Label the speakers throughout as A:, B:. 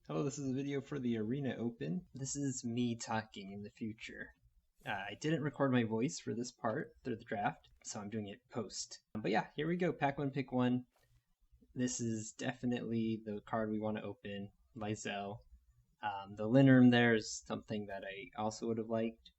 A: Hello, this is a video for the Arena Open. This is me talking in the future. I didn't record my voice for this part through the draft, so I'm doing it post. But yeah, here we go, pack one, pick one. This is definitely the card we want to open, Lysel. The Linnerm there is something that I also would have liked.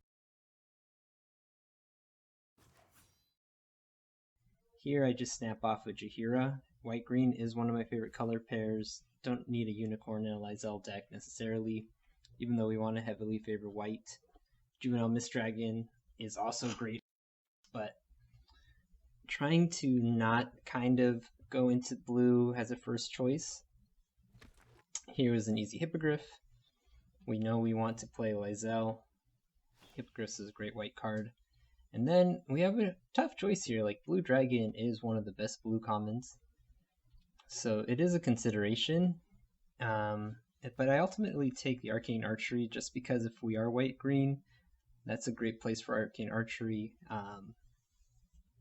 A: Here I just snap off a Jaheira. White-green is one of my favorite color pairs. Don't need a unicorn in a Lysel deck necessarily, even though we want to heavily favor white. Juvenile Mist Dragon is also great, but trying to not kind of go into blue as a first choice. Here is an easy Hippogriff. We know we want to play Lysel. Hippogriff is a great white card. And then we have a tough choice here, like Blue Dragon is one of the best blue commons. So it is a consideration, but I ultimately take the Arcane Archery just because if we are white-green, that's a great place for Arcane Archery.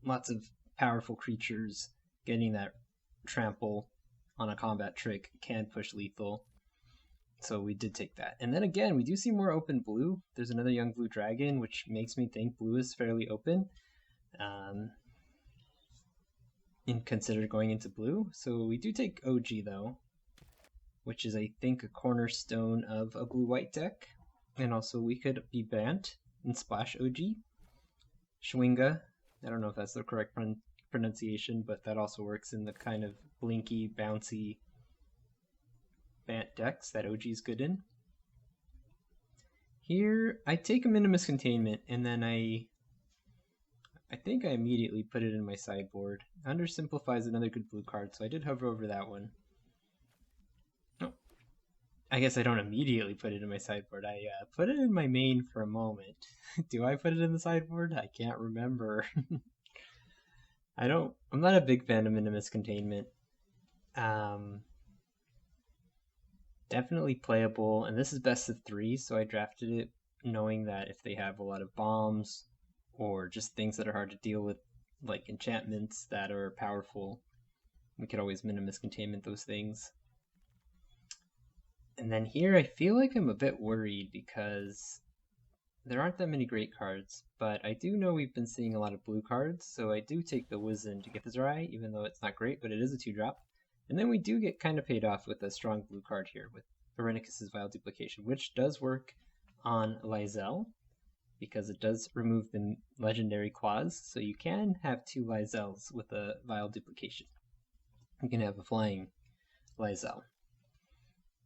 A: Lots of powerful creatures, getting that trample on a combat trick can push lethal. So we did take that. And then again, we do see more open blue. There's another young blue dragon, which makes me think blue is fairly open. And consider going into blue. So we do take OG though, which is I think a cornerstone of a blue-white deck. And also we could be Bant and splash OG. Schwinga, I don't know if that's the correct pronunciation, but that also works in the kind of blinky, bouncy Bant decks that OG is good in. Here I take a Minimus Containment and then I think I immediately put it in my sideboard. Undersimplify is another good blue card, so I did hover over that one. Oh, I guess I don't immediately put it in my sideboard. I put it in my main for a moment. Do I put it in the sideboard? I can't remember. I'm not a big fan of Minimus Containment. Definitely playable, and this is best of 3, so I drafted it knowing that if they have a lot of bombs, or just things that are hard to deal with, like enchantments that are powerful, we could always Minimus Containment those things. And then here I feel like I'm a bit worried because there aren't that many great cards, but I do know we've been seeing a lot of blue cards, so I do take the Wizen to get the Zerai, even though it's not great, but it is a 2-drop. And then we do get kind of paid off with a strong blue card here with Irenicus's Vile Duplication, which does work on Lysel, because it does remove the legendary clause, so you can have 2 Lysels with a Vile Duplication. You can have a flying Lysel.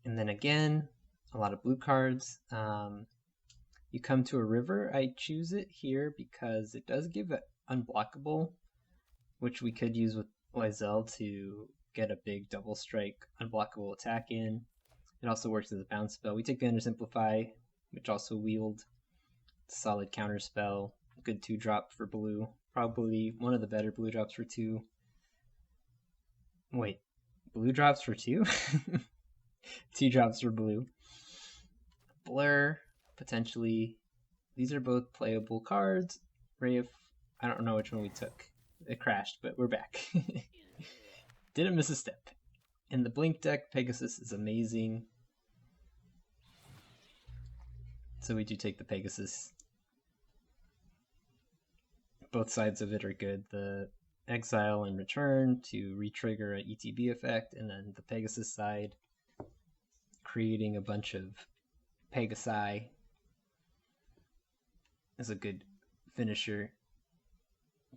A: And then again, a lot of blue cards. You come to a river. I choose it here because it does give it unblockable, which we could use with Lysel to get a big double strike unblockable attack in. It also works as a bounce spell. We take the Undersimplify, which also wield solid counter spell, good 2-drop for blue, probably one of the better blue drops for 2. Wait, blue drops for 2? 2 drops for blue. Blur, potentially. These are both playable cards. Ray of, I don't know which one we took. It crashed, but we're back. Didn't miss a step. In the Blink deck, Pegasus is amazing. So we do take the Pegasus. Both sides of it are good. The exile and return to re-trigger an ETB effect, and then the Pegasus side, creating a bunch of Pegasi is a good finisher.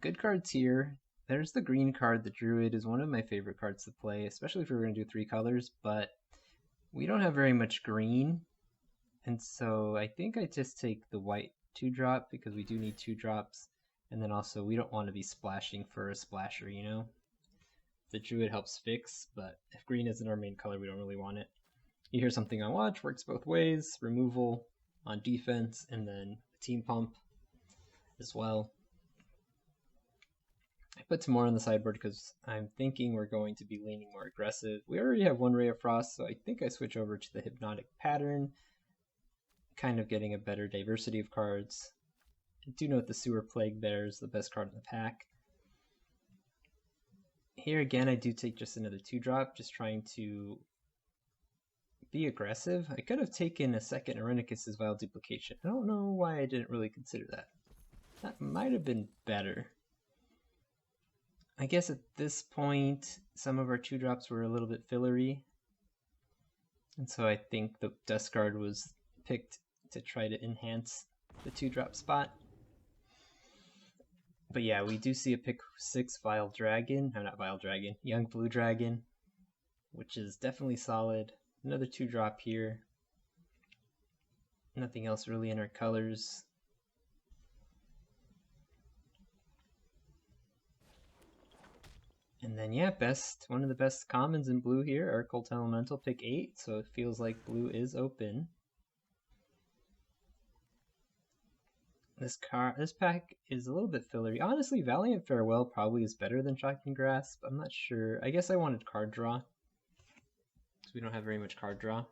A: Good cards here. There's the green card. The Druid is one of my favorite cards to play, especially if we were going to do 3 colors, but we don't have very much green, and so I think I just take the white 2-drop because we do need 2 drops. And then also, we don't want to be splashing for a splasher, you know? The Druid helps fix, but if green isn't our main color, we don't really want it. You hear something on watch, works both ways. Removal on defense, and then a team pump as well. I put some more on the sideboard because I'm thinking we're going to be leaning more aggressive. We already have 1 Ray of Frost, so I think I switch over to the Hypnotic Pattern, kind of getting a better diversity of cards. I do note the Sewer Plague there is the best card in the pack. Here again, I do take just another 2-drop, just trying to be aggressive, I could have taken a second Irenicus's Vile Duplication. I don't know why I didn't really consider that. That might have been better. I guess at this point, some of our 2-drops were a little bit fillery. And so I think the Duskguard was picked to try to enhance the 2-drop spot. But yeah, we do see a pick 6 Vile Dragon. No, not Vile Dragon. Young Blue Dragon, which is definitely solid. Another 2-drop here. Nothing else really in our colors. And then yeah, one of the best commons in blue here, our Cult Elemental, pick 8, so it feels like blue is open. This pack is a little bit fillery. Honestly, Valiant Farewell probably is better than Shocking Grasp. I'm not sure. I guess I wanted card draw, because we don't have very much card draw.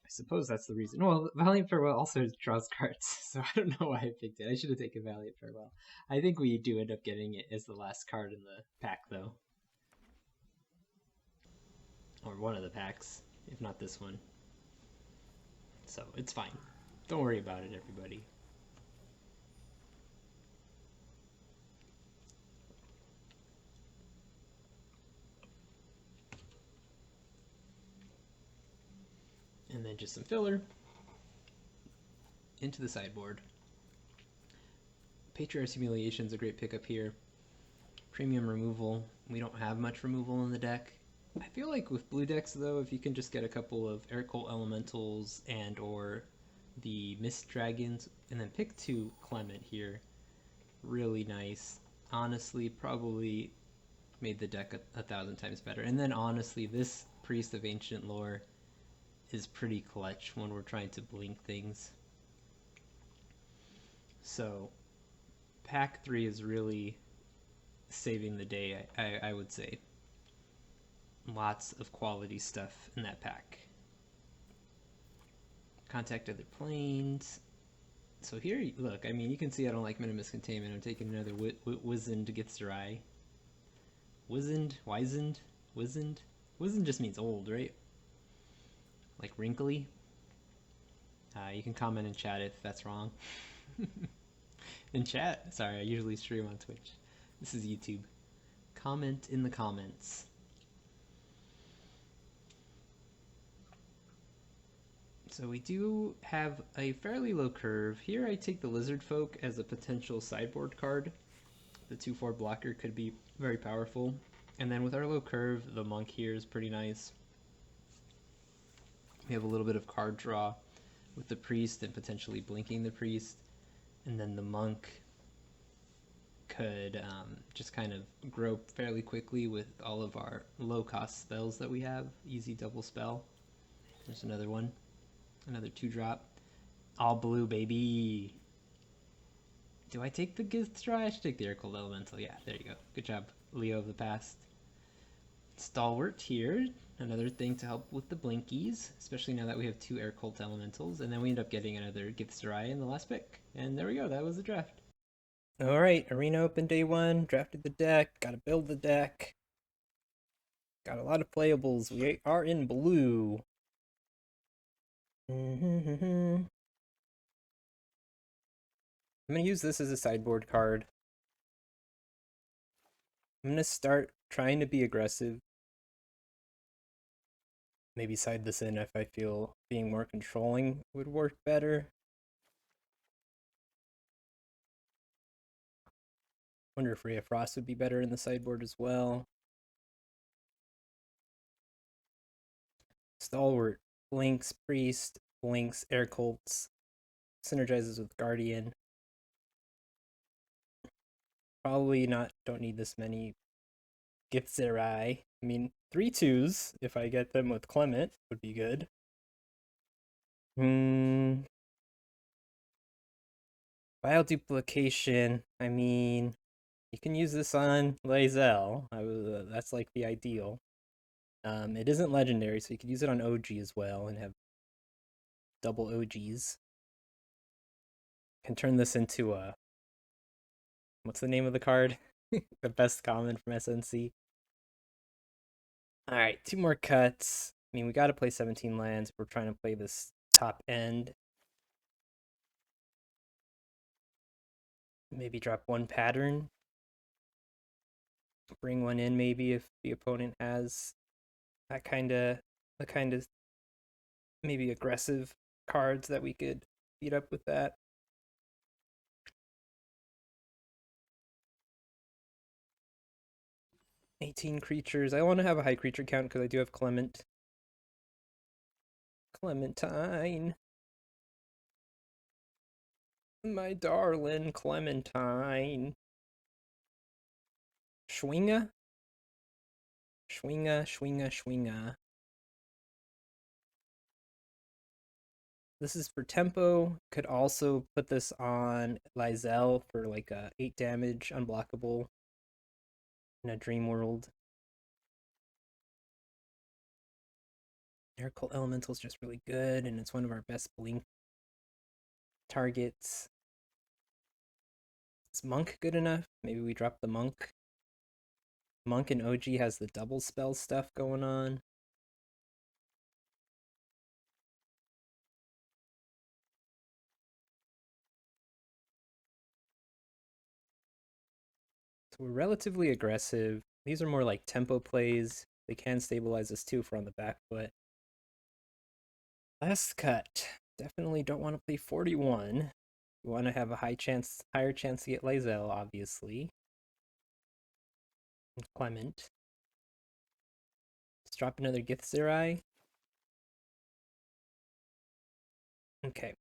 A: I suppose that's the reason. Well, Valiant Farewell also draws cards, so I don't know why I picked it. I should have taken Valiant Farewell. I think we do end up getting it as the last card in the pack, though. Or one of the packs, if not this one. So, it's fine. Don't worry about it, everybody. And then just some filler into the sideboard. Patriarch's Humiliation is a great pickup here. Premium removal. We don't have much removal in the deck. I feel like with blue decks, though, if you can just get a couple of Air Cult Elementals and or the Mist Dragons, and then pick 2 Clement here, really nice. Honestly, probably made the deck a thousand times better. And then honestly, this Priest of Ancient Lore is pretty clutch when we're trying to blink things. So pack 3 is really saving the day, I would say. Lots of quality stuff in that pack. Contact Other Planes. So here, look, I mean, you can see I don't like Minimus Containment. I'm taking another Wizened Githzerai. Wizened? Wizened just means old, right? Like wrinkly. You can comment in chat if that's wrong. In chat? Sorry, I usually stream on Twitch. This is YouTube. Comment in the comments. So we do have a fairly low curve. Here I take the Lizard Folk as a potential sideboard card. The 2/4 blocker could be very powerful. And then with our low curve, the Monk here is pretty nice. We have a little bit of card draw with the Priest and potentially blinking the Priest. And then the Monk could just kind of grow fairly quickly with all of our low-cost spells that we have. Easy double spell. There's another one. Another 2-drop. All blue, baby. Do I take the Githzerai? I should take the Air Cold Elemental. Yeah, there you go. Good job, Leo of the past. Stalwart here. Another thing to help with the blinkies, especially now that we have 2 Air Cult Elementals. And then we end up getting another Githzerai in the last pick. And there we go. That was the draft. Alright, Arena Open Day 1. Drafted the deck. Gotta build the deck. Got a lot of playables. We are in blue. I'm gonna use this as a sideboard card. I'm gonna start trying to be aggressive. Maybe side this in if I feel being more controlling would work better. Wonder if Ray of Frost would be better in the sideboard as well. Stalwart, Blinks, Priest, Blinks, Air Colts, synergizes with Guardian. Probably don't need this many Githzerai. I mean, 3 2s, if I get them with Clement, would be good. Vile Duplication, I mean, you can use this on Lae'zel. That's like the ideal. It isn't legendary, so you could use it on OG as well and have double OGs. Can turn this into a... What's the name of the card? The best common from SNC. Alright, 2 more cuts.
B: mean, we got to play 17 lands if we're trying to play this top end. Maybe drop one pattern. Bring one in maybe if the opponent has that kind of maybe aggressive cards that we could beat up with that. $18 creatures. I want to have a high creature count because I do have Clementine. My darling Clementine. Schwinga? Schwinga. This is for tempo. Could also put this on Lysel for like a 8 damage, unblockable in a dream world. Miracle Elemental is just really good, and it's one of our best blink targets. Is Monk good enough? Maybe we drop the Monk. Monk and OG has the double spell stuff going on. So we're relatively aggressive. These are more like tempo plays. They can stabilize us too if we're on the back foot. Last cut. Definitely don't want to play 41. We want to have a higher chance to get Lae'zel, obviously. And Clement. Let's drop another Githzerai. Okay.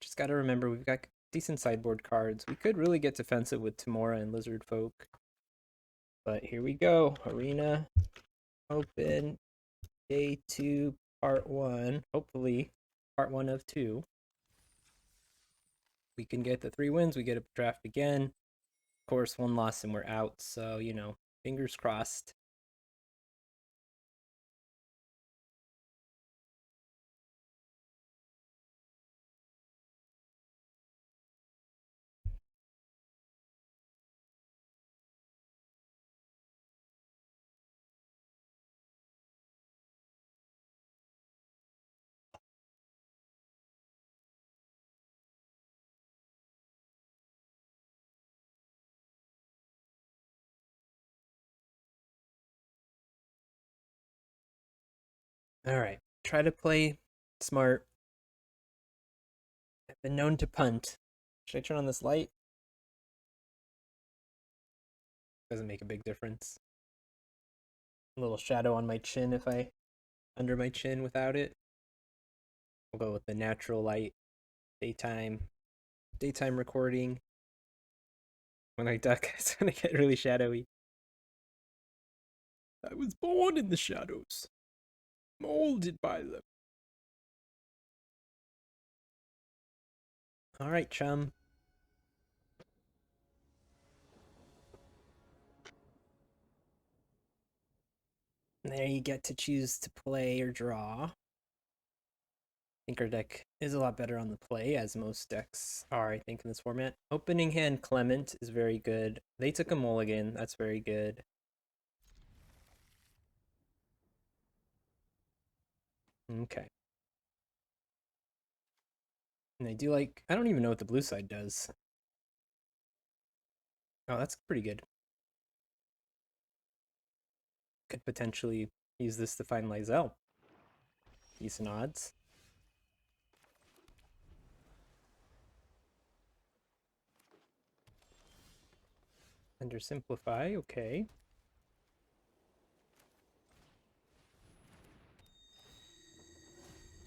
B: Just gotta remember we've got decent sideboard cards. We could really get defensive with Tamora and Lizard Folk. But here we go. Arena Open Day 2, Part 1. Hopefully, Part 1 of 2. We can get the 3 wins. We get a draft again. Of course, 1 loss and we're out. So, you know, fingers crossed. All right. Try to play smart. I've been known to punt. Should I turn on this light? Doesn't make a big difference. A little shadow on my chin if I under my chin without it. We'll go with the natural light. Daytime recording. When I duck, it's gonna get really shadowy. I was born in the shadows, molded by them. All right, chum. There you get to choose to play or draw. I think our deck is a lot better on the play, as most decks are, I think, in this format. Opening hand Clement is very good. They took a mulligan. That's very good. Okay. And I do like... I don't even know what the blue side does. Oh, that's pretty good. Could potentially use this to find Lysel. Decent odds. Under simplify, okay.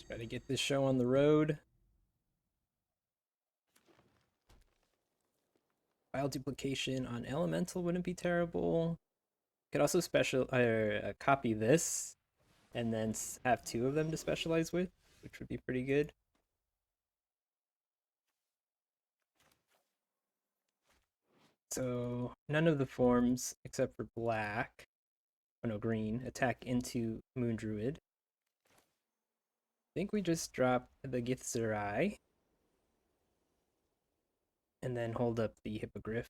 B: Try to get this show on the road. File duplication on elemental wouldn't be terrible. Could also copy this and then have 2 of them to specialize with, which would be pretty good. So none of the forms except for black, oh no, green, attack into Moon Druid. I think we just drop the Githzerai and then hold up the Hippogriff.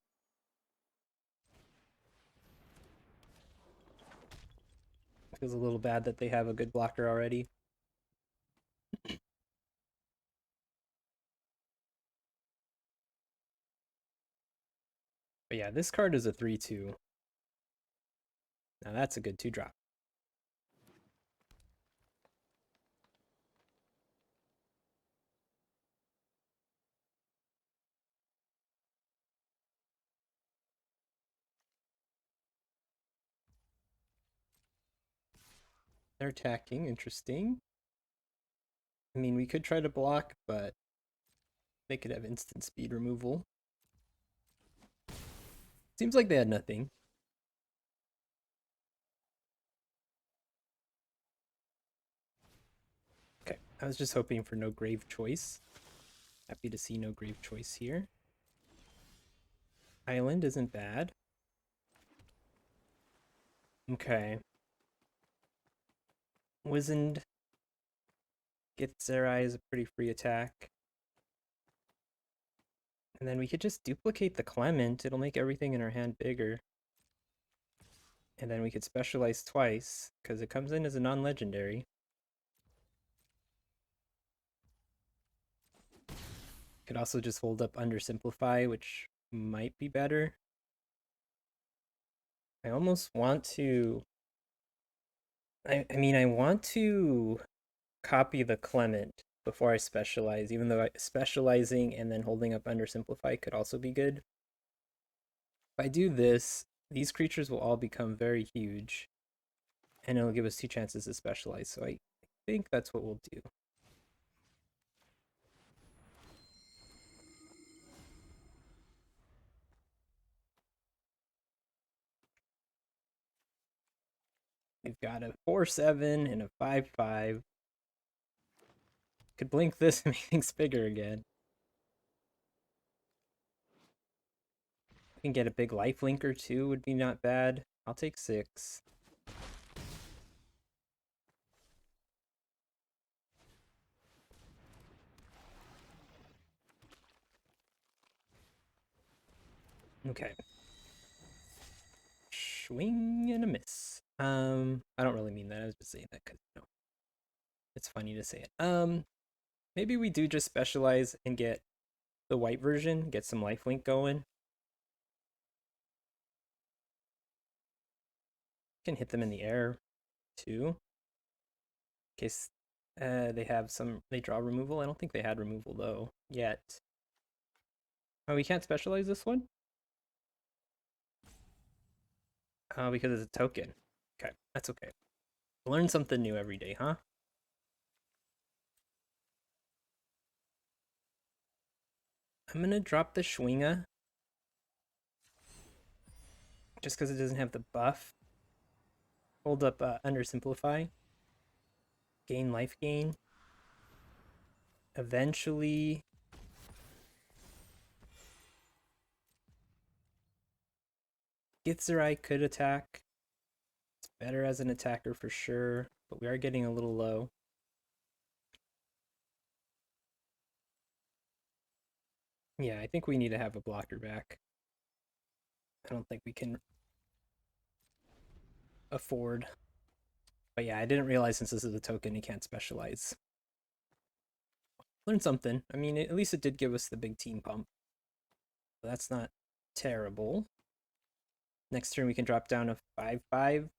B: Feels a little bad that they have a good blocker already. But yeah, this card is a 3/2. Now that's a good 2-drop. They're attacking, interesting. I mean, we could try to block, but they could have instant speed removal. Seems like they had nothing. Okay, I was just hoping for no grave choice. Happy to see no grave choice here. Island isn't bad. Okay. Wizened gets their eyes a pretty free attack. And then we could just duplicate the Clement. It'll make everything in our hand bigger. And then we could specialize twice, because it comes in as a non-legendary. Could also just hold up Undersimplify, which might be better. I almost want to... I mean, I want to copy the Clement before I specialize, even though specializing and then holding up Undersimplify could also be good. If I do this, these creatures will all become very huge, and it'll give us 2 chances to specialize, so I think that's what we'll do. We've got a 4/7 and a 5/5. Could blink this and make things bigger again. We can get a big life linker too, would be not bad. I'll take 6. Okay. Swing and a miss. I don't really mean that. I was just saying that because, you know, it's funny to say it. Maybe we do just specialize and get the white version, get some lifelink going. Can hit them in the air too. In case they draw removal. I don't think they had removal though yet. Oh, we can't specialize this one? Oh, because it's a token. Okay, that's okay. Learn something new every day, huh? I'm gonna drop the Schwinga just because it doesn't have the buff. Hold up Undersimplify. Gain life gain. Eventually... Gitzerai could attack. It's better as an attacker for sure, but we are getting a little low. Yeah, I think we need to have a blocker back. I don't think we can afford. But yeah, I didn't realize since this is a token, you can't specialize. Learned something. I mean, at least it did give us the big team pump. So that's not terrible. Next turn we can drop down a 5/5. I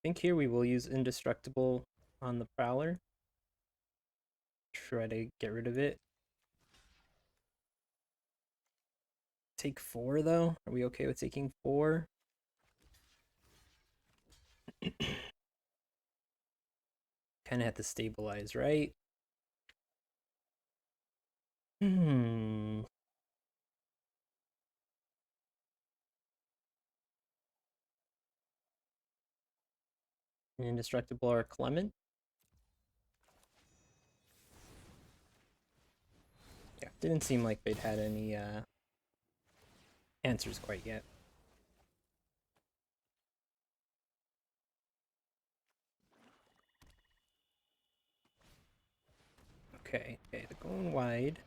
B: think here we will use Indestructible on the Prowler. Try to get rid of it. Take 4 though? Are we okay with taking 4? Kind of have to stabilize, right? Indestructible or Clement? Yeah, didn't seem like they'd had any answers quite yet. Okay, they're going wide.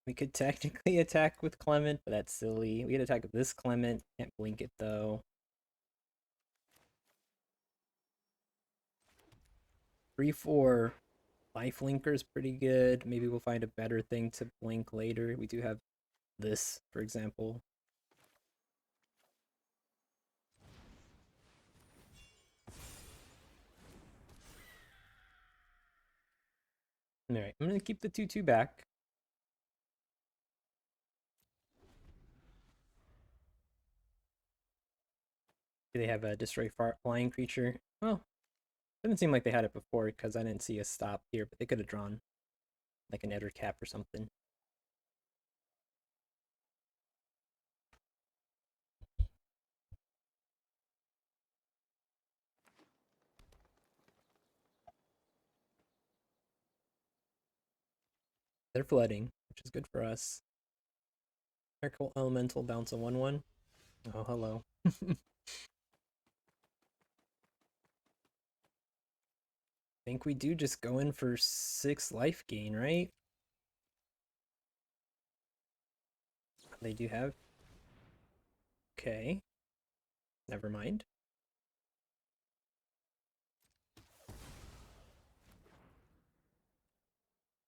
B: We could technically attack with Clement, but that's silly. We could attack with this Clement. Can't blink it though. 3/4 Lifelinker is pretty good. Maybe we'll find a better thing to blink later. We do have this, for example. Alright, I'm gonna keep the 2/2 back. Do they have a destroy flying creature? Well, doesn't seem like they had it before because I didn't see a stop here, but they could have drawn like an Eder Cap or something. They're flooding, which is good for us. Miracle Elemental bounce a 1/1. Oh, hello. Think we do just go in for 6 life gain, right? They do have. Okay. Never mind.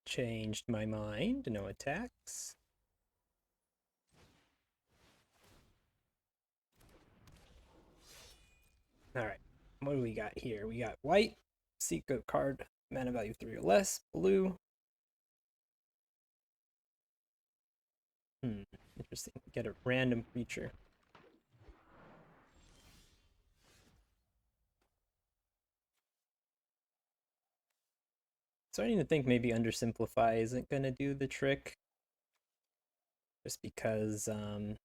B: Changed my mind. No attacks. Alright. What do we got here? We got white. Seek a card. Mana value 3 or less. Blue. Interesting. Get a random creature. Starting to think maybe undersimplify isn't gonna do the trick. Just because I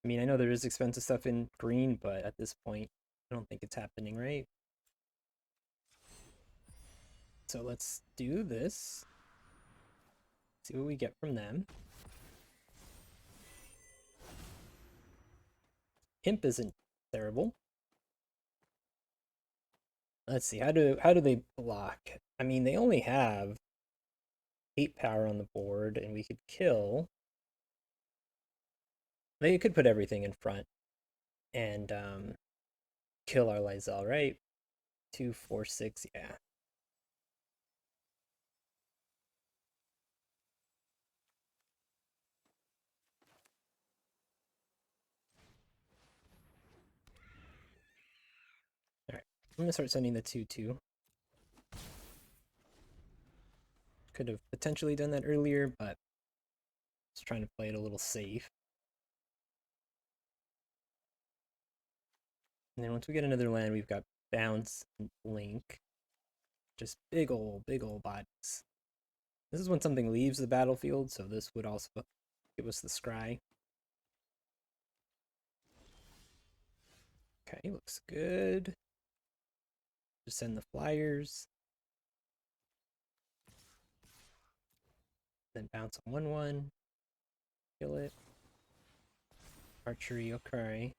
B: mean, I know there is expensive stuff in green, but at this point I don't think it's happening, right? So let's do this. See what we get from them. Imp isn't terrible. Let's see, how do they block? I mean, they only have 8 power on the board, and we could kill. They could put everything in front and kill our Lysel, right? 2, 4, 6, yeah. Alright, I'm gonna start sending the 2/2. Could have potentially done that earlier, but just trying to play it a little safe. And then once we get another land, we've got Bounce and Blink. Just big old bodies. This is when something leaves the battlefield, so this would also give us the scry. Okay, looks good. Just send the flyers. Then bounce a 1/1. Kill it. Archery, okay.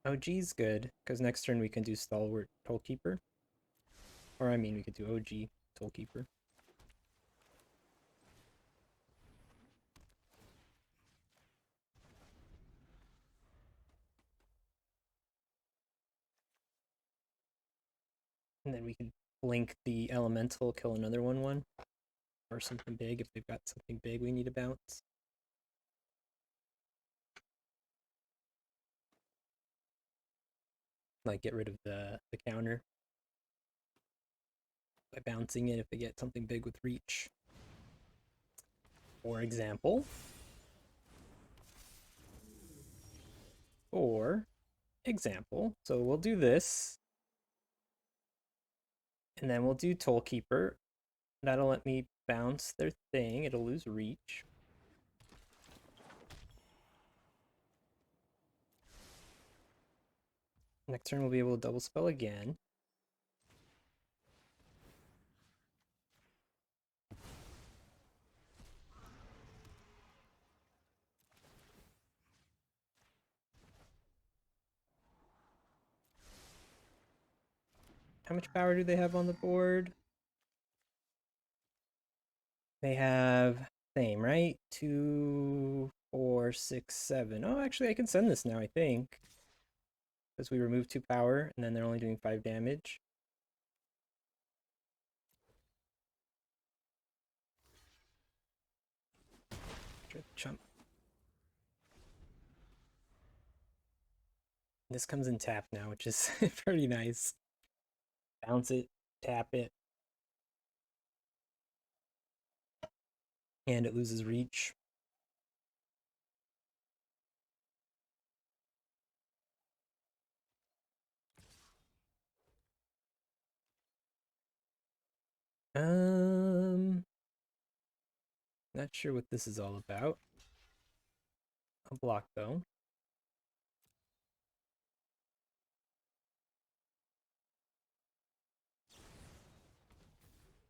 B: OG's good, because next turn we can do Stalwart Tollkeeper. Or I mean, we could do OG Tollkeeper. And then we can blink the Elemental, kill another 1/1. Or something big if they've got something big we need to bounce. Like get rid of the counter by bouncing it if they get something big with reach. For example. So we'll do this. And then we'll do Tollkeeper. That'll let me bounce their thing. It'll lose reach. Next turn we'll be able to double spell again. How much power do they have on the board? They have same, right? 2, 4, 6, 7. Oh, actually, I can send this now, I think. Because we remove 2 power, and then they're only doing 5 damage. Chump. This comes in tap now, which is pretty nice. Bounce it, tap it, and it loses reach. Not sure what this is all about. I'll block though.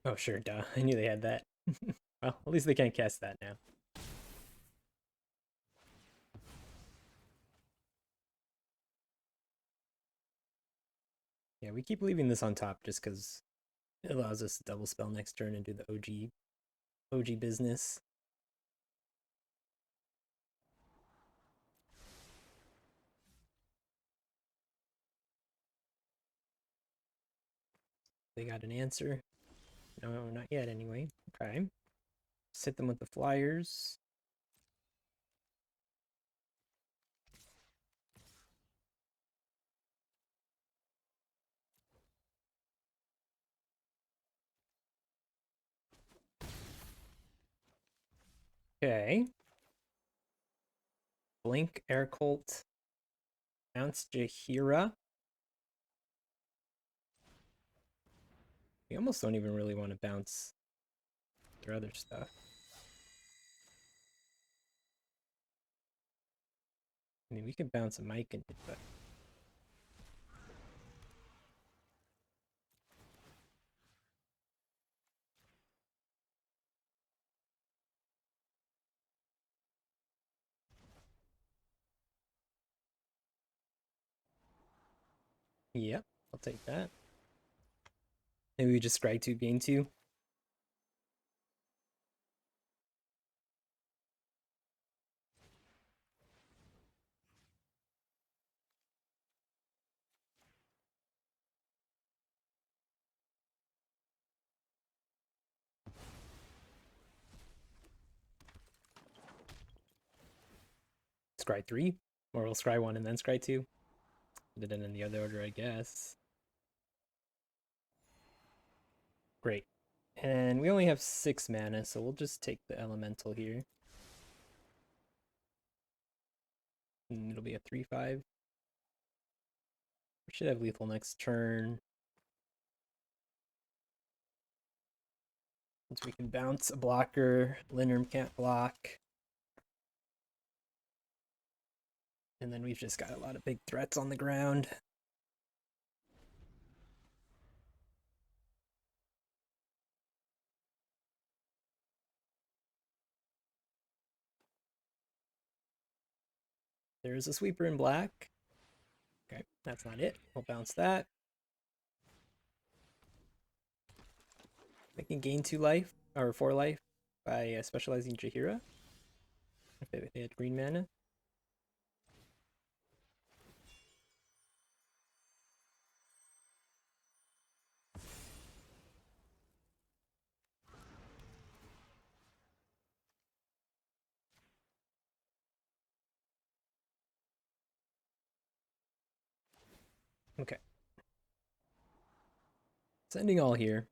B: Oh sure, duh. I knew they had that. Well, at least they can't cast that now. Yeah, we keep leaving this on top just because it allows us to double spell next turn and do the OG business. They got an answer. No, not yet anyway. Okay. Just hit them with the flyers. Okay. Blink, Air Colt, Bounce Jahira. We almost don't even really want to bounce their other stuff. I mean, we could bounce a mic and but yep, I'll take that. Maybe we just scry 2, gain 2. Scry 3, or we'll scry 1 and then scry 2. Did it in the other order, I guess. Great. And we only have 6 mana, so we'll just take the elemental here. And it'll be a 3/5. We should have lethal next turn. Once we can bounce a blocker, Linnerm can't block. And then we've just got a lot of big threats on the ground. There's a sweeper in black. Okay, that's not it. We'll bounce that. I can gain 2 life, or 4 life, by specializing Jahira. If they had green mana. Okay. Sending all here.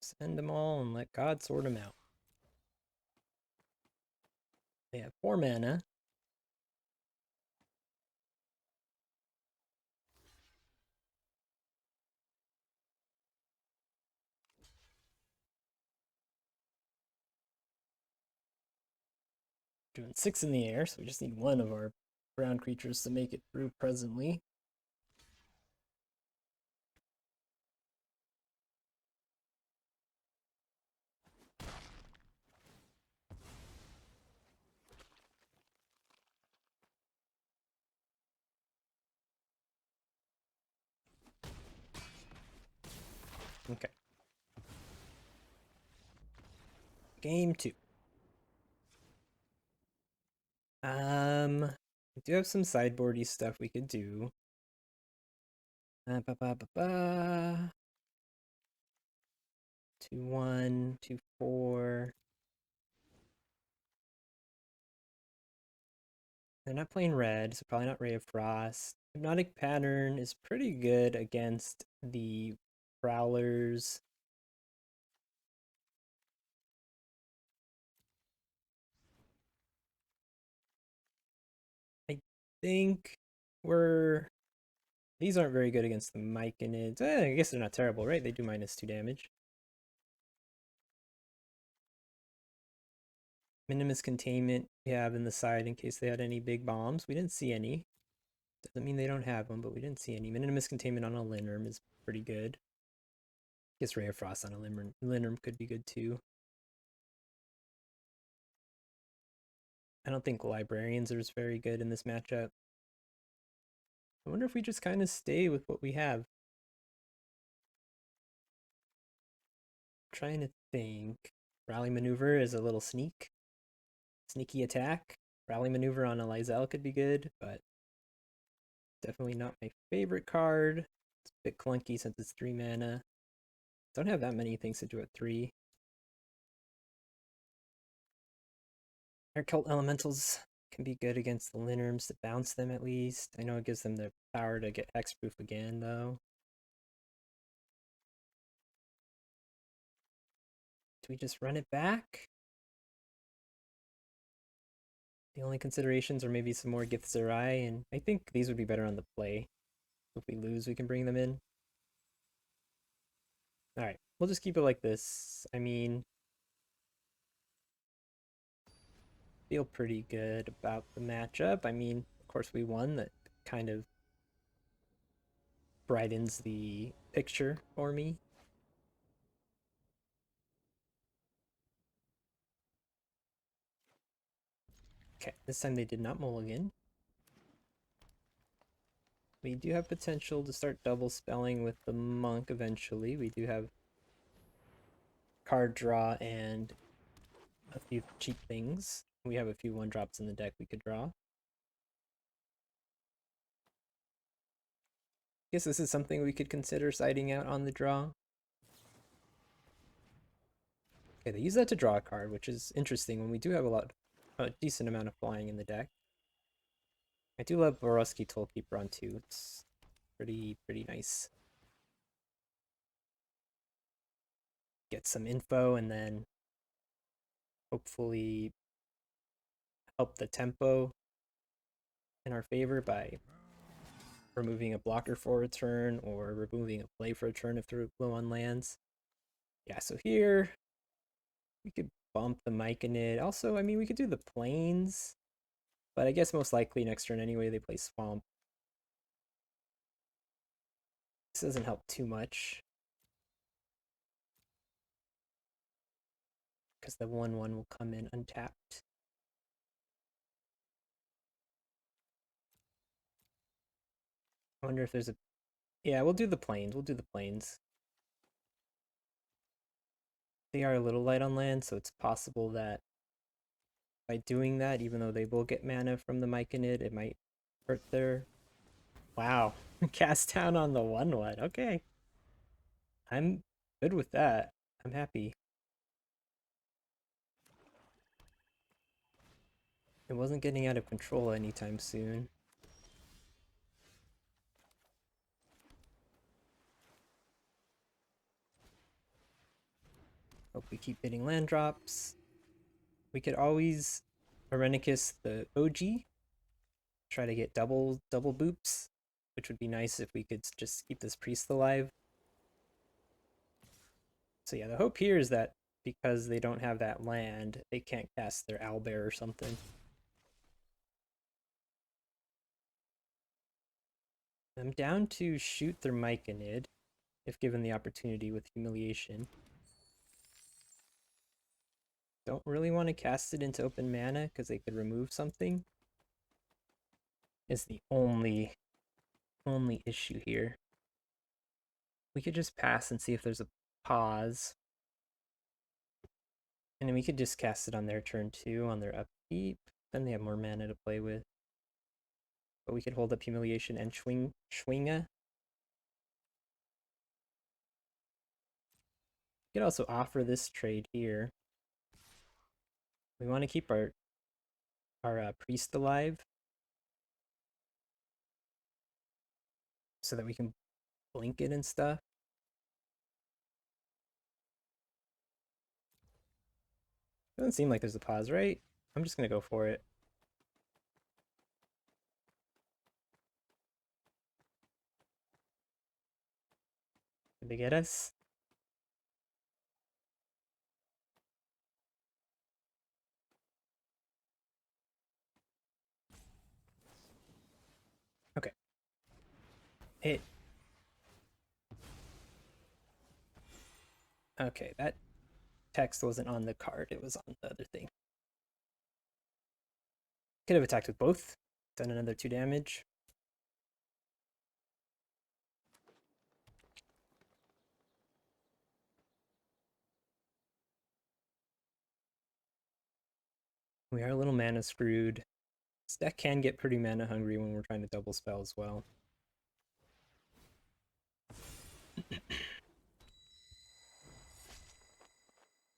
B: Send them all and let God sort them out. They have 4 mana. Doing 6 in the air, so we just need 1 of our ground creatures to make it through presently. Okay. Game 2. We do have some sideboardy stuff we could do. Ba ba ba ba. 2-1, 2-4. They're not playing red, so probably not Ray of Frost. Hypnotic Pattern is pretty good against the Prowlers. I think these aren't very good against the Myconids. I guess they're not terrible, right? They do -2 damage. Minimus Containment we have in the side in case they had any big bombs. We didn't see any. Doesn't mean they don't have them, but we didn't see any. Minimus Containment on a Linnerm is pretty good. Guess Ray of Frost on a Linnerm could be good too. I don't think Librarians are very good in this matchup. I wonder if we just kind of stay with what we have. I'm trying to think. Rally Maneuver is a little sneaky attack. Rally Maneuver on a Lysel could be good, but definitely not my favorite card. It's a bit clunky since it's 3 mana. Don't have that many things to do at 3. Air Cult Elementals can be good against the Linnerms to bounce them at least. I know it gives them the power to get hexproof again, though. Do we just run it back? The only considerations are maybe some more Githzerai, and I think these would be better on the play. If we lose, we can bring them in. Alright, we'll just keep it like this. I mean, feel pretty good about the matchup. I mean, of course we won. That kind of brightens the picture for me. Okay, this time they did not mulligan. We do have potential to start double spelling with the monk eventually. We do have card draw and a few cheap things. We have a few 1-drops in the deck we could draw. Guess this is something we could consider siding out on the draw. Okay, they use that to draw a card, which is interesting when we do have a decent amount of flying in the deck. I do love Borovsky Tollkeeper on 2. It's pretty nice. Get some info and then hopefully help the tempo in our favor by removing a blocker for a turn or removing a play for a turn if they're low on lands. Yeah, so here we could bump the Myconid. Also, I mean, we could do the plains, but I guess most likely next turn anyway they play Swamp. This doesn't help too much because the 1/1 will come in untapped. I wonder if there's a... Yeah, we'll do the plains. We'll do the plains. They are a little light on land, so it's possible that by doing that, even though they will get mana from the Myconid, it might hurt their... Wow. Cast down on the 1/1. Okay. I'm good with that. I'm happy. It wasn't getting out of control anytime soon. Hope we keep hitting land drops. We could always Irenicus the OG. Try to get double boops, which would be nice if we could just keep this priest alive. So yeah, the hope here is that because they don't have that land, they can't cast their owlbear or something. I'm down to shoot their Myconid, if given the opportunity with Humiliation. Don't really want to cast it into open mana because they could remove something. Is the only issue here. We could just pass and see if there's a pause. And then we could just cast it on their turn too, on their upkeep. Then they have more mana to play with. But we could hold up Humiliation and Schwinga. We could also offer this trade here. We want to keep our priest alive so that we can blink it and stuff. Doesn't seem like there's a pause, right? I'm just gonna go for it. Did they get us? Okay. Hit. Okay, that text wasn't on the card, it was on the other thing. Could have attacked with both. Done another 2 damage. We are a little mana screwed. This deck can get pretty mana hungry when we're trying to double spell as well.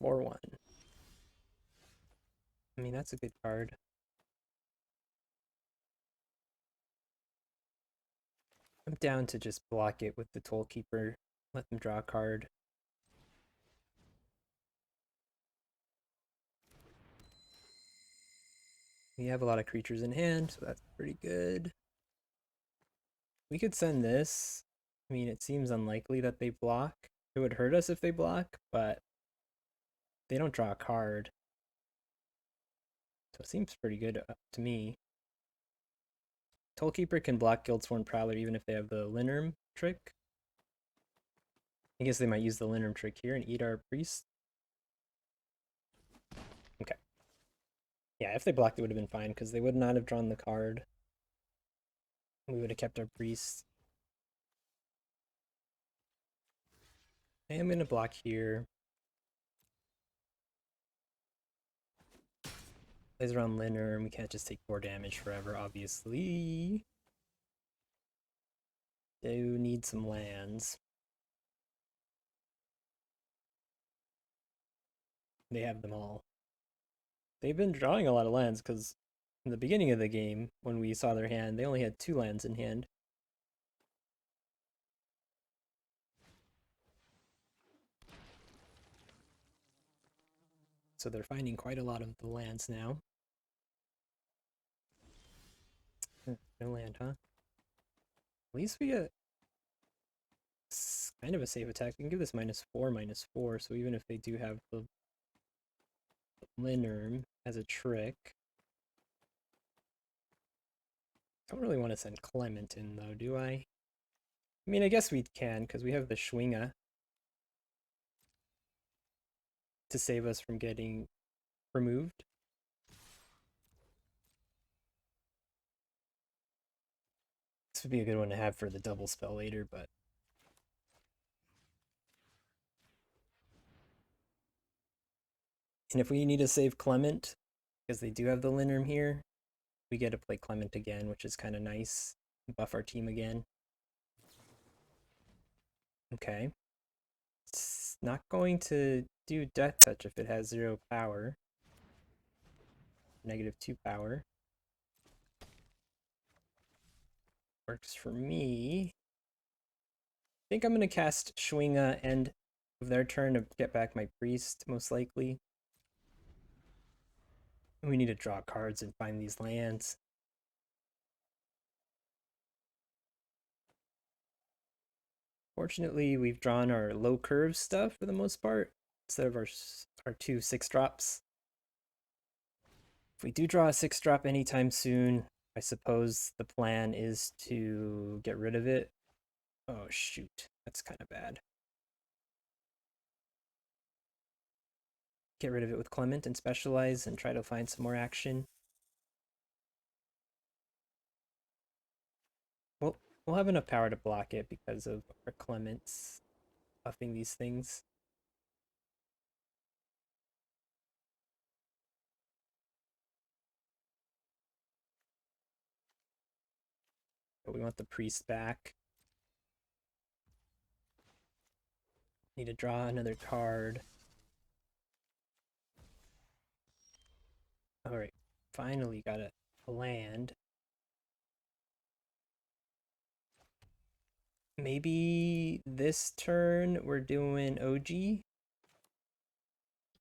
B: 4-1. I mean, that's a good card. I'm down to just block it with the Toll Keeper. Let them draw a card. We have a lot of creatures in hand, so that's pretty good. We could send this. I mean, it seems unlikely that they block. It would hurt us if they block, but they don't draw a card. So it seems pretty good to me. Tollkeeper can block Guildsworn Prowler even if they have the Linerm trick. I guess they might use the Linerm trick here and eat our priest. Okay. Yeah, if they blocked it would have been fine because they would not have drawn the card. We would have kept our priest. I am going to block here. Plays around Linerm. We can't just take 4 damage forever, obviously. Do need some lands. They have them all. They've been drawing a lot of lands because in the beginning of the game, when we saw their hand, they only had 2 lands in hand. So they're finding quite a lot of the lands now. No land, huh? At least we get kind of a safe attack. We can give this -4/-4, so even if they do have the Linerm as a trick. Don't really want to send Clement in though, do I? I mean, I guess we can, because we have the Schwinga to save us from getting removed. This would be a good one to have for the double spell later, but... And if we need to save Clement, because they do have the Linerm here, we get to play Clement again, which is kind of nice. Buff our team again. Okay. It's not going to do Death Touch if it has 0 power. -2 power. Works for me. I think I'm going to cast Schwinga end of their turn to get back my priest, most likely. We need to draw cards and find these lands. Fortunately, we've drawn our low curve stuff for the most part, instead of our 2 6-drops. If we do draw a 6-drop anytime soon, I suppose the plan is to get rid of it. Oh shoot, that's kind of bad. Get rid of it with Clement and specialize and try to find some more action. We'll have enough power to block it because of our Clements buffing these things. but we want the priest back. Need to draw another card. Alright, finally got a land. Maybe this turn we're doing OG.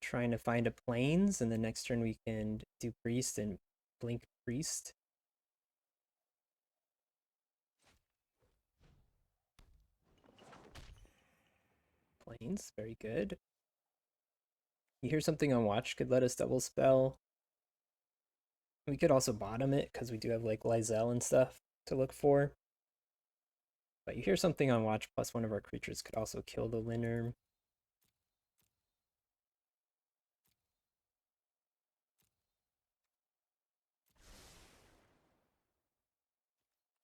B: Trying to find a plains, and the next turn we can do priest and blink priest. Plains, very good. You hear something on watch could let us double spell. We could also bottom it because we do have like Lysel and stuff to look for. But you hear something on watch plus one of our creatures could also kill the Linnerm.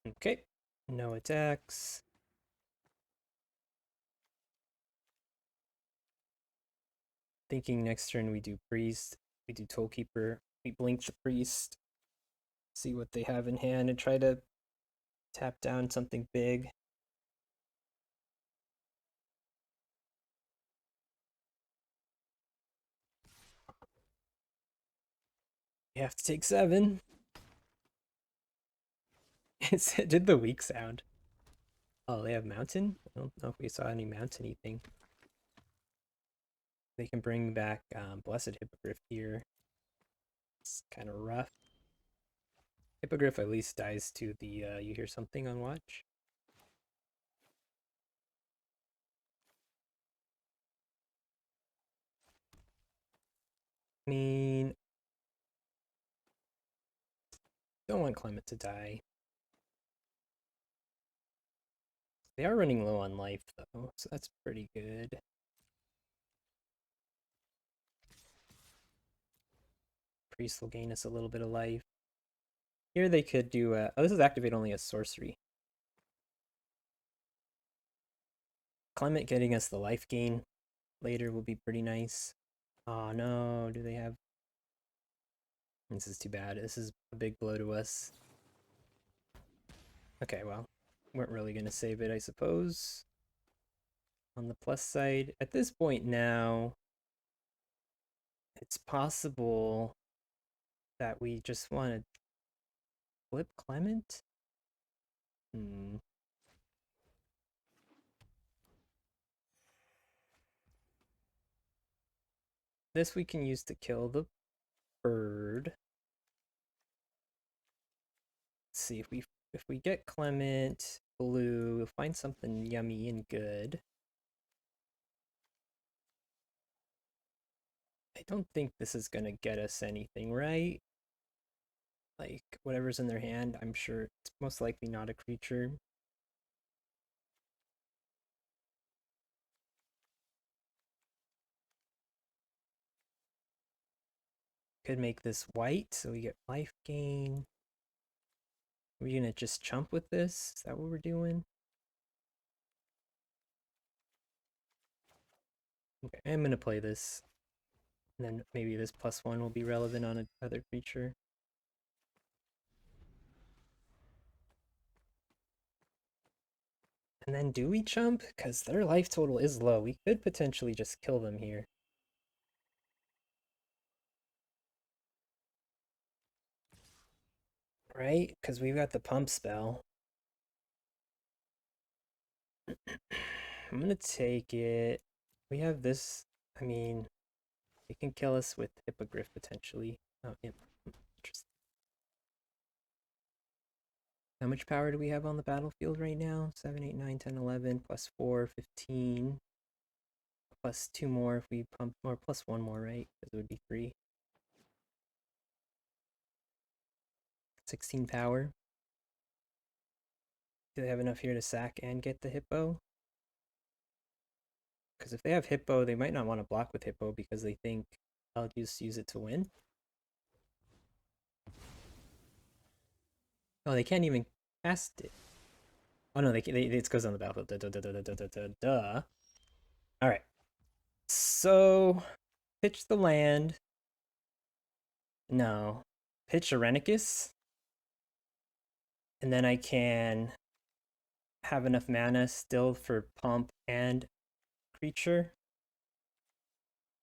B: Okay, no attacks. Thinking next turn we do priest, we do Tollkeeper, we blink the priest, see what they have in hand, and try to tap down something big. You have to take 7. It did the weak sound. Oh, they have mountain? I don't know if we saw any mountainy thing. They can bring back Blessed Hippogriff here. It's kind of rough. Hippogriff at least dies to the you hear something on watch. I mean, don't want Clement to die. They are running low on life though, so that's pretty good. Priest will gain us a little bit of life. Here they could do oh, this is activate only a sorcery. Clement getting us the life gain later will be pretty nice. Oh no, do they have... This is too bad. This is a big blow to us. Okay, well, weren't really going to save it, I suppose. On the plus side, at this point now, it's possible that we just want to flip Clement? This we can use to kill the bird. Let's see if we get Clement blue, we'll find something yummy and good. I don't think this is gonna get us anything, right? Like whatever's in their hand, I'm sure it's most likely not a creature. Could make this white, so we get life gain. Are we gonna just chump with this? Is that what we're doing? Okay, I'm gonna play this. And then maybe this +1 will be relevant on another creature. And then do we chump? Because their life total is low. We could potentially just kill them here. Right? Because we've got the pump spell. I'm gonna take it. We have this. I mean, it can kill us with Hippogriff potentially. Oh, yeah. Interesting. How much power do we have on the battlefield right now? 7, 8, 9, 10, 11, plus 4, 15. Plus 2 more if we pump, or plus 1 more, right? Because it would be 3. 16 power. Do they have enough here to sack and get the Hippo? Because if they have Hippo, they might not want to block with Hippo because they think I'll just use it to win. Oh, they can't even cast it. Oh no, it goes on the battlefield. Duh. All right. So, pitch the land. No. Pitch Arenicus. And then I can have enough mana still for pump and creature.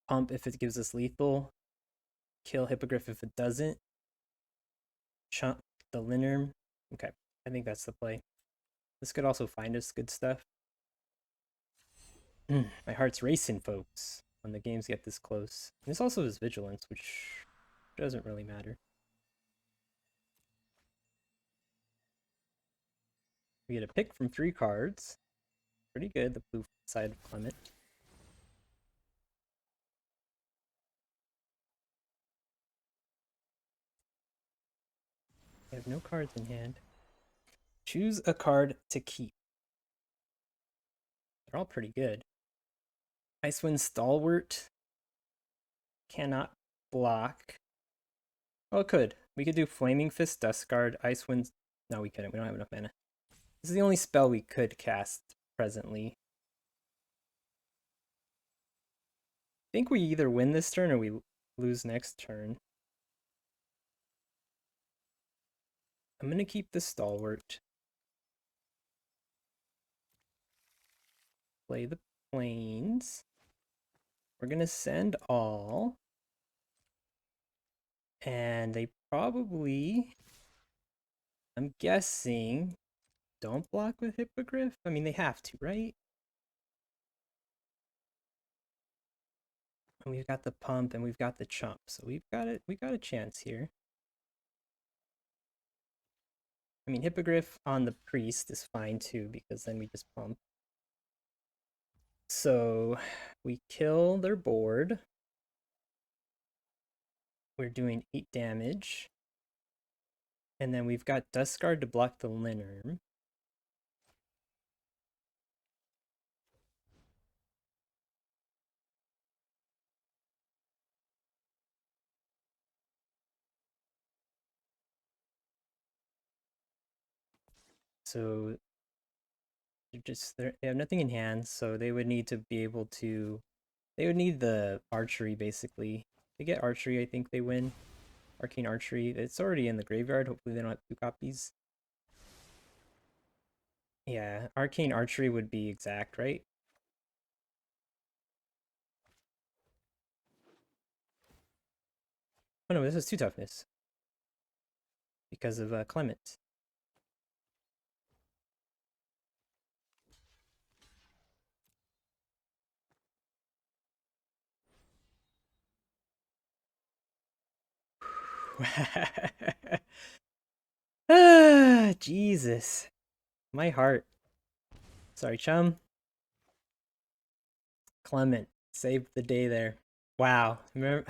B: Pump if it gives us lethal. Kill Hippogriff if it doesn't. Chump the Linnerm. Okay, I think that's the play. This could also find us good stuff. My heart's racing, folks, when the games get this close. And this also is Vigilance, which doesn't really matter. We get a pick from 3 cards. Pretty good, the blue side of Clement. I have no cards in hand. Choose a card to keep. They're all pretty good. Icewind Stalwart. Cannot block. Oh, it could. We could do Flaming Fist, Duskguard, Icewind. No, we couldn't. We don't have enough mana. This is the only spell we could cast presently. I think we either win this turn or we lose next turn. I'm going to keep the Stalwart. Play the Plains. We're going to send all. And they probably, I'm guessing, don't block with Hippogriff. I mean, they have to, right? And we've got the pump and we've got the chump. So we've got it. We got a chance here. I mean, Hippogriff on the priest is fine too, because then we just pump. So we kill their board. We're doing 8 damage. And then we've got Duskguard to block the Linnerm. So they have nothing in hand, so they would need to be able to. They would need the archery basically. They get archery, I think they win. Arcane archery. It's already in the graveyard. Hopefully they don't have 2 copies. Yeah, arcane archery would be exact, right? Oh no, this is 2 toughness because of Clement. Ah, Jesus. My heart. Sorry, chum. Clement saved the day there. Wow. Remember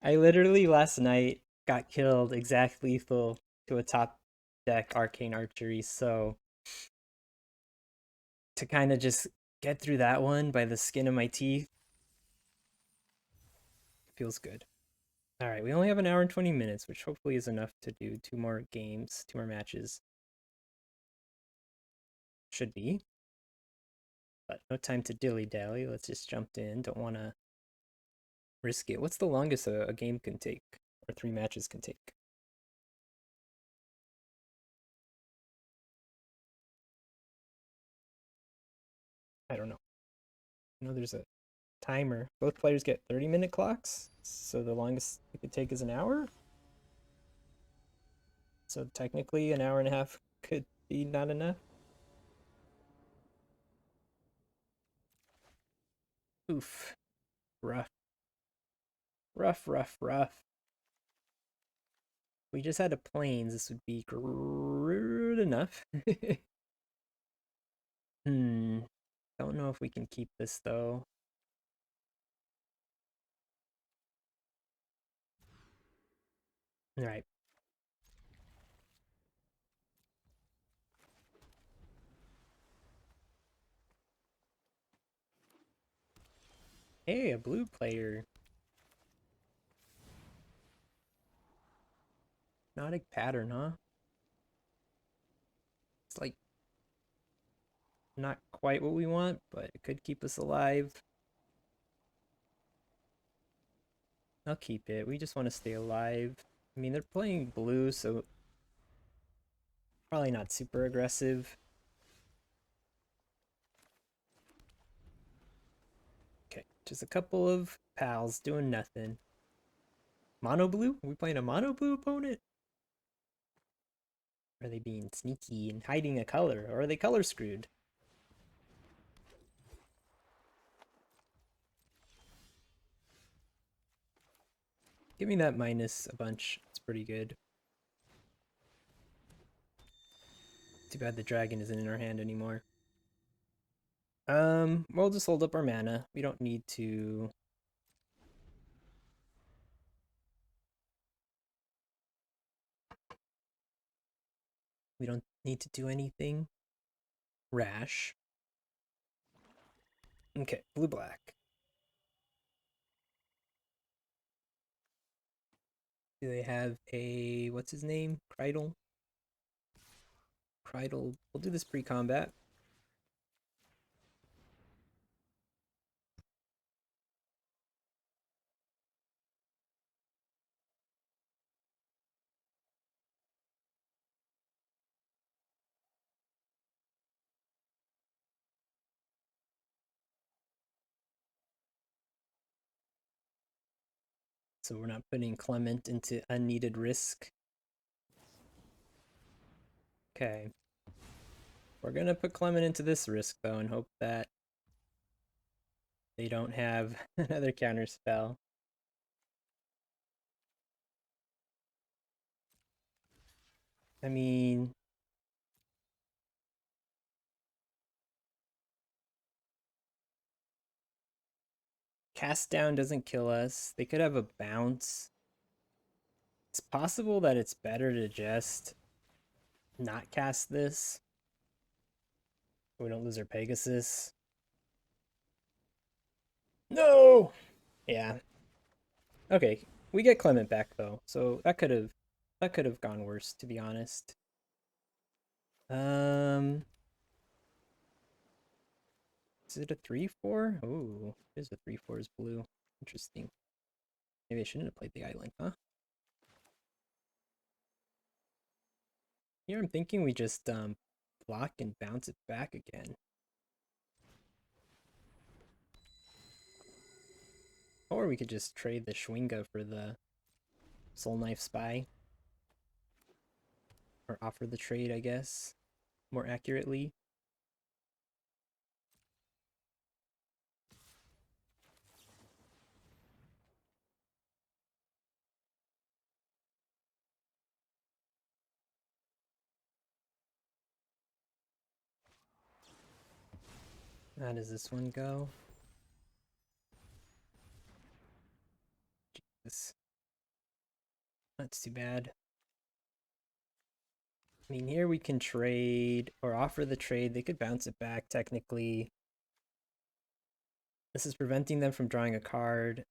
B: I literally last night got killed exact lethal to a top deck arcane archery, so to kind of just get through that one by the skin of my teeth feels good. All right, we only have an hour and 20 minutes, which hopefully is enough to do 2 more games, 2 more matches. Should be. But no time to dilly-dally. Let's just jump in. Don't want to risk it. What's the longest a game can take? Or 3 matches can take? I don't know. I know there's a timer. Both players get 30-minute clocks, so the longest it could take is an hour. So technically, an hour and a half could be not enough. Oof. Rough. Rough, rough, rough. We just had a plains. This would be good enough. Don't know if we can keep this though. All right. Hey, a blue player. Hypnotic pattern, huh? It's like not quite what we want, but it could keep us alive. I'll keep it. We just want to stay alive. I mean, they're playing blue, so Probably not super aggressive. Okay, just a couple of pals doing nothing. Mono blue? Are we playing a mono blue opponent? Are they being sneaky and hiding a color? Or are they color screwed? Give me that minus a bunch. It's pretty good. Too bad the dragon isn't in our hand anymore. We'll just hold up our mana. We don't need to. We don't need to do anything rash. Okay, blue black. Do they have a what's his name? Kreidel? Kreidel. We'll do this pre-combat. So we're not putting Clement into unneeded risk. Okay. We're gonna put Clement into this risk though and hope that they don't have another counter spell. I mean, cast down doesn't kill us. They could have a bounce. It's possible that it's better to just not cast this. We don't lose our Pegasus. No! Yeah. Okay, we get Clement back though, so that could have gone worse, to be honest. Is it a 3/4? Oh, it is a 3/4 is blue. Interesting. Maybe I shouldn't have played the island, huh? Here I'm thinking we just block and bounce it back again. Or we could just trade the Schwinga for the Soul Knife Spy. Or offer the trade, I guess, more accurately. How does this one go? Jesus. That's too bad. I mean, here we can trade or offer the trade. They could bounce it back, technically. This is preventing them from drawing a card.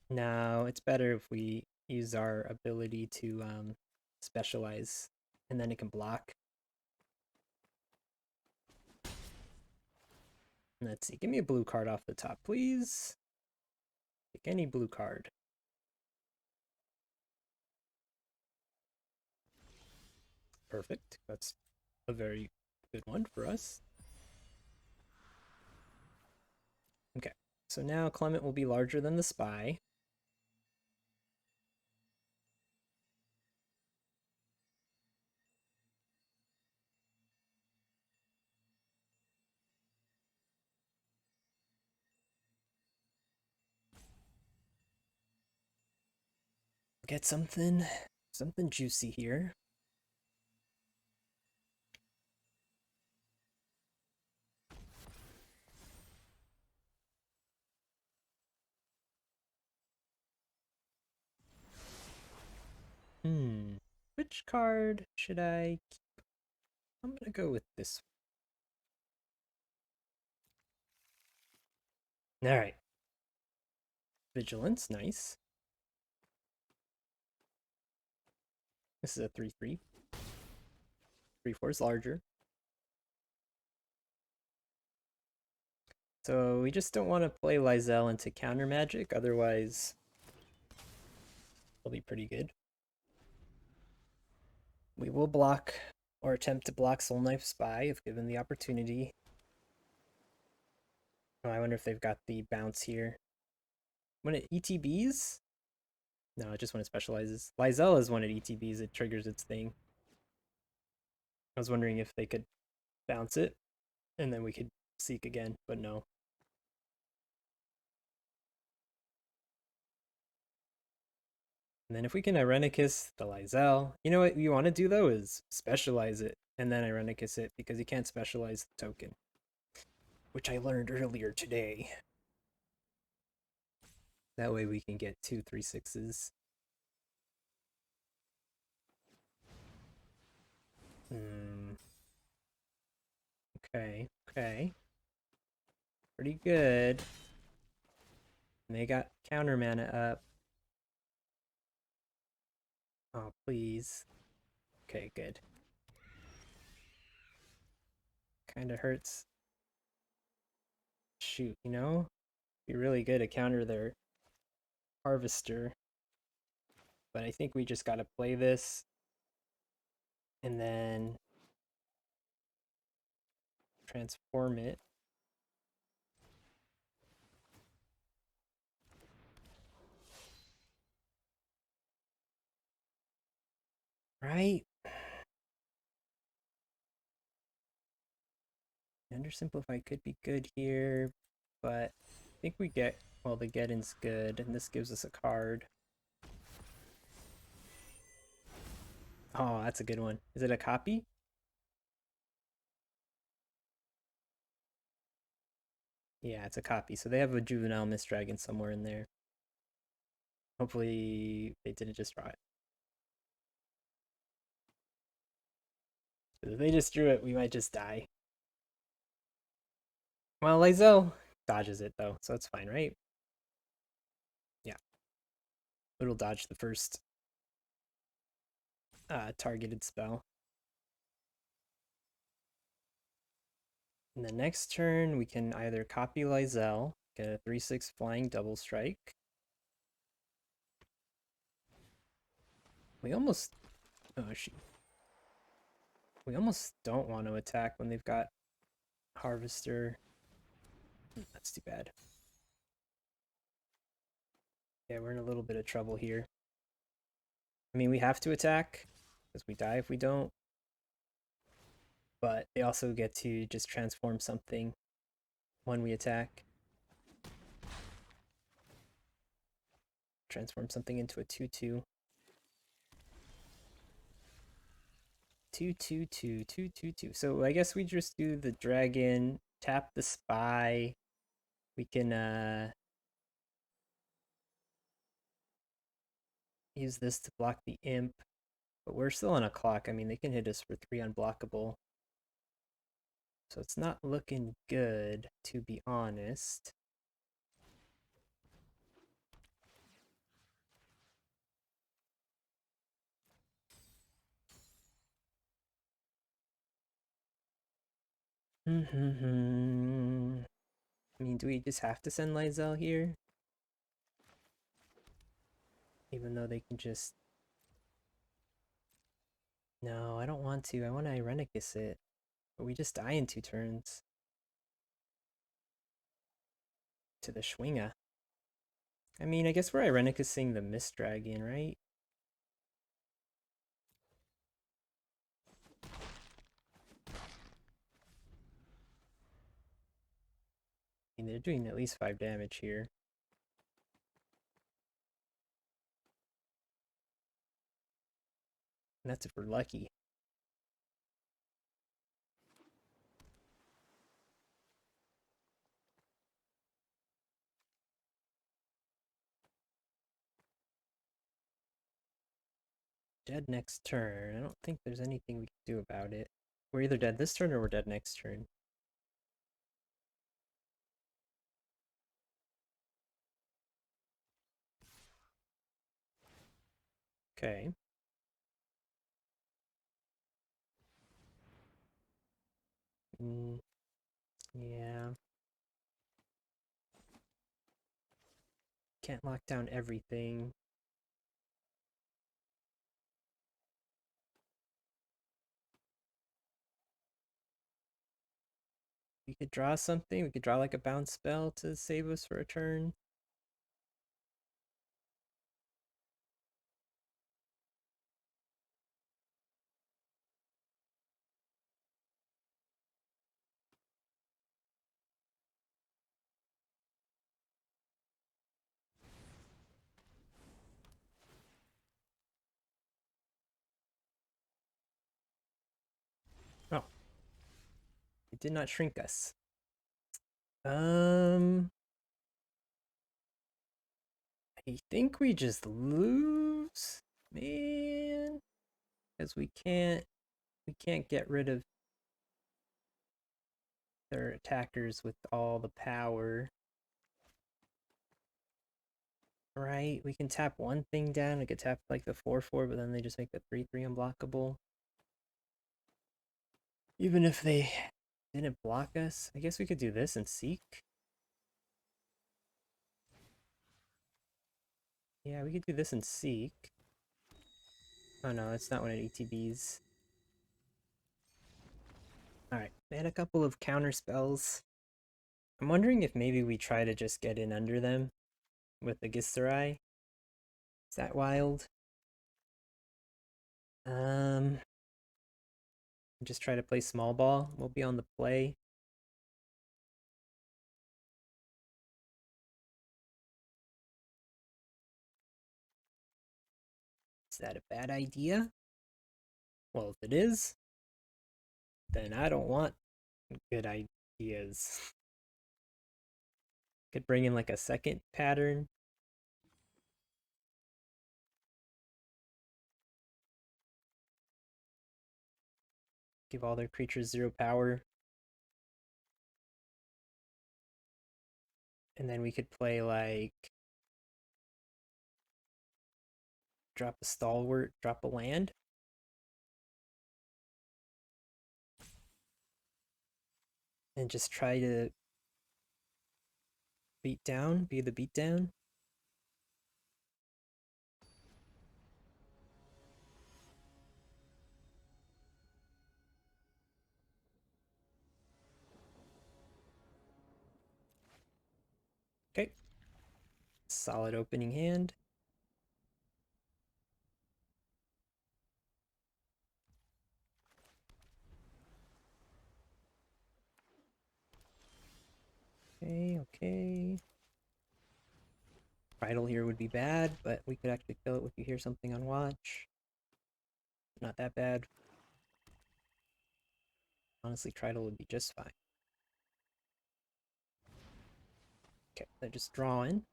B: No, it's better if we use our ability to specialize, and then it can block. Let's see. Give me a blue card off the top, please. Pick any blue card. Perfect. That's a very good one for us. Okay. So now Clement will be larger than the spy. Get something juicy here. Which card should I keep? I'm gonna go with this one. All right. Vigilance, nice. This is a 3/3. 3/4 is larger. So we just don't want to play Lysel into counter magic, otherwise it'll be pretty good. We will block or attempt to block Soul Knife Spy if given the opportunity. Oh, I wonder if they've got the bounce here. When it ETBs? No, just when it specializes. Lysel is when it ETBs, it triggers its thing. I was wondering if they could bounce it, and then we could seek again, but no. And then if we can Irenicus the Lysel, you know what you want to do though is specialize it, and then Irenicus it, because you can't specialize the token. Which I learned earlier today. That way we can get 2 3/6s. Okay, okay. Pretty good. And they got counter mana up. Oh, please. Okay, good. Kind of hurts. Shoot, you know? Be really good to counter their Harvester. But I think we just gotta play this. And then transform it. Right? Undersimplify could be good here, but I think we get, well, the get-in's good, and this gives us a card. Oh, that's a good one. Is it a copy? Yeah, it's a copy. So they have a Juvenile Mist Dragon somewhere in there. Hopefully they didn't just draw it. If they just drew it, we might just die. Well, Lysel dodges it though, so it's fine, right? Yeah. It'll dodge the first targeted spell. And the next turn, we can either copy Lysel, get a 3/6 flying double strike. We almost, oh shoot. We almost don't want to attack when they've got Harvester. That's too bad. Yeah, we're in a little bit of trouble here. I mean, we have to attack because we die if we don't. But they also get to just transform something when we attack. Transform something into a 2/2. 2/2/2, 2/2/2. So I guess we just do the dragon, tap the spy. We can use this to block the imp. But we're still on a clock. I mean, they can hit us for 3 unblockable. So it's not looking good, to be honest. I mean, do we just have to send Lysel here? Even though they can just... No, I don't want to. I want to Irenicus it. But we just die in 2 turns. To the Schwinga. I mean, I guess we're Irenicusing the Mist Dragon, right? I mean, they're doing at least 5 damage here. And that's if we're lucky. Dead next turn. I don't think there's anything we can do about it. We're either dead this turn or we're dead next turn. Okay. Yeah. Can't lock down everything. We could draw something. We could draw like a bounce spell to save us for a turn. Oh, it did not shrink us. I think we just lose, man, because we can't get rid of their attackers with all the power. Right, we can tap one thing down. We could tap like the 4/4, but then they just make the 3/3 unblockable. Even if they didn't block us, I guess we could do this and seek. Yeah, we could do this and seek. Oh no, it's not one of ETBs. Alright, they had a couple of counter spells. I'm wondering if maybe we try to just get in under them with the Githzerai. Is that wild? Just try to play small ball. We'll be on the play. Is that a bad idea? Well, if it is, then I don't want good ideas. Could bring in like a second pattern. Give all their creatures 0 power. And then we could play like drop a stalwart, drop a land. And just try to be the beatdown. Okay. Solid opening hand. Okay. Bridle here would be bad, but we could actually kill it if you hear something on watch. Not that bad. Honestly, Tridal would be just fine. Okay, they're just drawing.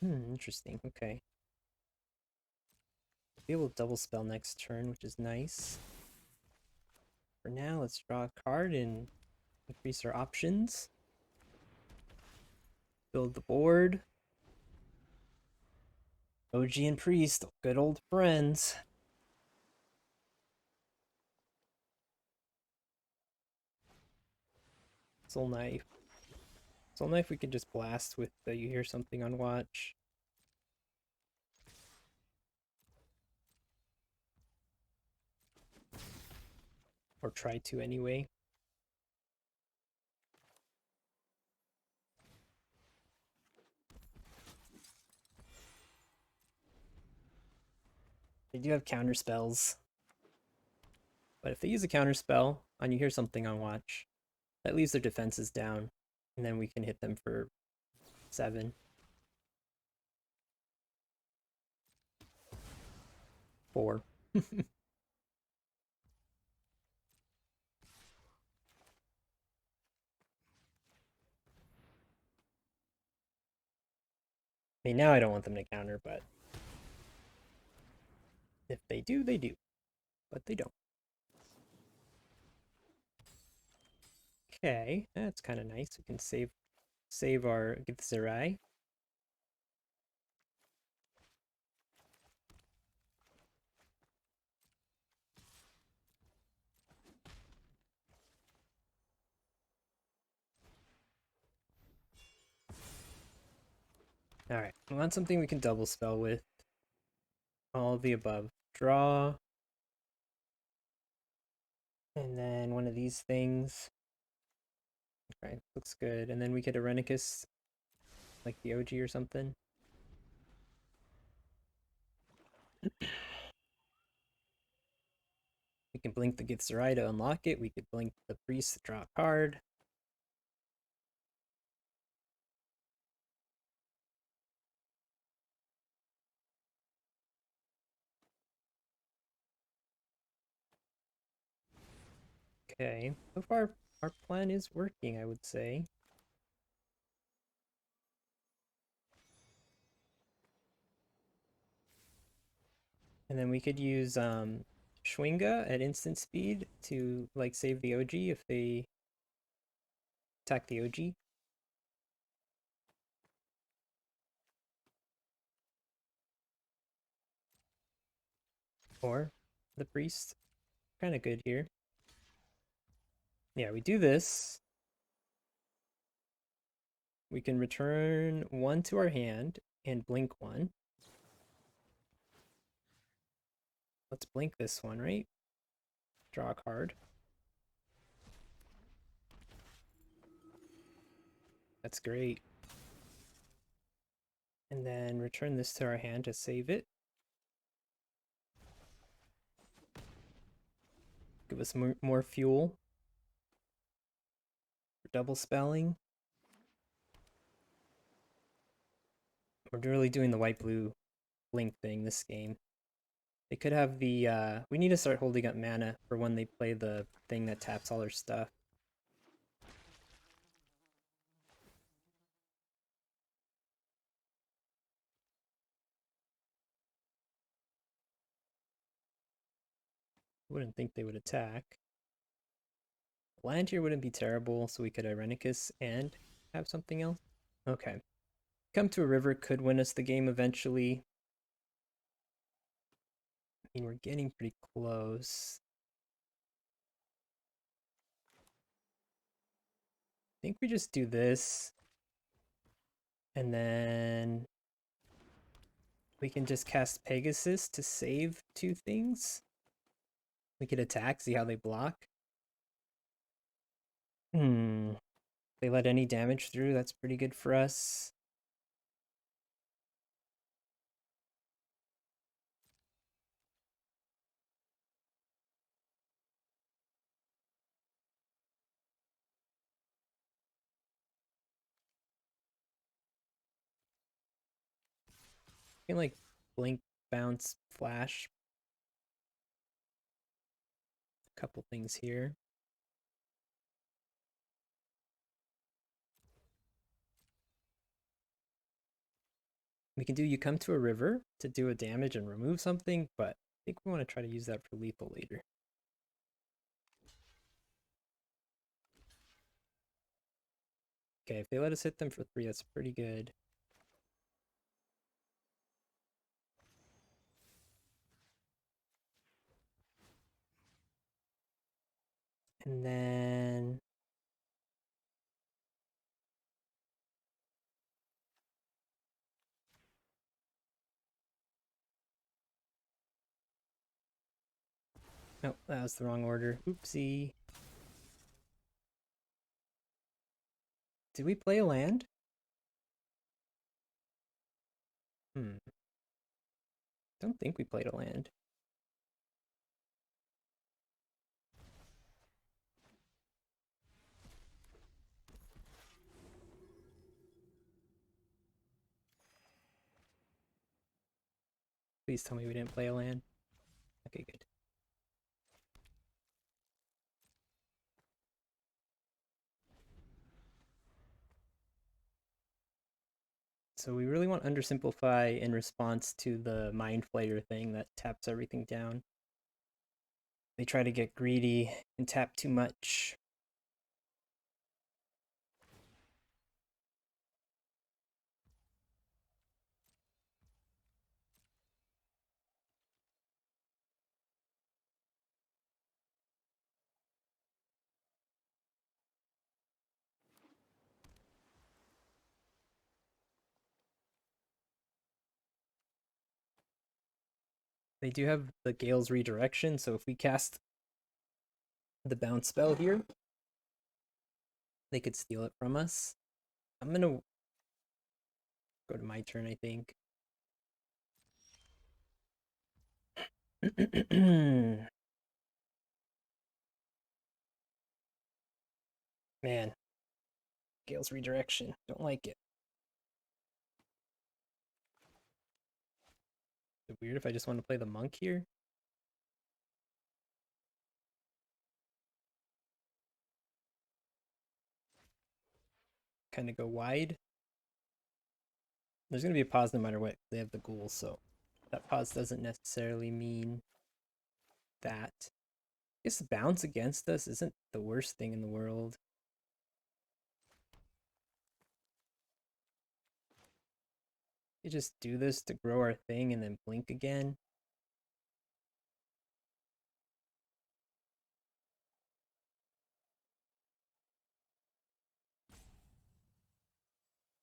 B: Interesting. Okay. Be able to double spell next turn, which is nice. For now, let's draw a card and increase our options. Build the board. OG and Priest, good old friends. Soul Knife. Soul Knife we can just blast with the you hear something on watch. Or try to anyway. They do have counter spells. But if they use a counter spell on you hear something on watch, that leaves their defenses down. And then we can hit them for 7. 4. I mean, now I don't want them to counter, but if they do, they do. But they don't. Okay, that's kind of nice. We can save our Githzerai. Alright, we want something we can double spell with. All of the above. draw. And then one of these things. Okay, looks good. And then we get a Renicus, like the OG or something. We can blink the Githzerai to unlock it. We could blink the Priest to draw a card. Okay, so far our plan is working, I would say. And then we could use Schwinga at instant speed to like save the OG if they attack the OG. Or the Priest. Kind of good here. Yeah, we do this. We can return one to our hand and blink one. Let's blink this one, right? Draw a card. That's great. And then return this to our hand to save it. Give us more fuel for double spelling. We're really doing the white-blue blink thing this game. They could have the, we need to start holding up mana for when they play the thing that taps all our stuff. Wouldn't think they would attack. Land here wouldn't be terrible, so we could Irenicus and have something else. Okay. Come to a river could win us the game eventually. I mean, we're getting pretty close. I think we just do this. And then we can just cast Pegasus to save two things. We could attack, see how they block. They let any damage through, that's pretty good for us. You can like blink, bounce, flash. A couple things here. We can do you come to a river to do a damage and remove something, but I think we want to try to use that for lethal later. Okay, if they let us hit them for 3, that's pretty good. And then oh, that was the wrong order. Oopsie. Did we play a land? Don't think we played a land. Please tell me we didn't play a land. Okay, good. So we really want Undersimplify in response to the Mind Flayer thing that taps everything down. They try to get greedy and tap too much. They do have the Gale's redirection, so if we cast the bounce spell here, they could steal it from us. I'm gonna go to my turn, I think. Man, Gale's redirection. Don't like it. Is it weird if I just want to play the monk here? Kind of go wide. There's going to be a pause no matter what. They have the ghouls, so that pause doesn't necessarily mean that. I guess the bounce against us isn't the worst thing in the world. You just do this to grow our thing and then blink again.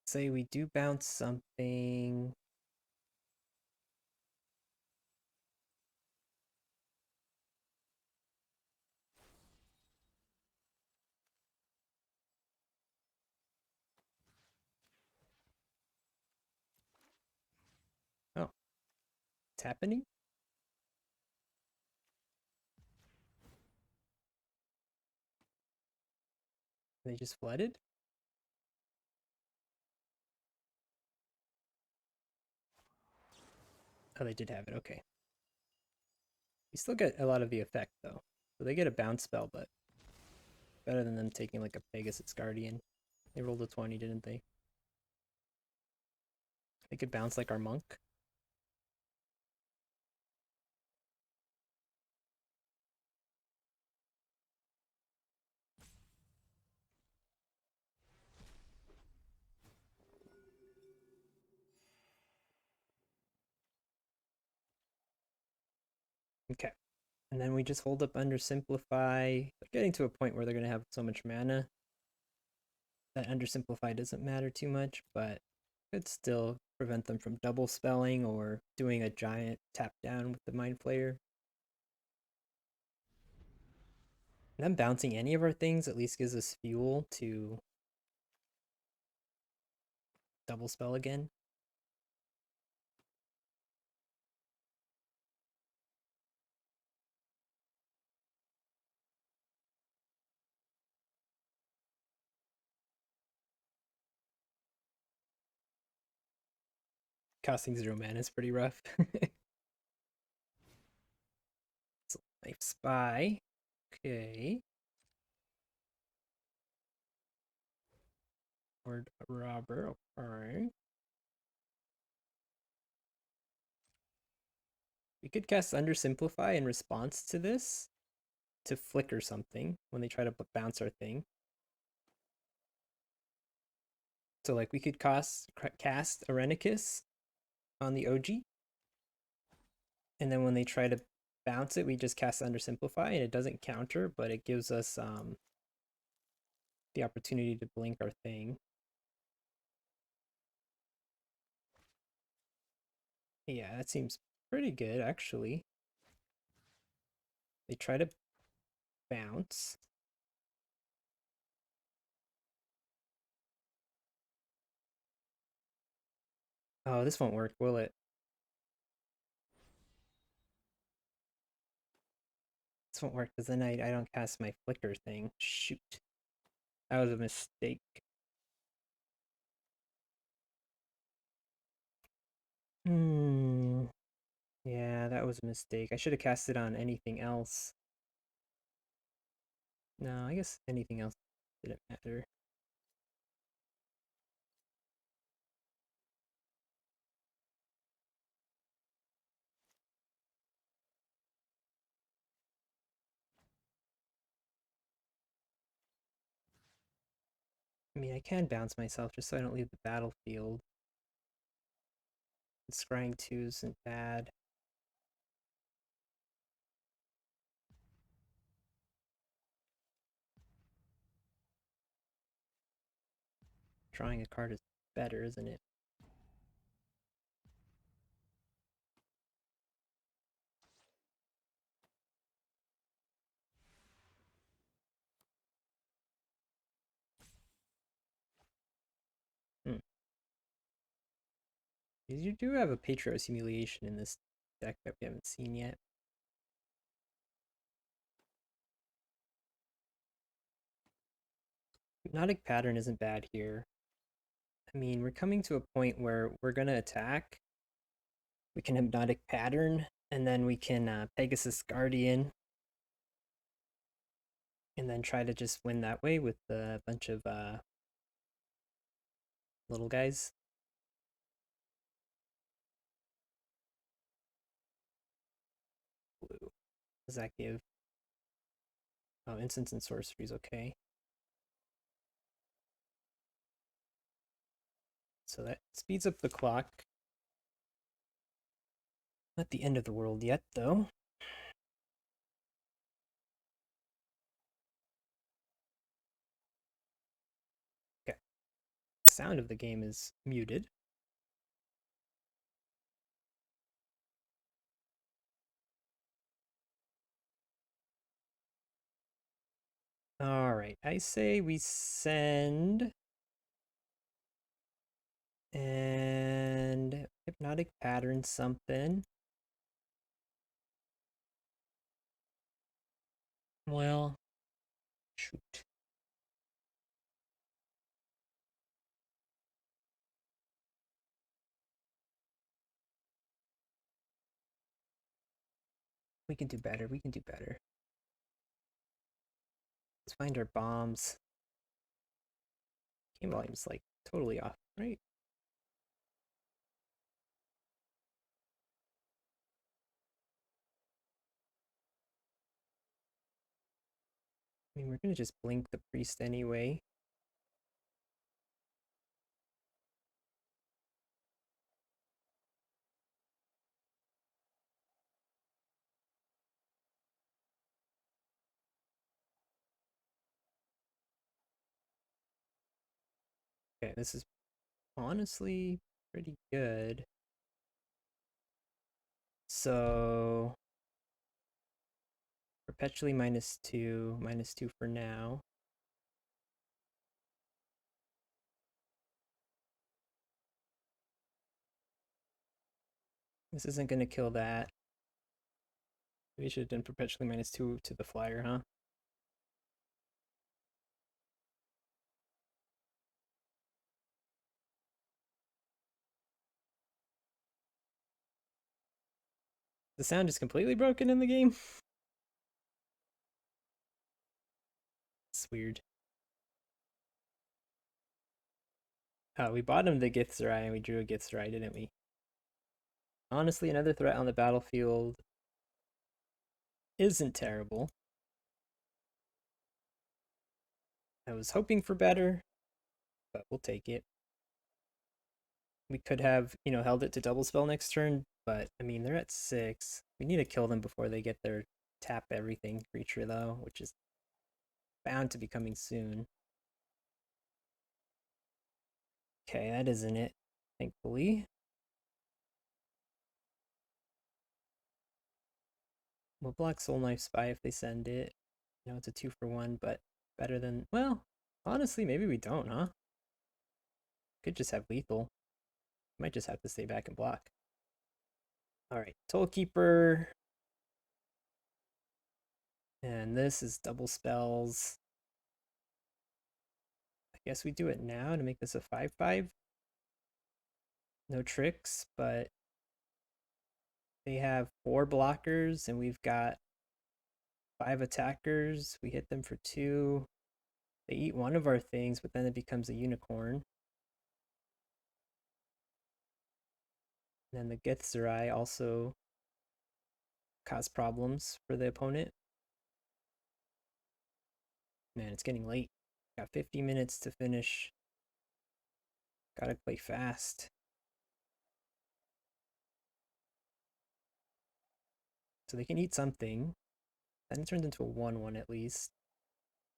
B: Say we do bounce something. Oh, it's happening? They just flooded? Oh, they did have it. Okay. We still get a lot of the effect, though. So they get a bounce spell, but better than them taking like a Pegasus Guardian. They rolled a 20, didn't they? They could bounce like our monk. Okay. And then we just hold up under Simplify. They're getting to a point where they're going to have so much mana that under Simplify doesn't matter too much, but could still prevent them from double spelling or doing a giant tap down with the Mind Flayer. Them bouncing any of our things at least gives us fuel to double spell again. Costing 0 mana is pretty rough. So, Life Spy. Okay. Word Robber. Alright. We could cast Under Simplify in response to this to flicker something when they try to bounce our thing. So like we could cast Arenicus on the OG, and then when they try to bounce it, we just cast Under Simplify, and it doesn't counter, but it gives us the opportunity to blink our thing. Yeah, that seems pretty good actually. They try to bounce. Oh, this won't work, will it? This won't work because then I don't cast my flicker thing. Shoot. That was a mistake. Hmm. Yeah, that was a mistake. I should have cast it on anything else. No, I guess anything else didn't matter. I mean, I can bounce myself just so I don't leave the battlefield. Scrying 2 isn't bad. Drawing a card is better, isn't it? You do have a Patriot Simulation in this deck that we haven't seen yet. Hypnotic Pattern isn't bad here. I mean, we're coming to a point where we're going to attack. We can Hypnotic Pattern, and then we can Pegasus Guardian, and then try to just win that way with a bunch of little guys. Blue. What does that give? Oh, Instants and Sorceries, okay. So that speeds up the clock. Not the end of the world yet, though. Okay. The sound of the game is muted. All right, I say we send and Hypnotic Pattern something. Well, shoot. We can do better. We can do better. Let's find our bombs. Game volume's like totally off, right? I mean, we're gonna just blink the priest anyway. Okay, this is honestly pretty good. So perpetually -2 for now. This isn't gonna kill that. We should have done perpetually -2 to the flyer, huh? The sound is completely broken in the game. It's weird. We bottomed the Githzerai and we drew a Githzerai, didn't we? Honestly, another threat on the battlefield isn't terrible. I was hoping for better, but we'll take it. We could have, held it to double spell next turn, but I mean, they're at 6. We need to kill them before they get their tap everything creature, though, which is bound to be coming soon. Okay, that isn't it, thankfully. We'll block Soul Knife Spy if they send it. It's a 2-for-1, but better than, well, honestly, maybe we don't, huh? Could just have lethal. Might just have to stay back and block. All right, Toll Keeper. And this is double spells. I guess we do it now to make this a 5/5. No tricks, but they have 4 blockers and we've got 5 attackers. We hit them for 2. They eat one of our things, but then it becomes a unicorn. And then the Githzerai also cause problems for the opponent. Man, it's getting late. Got 50 minutes to finish. Gotta play fast. So they can eat something. Then it turns into a 1/1 at least.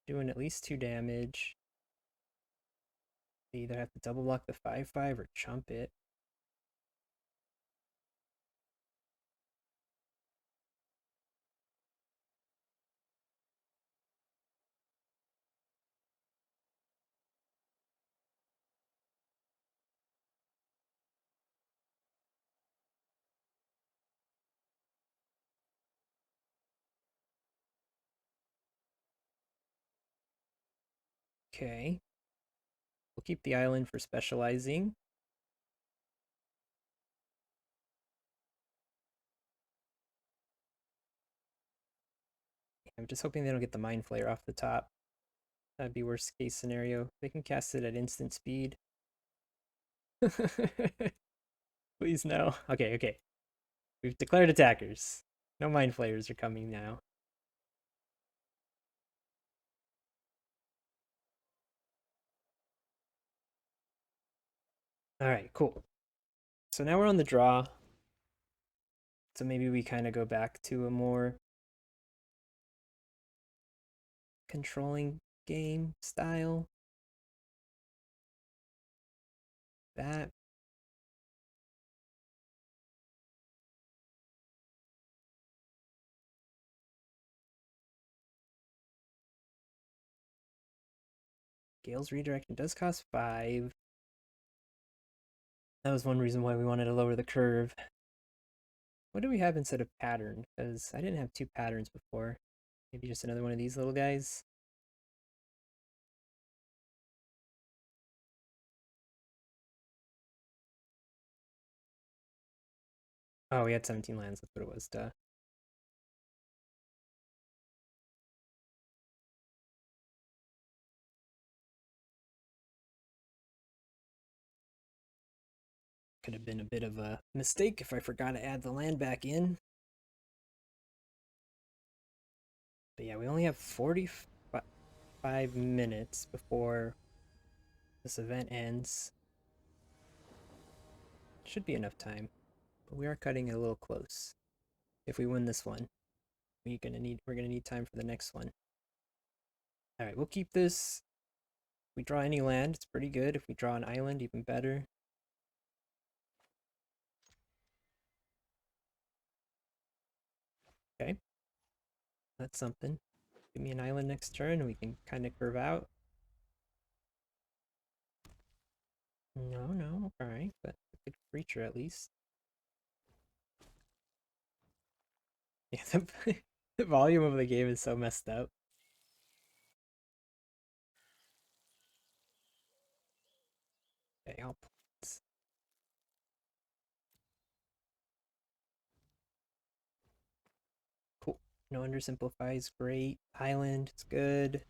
B: Doing at least 2 damage. They either have to double block the 5/5 or chump it. Okay. We'll keep the island for specializing. I'm just hoping they don't get the Mind Flayer off the top. That'd be worst case scenario. They can cast it at instant speed. Please no. Okay, okay. We've declared attackers. No Mind Flayers are coming now. Alright, cool. So now we're on the draw. So maybe we kind of go back to a more controlling game style. That. Gale's redirection does cost 5. That was one reason why we wanted to lower the curve. What do we have instead of pattern? Because I didn't have 2 patterns before. Maybe just another one of these little guys. Oh, we had 17 lands. That's what it was. Duh. Could have been a bit of a mistake if I forgot to add the land back in. But yeah, we only have 45 minutes before this event ends. Should be enough time. But we are cutting it a little close. If we win this one, we're gonna need time for the next one. Alright, we'll keep this. If we draw any land, it's pretty good. If we draw an island, even better. Okay. That's something. Give me an island next turn and we can kind of curve out. No, alright, but a good creature at least. Yeah, the volume of the game is so messed up. Okay, I'll play. Cool. No undersimplify is great. Island, it's good.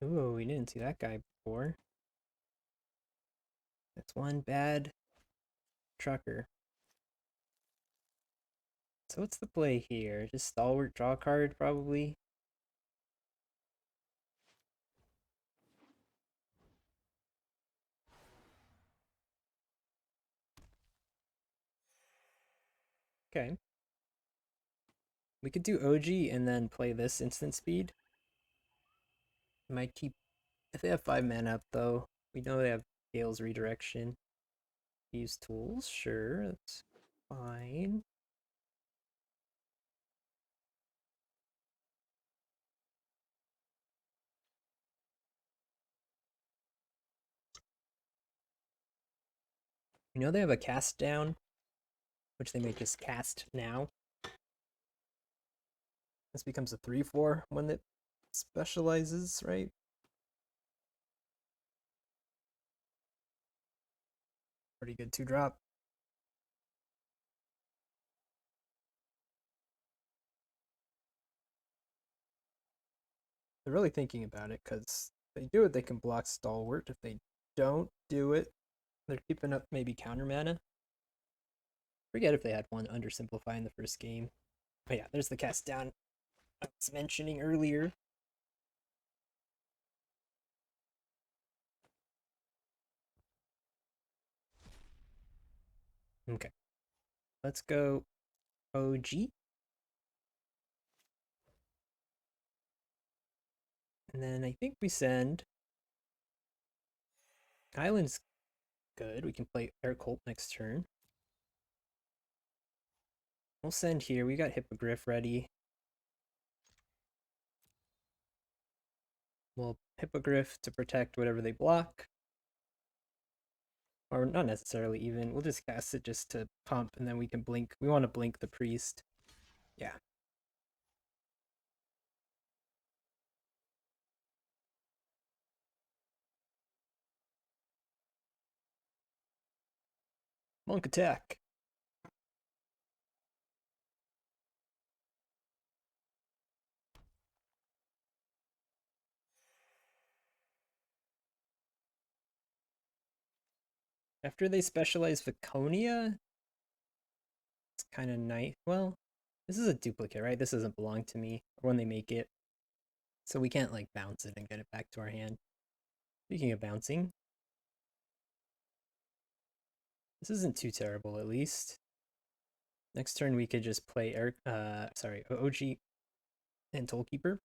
B: Ooh, we didn't see that guy before. That's one bad trucker. So what's the play here? Just stalwart draw card, probably. Okay. We could do OG and then play this instant speed. Might keep if they have 5 mana up though. We know they have Gale's redirection. Use tools, sure, that's fine. We know they have a cast down, which they may just cast now. This becomes a 3/4 when it specializes, right? Pretty good 2-drop. They're really thinking about it because if they do it, they can block Stalwart. If they don't do it, they're keeping up maybe counter mana. Forget if they had one undersimplify in the first game. Oh yeah, there's the cast down I was mentioning earlier. Okay, let's go OG. And then I think we send Island's good. We can play Air Cult next turn. We'll send here. We got Hippogriff ready. We'll Hippogriff to protect whatever they block. Or not necessarily even. We'll just cast it just to pump, and then we can blink. We want to blink the priest. Yeah. Monk attack. After they specialize Viconia, it's kind of nice. Well, this is a duplicate, right? This doesn't belong to me when they make it. So we can't like bounce it and get it back to our hand. Speaking of bouncing, this isn't too terrible at least. Next turn we could just play OG and Tollkeeper.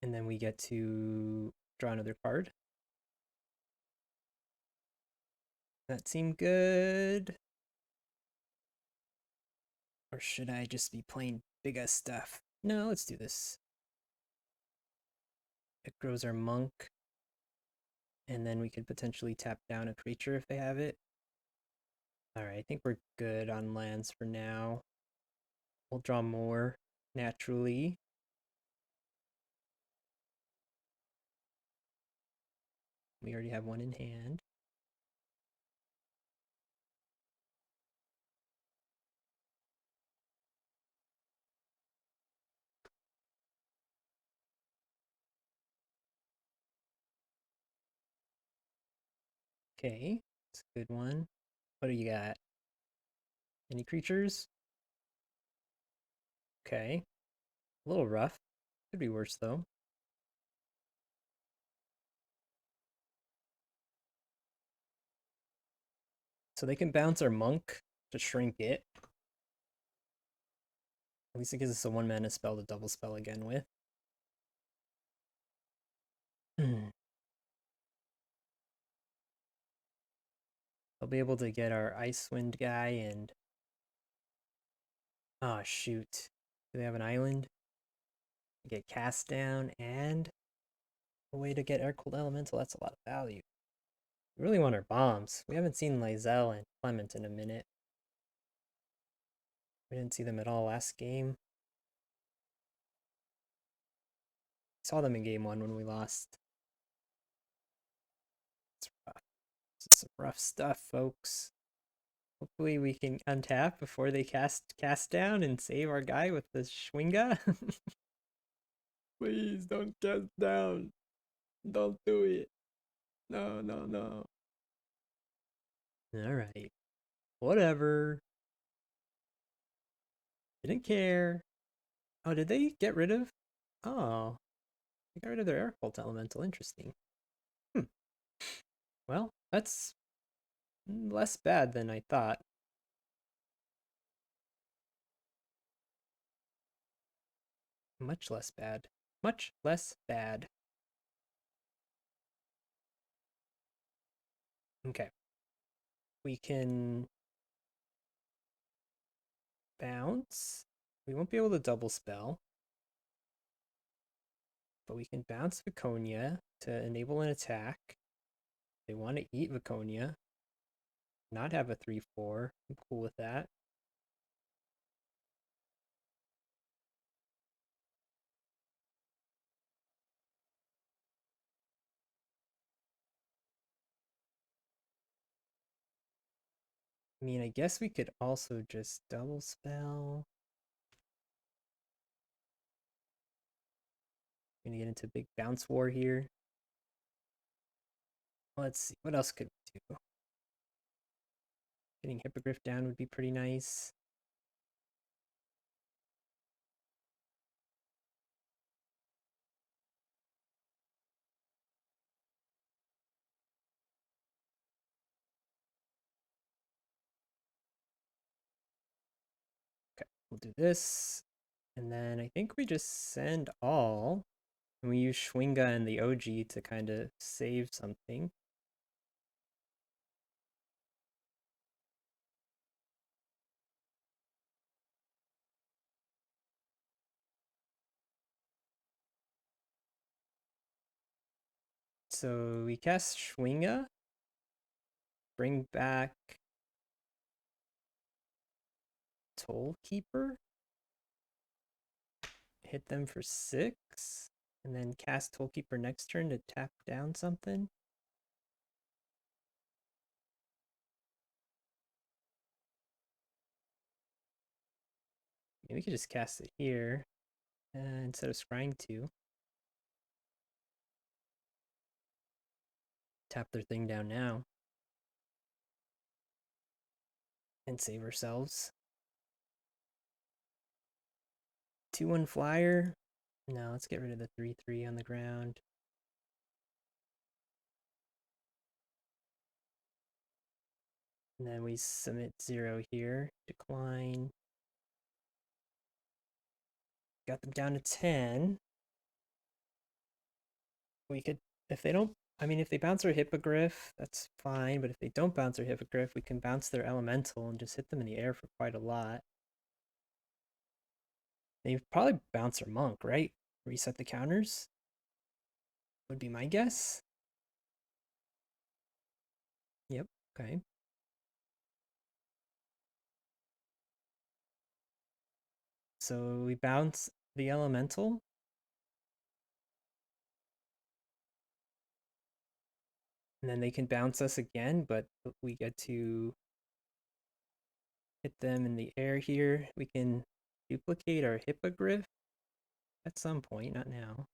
B: And then we get to draw another card. That seemed good. Or should I just be playing big ass stuff? No, let's do this. It grows our monk. And then we could potentially tap down a creature if they have it. Alright, I think we're good on lands for now. We'll draw more naturally. We already have one in hand. Okay, it's a good one. What do you got? Any creatures? Okay. A little rough. Could be worse though. So they can bounce our monk to shrink it. At least it gives us a 1-mana spell to double spell again with. I'll be able to get our Icewind guy and... Oh, shoot. Do they have an island? Get cast down and a way to get Air Cooled Elemental. That's a lot of value. We really want our bombs. We haven't seen Lysel and Clement in a minute. We didn't see them at all last game. Saw them in game 1 when we lost. It's rough. This is some rough stuff, folks. Hopefully we can untap before they cast down and save our guy with the Schwinga. Please don't cast down. Don't do it. No, no, no. Alright. Whatever. Didn't care. Oh, did they get rid of? Oh, they got rid of their air cult elemental. Interesting. Well, that's less bad than I thought. Much less bad. Much less bad. Okay. We can bounce. We won't be able to double spell. But we can bounce Viconia to enable an attack. They want to eat Viconia. Not have a 3/4. I'm cool with that. I mean, I guess we could also just double spell. We're gonna get into big bounce war here. Let's see, what else could we do? Getting Hippogriff down would be pretty nice. Okay, we'll do this. And then I think we just send all. And we use Schwinga and the OG to kind of save something. So we cast Schwinga, bring back Toll Keeper, hit them for 6, and then cast Toll Keeper next turn to tap down something. Maybe we could just cast it here instead of scrying 2. Tap their thing down now and save ourselves. 2/1 flyer. No, let's get rid of the 3/3 on the ground. And then we submit 0 here. Decline. Got them down to 10. We could, if they don't, I mean, if they bounce our Hippogriff, that's fine. But if they don't bounce our Hippogriff, we can bounce their Elemental and just hit them in the air for quite a lot. They probably bounce our Monk, right? Reset the counters would be my guess. Yep, okay. So we bounce the Elemental. And then they can bounce us again, but we get to hit them in the air here. We can duplicate our Hippogriff at some point, not now.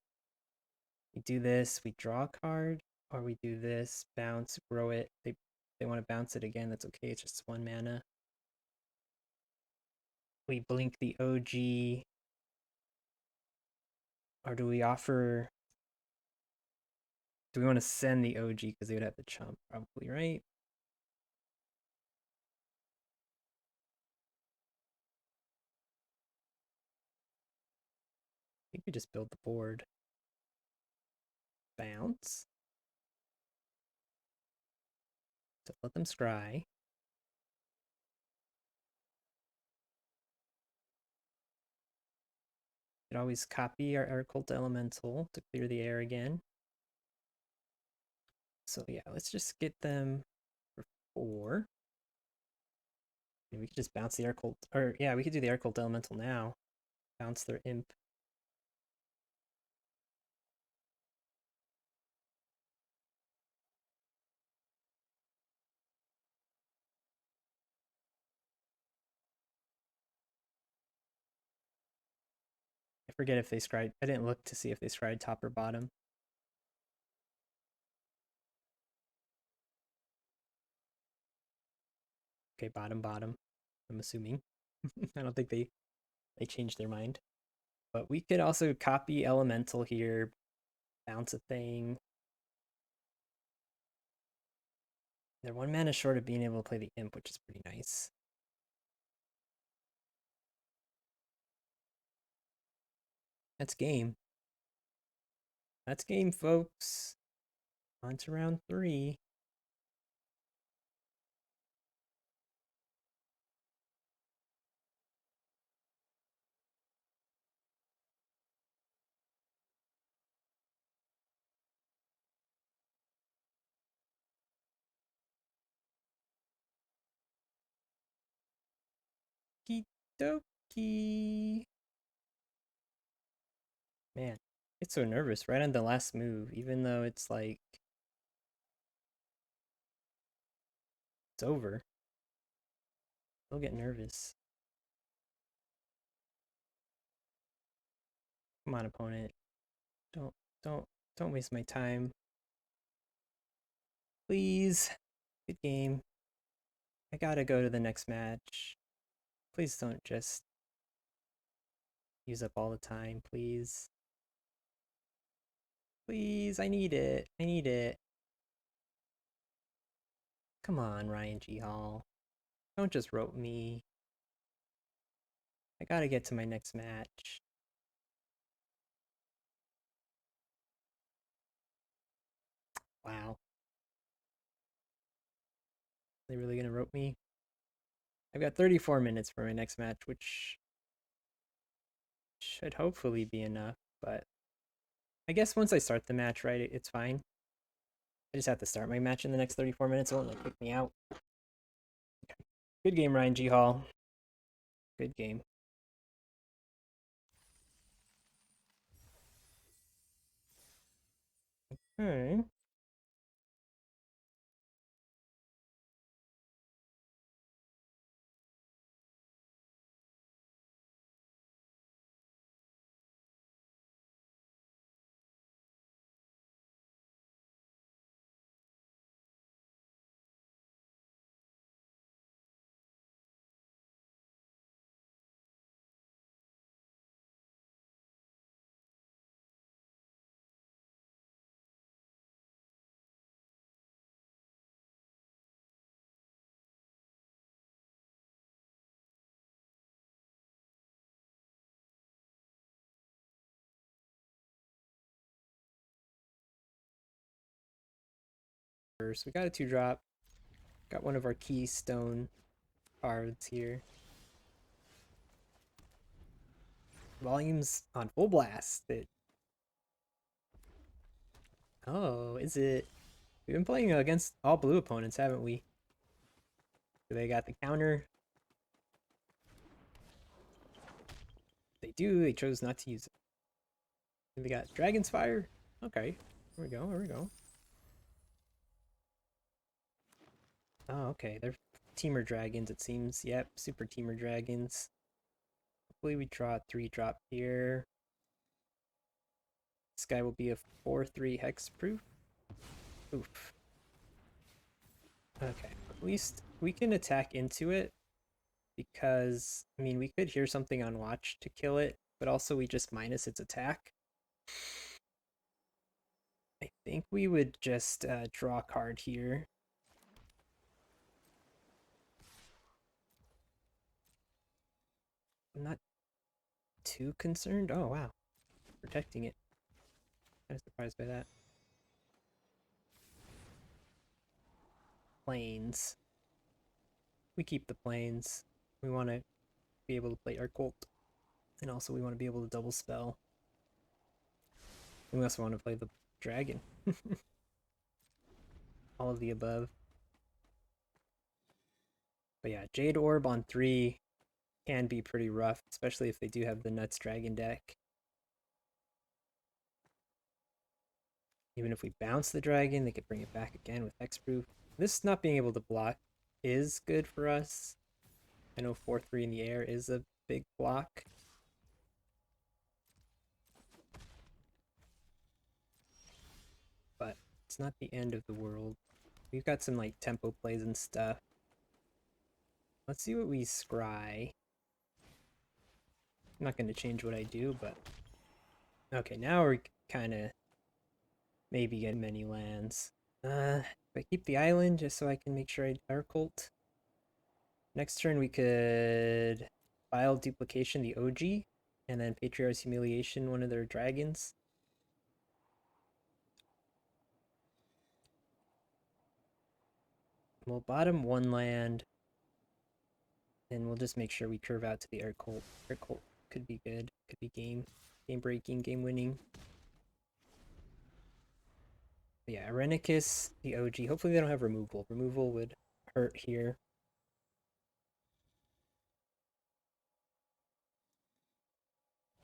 B: We do this, we draw a card, or we do this, bounce, grow it. They want to bounce it again, that's okay, it's just 1 mana. We blink the OG, or do we offer... Do we want to send the OG because they would have to chump, probably, right? I think we just build the board. Bounce. So let them scry. We could always copy our Cult Elemental to clear the air again. So yeah, let's just get them for 4. And we could just bounce the Air Cult, or yeah, we could do the Air Cult Elemental now. Bounce their Imp. I forget if they scried. I didn't look to see if they scried top or bottom. Okay, bottom, bottom. I'm assuming. I don't think they changed their mind. But we could also copy Elemental here, bounce a thing. They're 1 mana short of being able to play the Imp, which is pretty nice. That's game. That's game, folks. On to round 3. Okie dokie. Man, it's so nervous right on the last move, even though it's like it's over. I'll get nervous. Come on, opponent. Don't don't don't waste my time. Please. Good game. I gotta go to the next match. Please don't just use up all the time, please. Please, I need it. I need it. Come on, Ryan G. Hall. Don't just rope me. I gotta get to my next match. Wow. They really gonna rope me? I've got 34 minutes for my next match, which should hopefully be enough, but I guess once I start the match, right, it's fine. I just have to start my match in the next 34 minutes. It won't like kick me out. Okay. Good game, Ryan G. Hall. Good game. Okay. First, we got a 2-drop. Got one of our keystone cards here. Volume's on full blast. Oh, is it? We've been playing against all blue opponents, haven't we? So they got the counter. They do. They chose not to use it. And they got Dragon's Fire. Okay. Here we go. Here we go. Oh, okay. They're Teamer Dragons, it seems. Yep. Super Teamer Dragons. Hopefully we draw a 3-drop here. This guy will be a 4/3 hexproof. Oof. Okay. At least we can attack into it. Because, I mean, we could hear something on watch to kill it. But also we just minus its attack. I think we would just draw a card here. I'm not too concerned. Oh, wow. Protecting it. I was surprised by that. Planes. We keep the planes. We want to be able to play our cult. And also we want to be able to double spell. We also want to play the dragon. All of the above. But yeah, Jade Orb on 3 can be pretty rough, especially if they do have the Nuts Dragon deck. Even if we bounce the dragon, they could bring it back again with hexproof. This not being able to block is good for us. I know 4/3 in the air is a big block. But it's not the end of the world. We've got some like tempo plays and stuff. Let's see what we scry. I'm not going to change what I do, but... Okay, now we're kind of maybe get many lands. If I keep the island just so I can make sure I Dark Cult. Next turn we could File Duplication, the OG, and then Patriarch's Humiliation, one of their dragons. We'll bottom one land, and we'll just make sure we curve out to the Air Cult. Air Cult could be good, could be game breaking, game winning. But yeah, Arenicus, the OG. Hopefully they don't have removal. Removal would hurt here.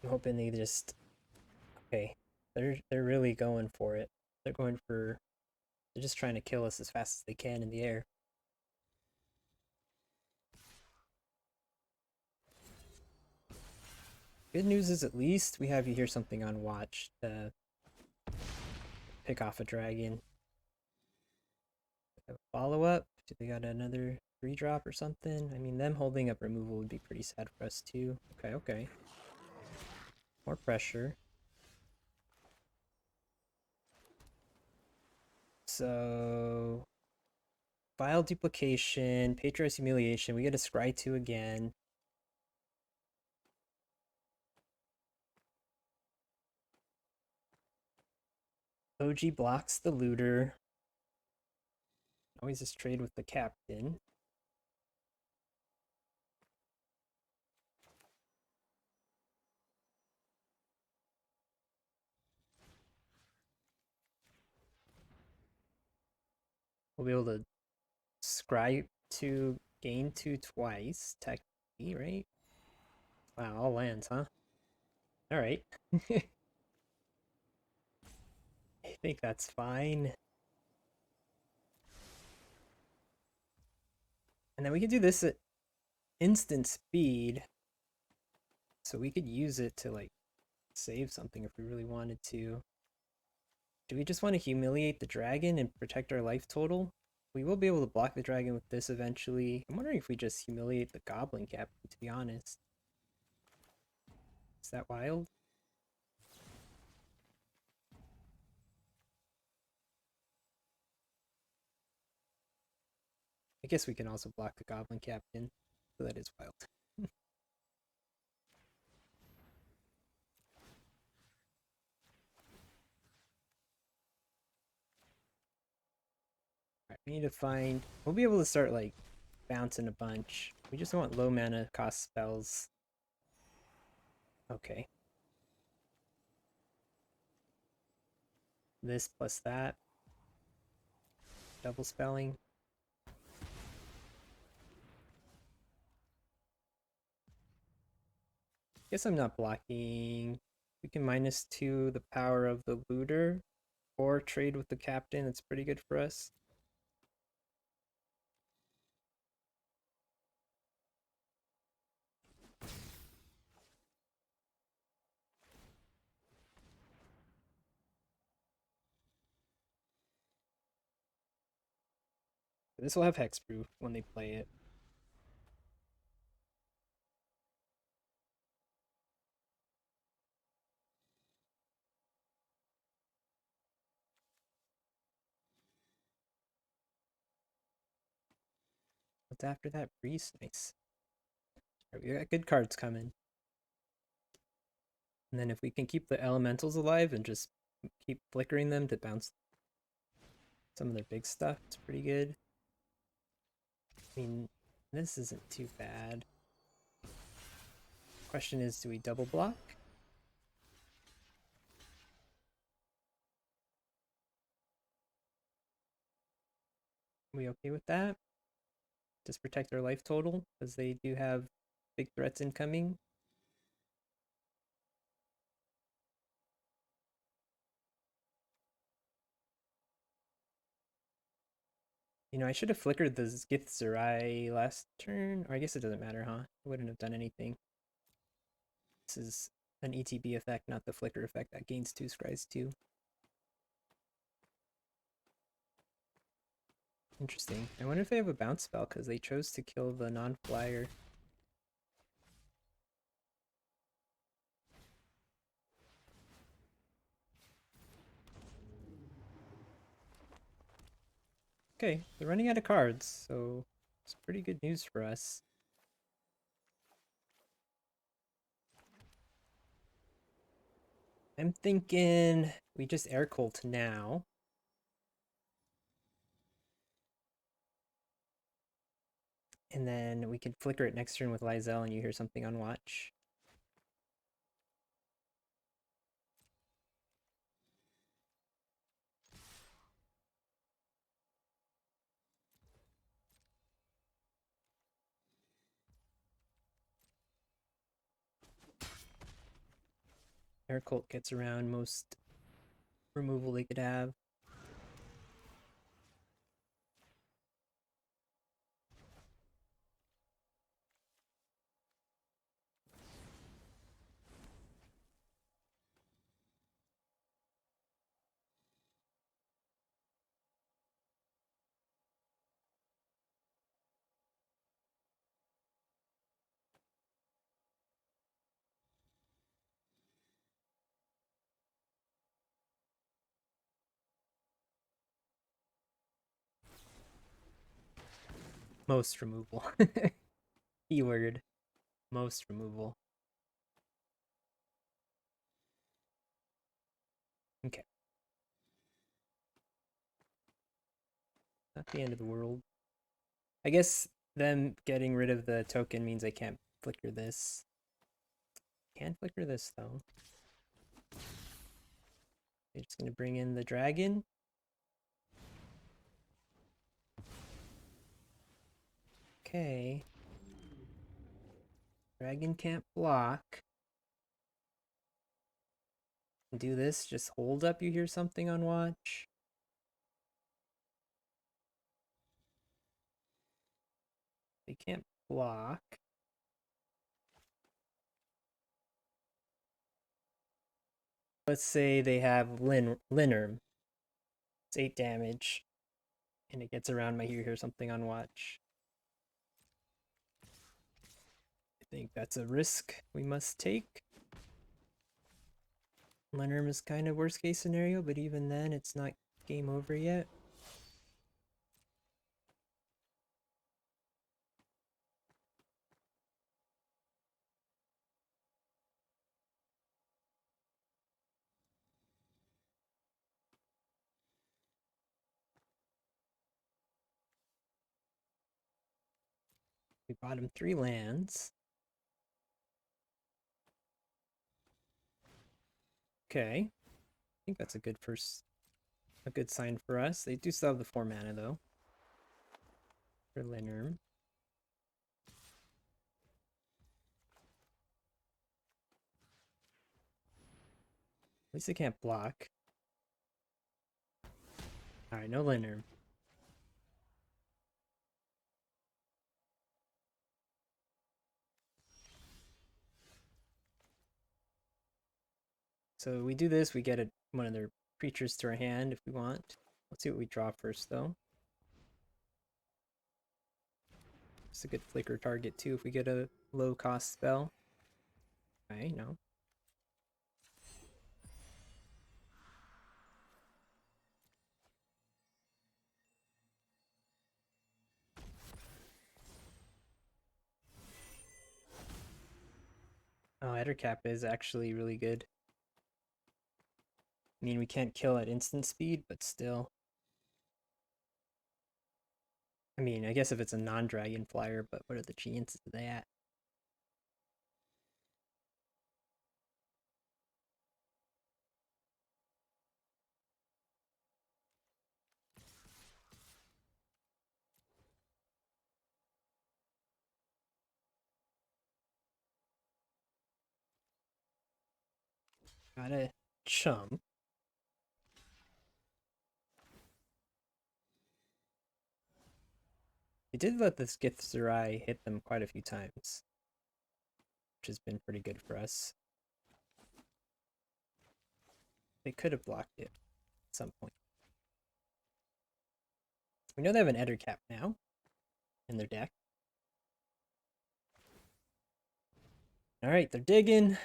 B: I'm hoping they just... Okay, they're really going for it. They're just trying to kill us as fast as they can in the air. Good news is at least we have you hear something on watch to pick off a dragon. Follow up? Do they got another 3-drop or something? I mean, them holding up removal would be pretty sad for us too. Okay, okay. More pressure. So... File Duplication, Patriarch's Humiliation, we get a Scry 2 again. OG blocks the looter. Always just trade with the captain. We'll be able to scry to gain 2 twice, technically, right? Wow, all lands, huh? Alright. I think that's fine. And then we could do this at instant speed. So we could use it to like save something if we really wanted to. Do we just want to humiliate the dragon and protect our life total? We will be able to block the dragon with this eventually. I'm wondering if we just humiliate the goblin captain, to be honest. Is that wild? I guess we can also block the goblin captain, so that is wild. Alright, we need to find... We'll be able to start, like, bouncing a bunch. We just want low mana cost spells. Okay. This plus that. Double spelling. Guess I'm not blocking. We can -2 the power of the looter or trade with the captain. It's pretty good for us. This will have hexproof when they play it. What's after that? Priest? Nice. Right, we got good cards coming. And then if we can keep the elementals alive and just keep flickering them to bounce some of their big stuff, it's pretty good. I mean, this isn't too bad. Question is, do we double block? Are we okay with that? Just protect our life total, because they do have big threats incoming. You know, I should have flickered the Skith Zerai last turn. Or I guess it doesn't matter, huh? It wouldn't have done anything. This is an ETB effect, not the flicker effect that gains 2 scries too. Interesting. I wonder if they have a bounce spell because they chose to kill the non-flyer. Okay, they're running out of cards, so it's pretty good news for us. I'm thinking we just air cult now. And then we can flicker it next turn with Lysel and you hear something on watch. Air cult gets around most removal they could have. Most removal. Keyword. Most removal. Okay. Not the end of the world. I guess them getting rid of the token means I can't flicker this. Can flicker this though. They're just gonna bring in the dragon. Okay. Dragon can't block. Do this, just hold up, you hear something on watch. They can't block. Let's say they have Linerm. It's 8 damage. And it gets around my hear something on watch. I think that's a risk we must take. Linerm is kind of worst case scenario, but even then it's not game over yet. We bought him 3 lands. Okay. I think that's a good sign for us. They do still have the 4 mana though. For Linerm. At least they can't block. Alright, no Linerm. So we do this, we get one of their creatures to our hand if we want. Let's see what we draw first though. It's a good flicker target too if we get a low cost spell. Okay, no. Oh, Ettercap is actually really good. I mean, we can't kill at instant speed, but still. I mean, I guess if it's a non-dragon flyer, but what are the chances of that? Got a chump. They did let this Githzerai hit them quite a few times, which has been pretty good for us. They could have blocked it at some point. We know they have an Ettercap now in their deck. Alright, they're digging.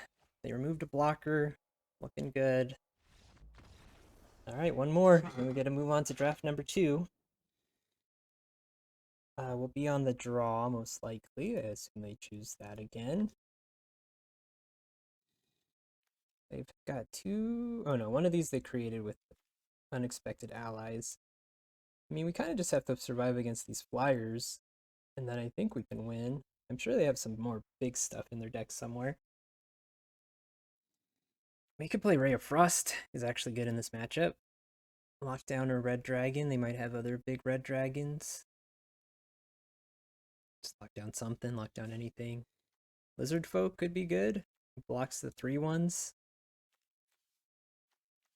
B: They removed a blocker. Looking good. Alright, one more. And we gotta move on to draft number 2. We'll be on the draw, most likely. I assume they choose that again. They've got 2... Oh no, one of these they created with unexpected allies. I mean, we kind of just have to survive against these flyers, and then I think we can win. I'm sure they have some more big stuff in their deck somewhere. We could play Ray of Frost, is actually good in this matchup. Lock down a red dragon. They might have other big red dragons. Just lock down something, lock down anything. Lizard Folk could be good. It blocks the 3/1s.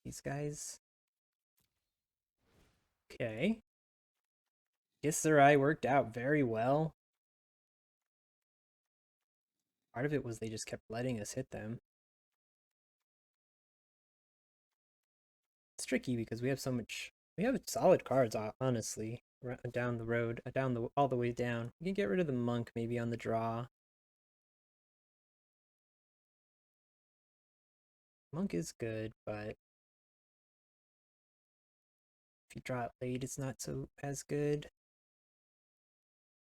B: These guys. Okay. Guess their eye worked out very well. Part of it was they just kept letting us hit them. It's tricky because we have so much. We have solid cards, honestly, down the road, all the way down. We can get rid of the monk maybe on the draw. Monk is good, but if you draw it late, it's not so as good.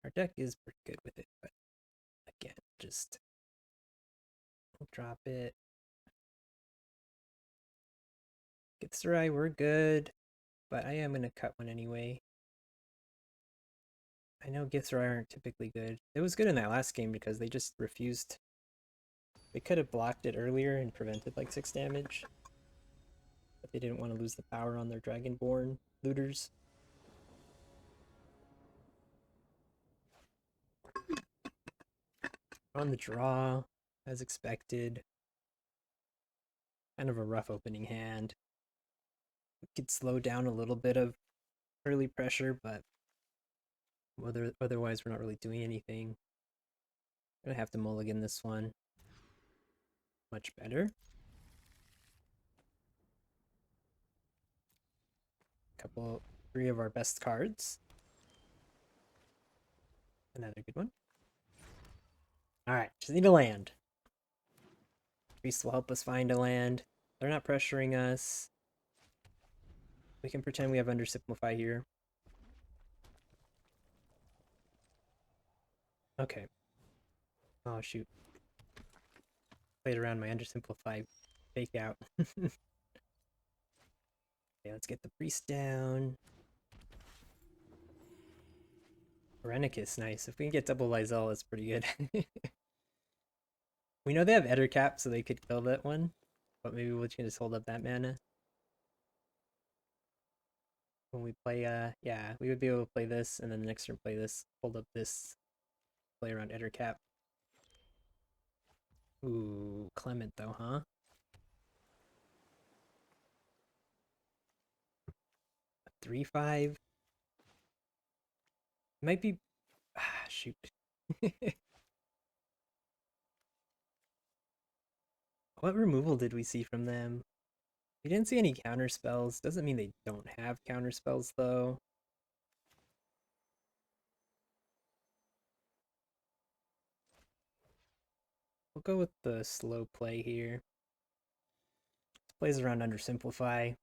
B: Our deck is pretty good with it, but again, just we'll drop it. Githzerai, we're good, but I am gonna cut one anyway. I know Githzerai aren't typically good. It was good in that last game because they just refused. They could have blocked it earlier and prevented like 6 damage. But they didn't want to lose the power on their Dragonborn looters. On the draw, as expected. Kind of a rough opening hand. We could slow down a little bit of early pressure, but otherwise we're not really doing anything. Gonna have to mulligan this one. Much better. Three of our best cards. Another good one. Alright, just need a land. Priest will help us find a land. They're not pressuring us. We can pretend we have Undersimplify here. Okay. Oh, shoot. Played around my Undersimplify fake out. Okay, let's get the priest down. Renicus, nice. If we can get double Lysel, that's pretty good. We know they have Ettercap, so they could kill that one. But maybe we can just hold up that mana. When we play, yeah, we would be able to play this, and then the next turn play this, hold up this, play around Ettercap. Ooh, Clement though, huh? A 3/5. Might be, shoot. What removal did we see from them? We didn't see any counter spells. Doesn't mean they don't have counter spells though. We'll go with the slow play here. Plays around Undersimplify.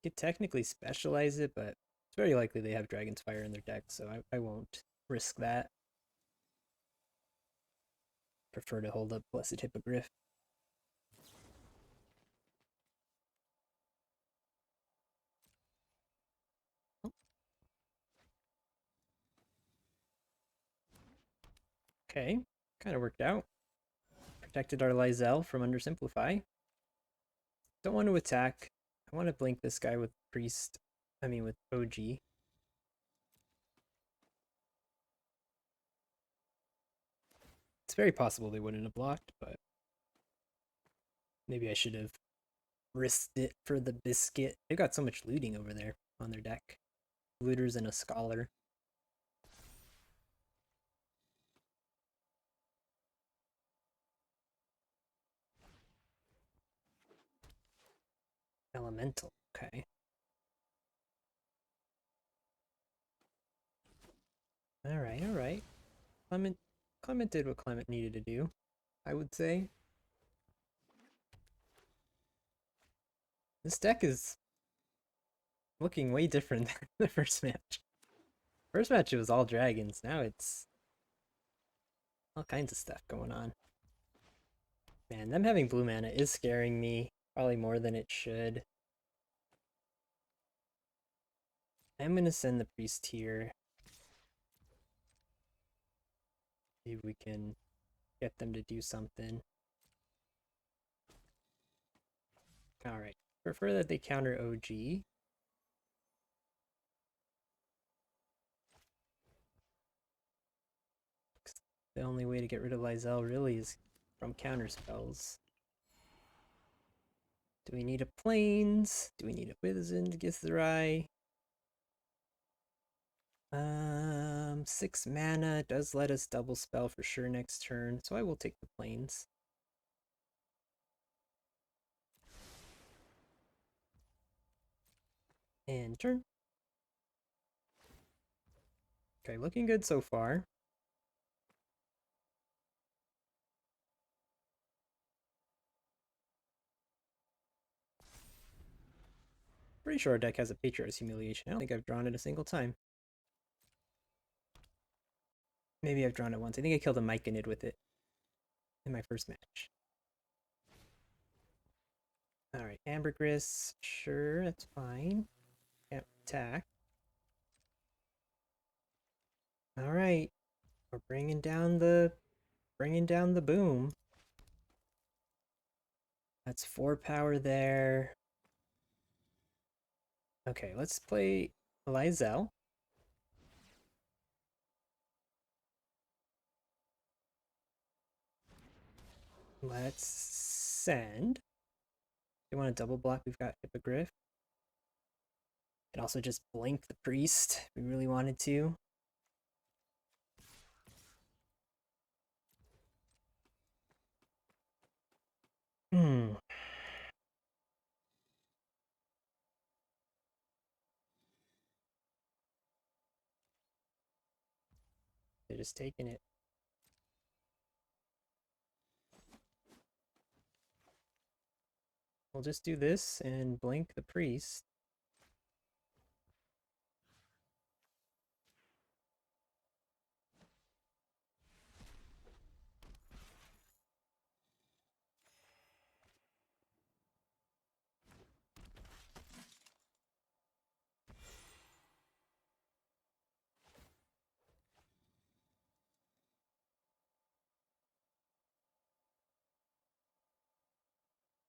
B: Could technically specialize it, but it's very likely they have Dragon's Fire in their deck, so I won't risk that. Prefer to hold up Blessed Hippogriff. Okay, kind of worked out. Protected our Lysel from Undersimplify. Don't want to attack. I want to blink this guy with Priest. I mean with OG. It's very possible they wouldn't have blocked, but maybe I should have risked it for the biscuit. They've got so much looting over there on their deck. Looters and a scholar. Elemental, okay. Alright, alright. Clement did what Clement needed to do, I would say. This deck is looking way different than the first match. First match it was all dragons, now it's all kinds of stuff going on. Man, them having blue mana is scaring me, probably more than it should. I'm gonna send the priest here. See if we can get them to do something. Alright, prefer that they counter OG. The only way to get rid of Lysel really is from counter spells. Do we need a Plains? Do we need a Wizened Githzerai? 6 mana does let us double spell for sure next turn, so I will take the Plains. And turn. Okay, looking good so far. Pretty sure our deck has a Patriarch's Humiliation. I don't think I've drawn it a single time. Maybe I've drawn it once. I think I killed a Myconid with it in my first match. Alright, Ambergris. Sure, that's fine. Can't attack. Alright. We're bringing down the boom. That's 4 power there. Okay, let's play Lizel. Let's send. If you want to double block, we've got Hippogriff. Could also just blink the priest if we really wanted to. Hmm. They're just taking it. We'll just do this and blink the priest.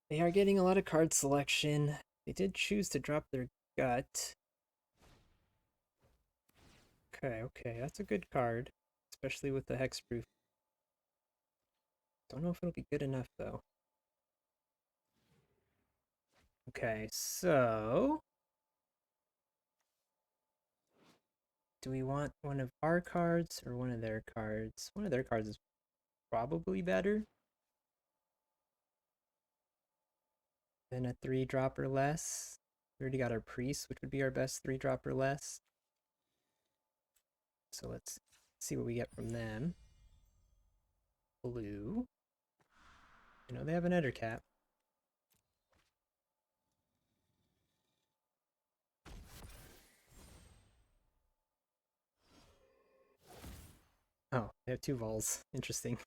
B: They are getting a lot of card selection. They did choose to drop their gut. Okay, that's a good card, especially with the hexproof. Don't know if it'll be good enough though. Okay, so do we want one of our cards or one of their cards? One of their cards is probably better than a 3-drop or less. We already got our priest, which would be our best 3-drop or less. So let's see what we get from them. Blue. You know, they have an eder cap. Oh, they have 2 vols. Interesting.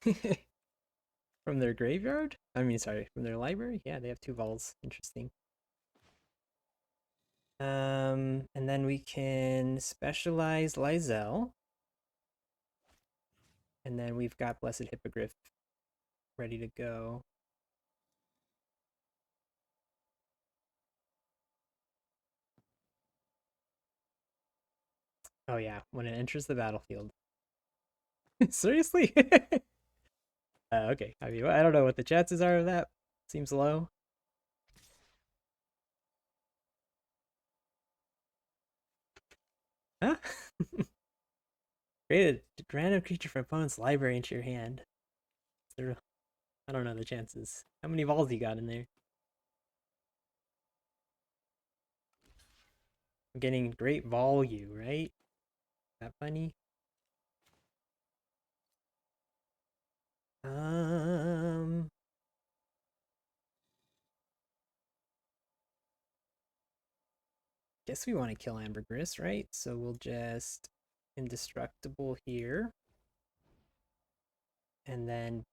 B: From their graveyard? I mean, sorry, from their library? Yeah, they have 2 vols. Interesting. And then we can specialize Lizel. And then we've got Blessed Hippogriff ready to go. Oh yeah, when it enters the battlefield. Seriously? Okay, I mean, I don't know what the chances are of that. Seems low. Huh? Create a random creature from opponent's library into your hand. I don't know the chances. How many balls you got in there? I'm getting great value, right? That funny? Um, guess we want to kill Ambergris, right? So we'll just indestructible here. And then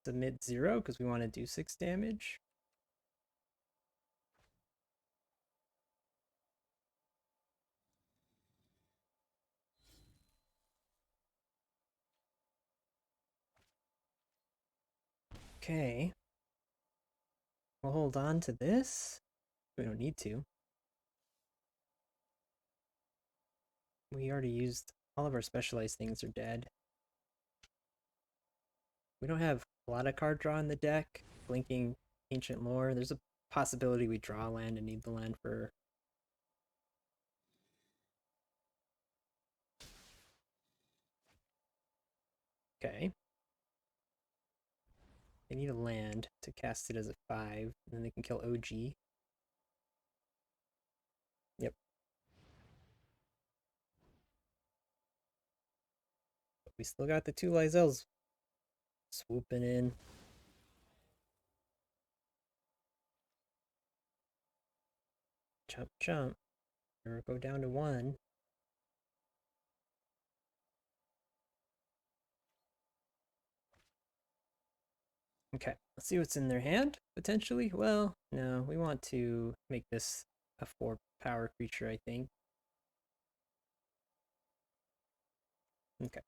B: submit 0 because we want to do 6 damage. Okay. We'll hold on to this. We don't need to. We already used all of our specialized things are dead. We don't have a lot of card draw in the deck. Blinking Ancient Lore. There's a possibility we draw land and need the land for. Okay. They need a land to cast it as a 5, and then they can kill OG. Yep. But we still got the 2 Lizels swooping in. Chump, chump. Or go down to 1. Okay, let's see what's in their hand, potentially. Well, no, we want to make this a 4 power creature, I think. Okay.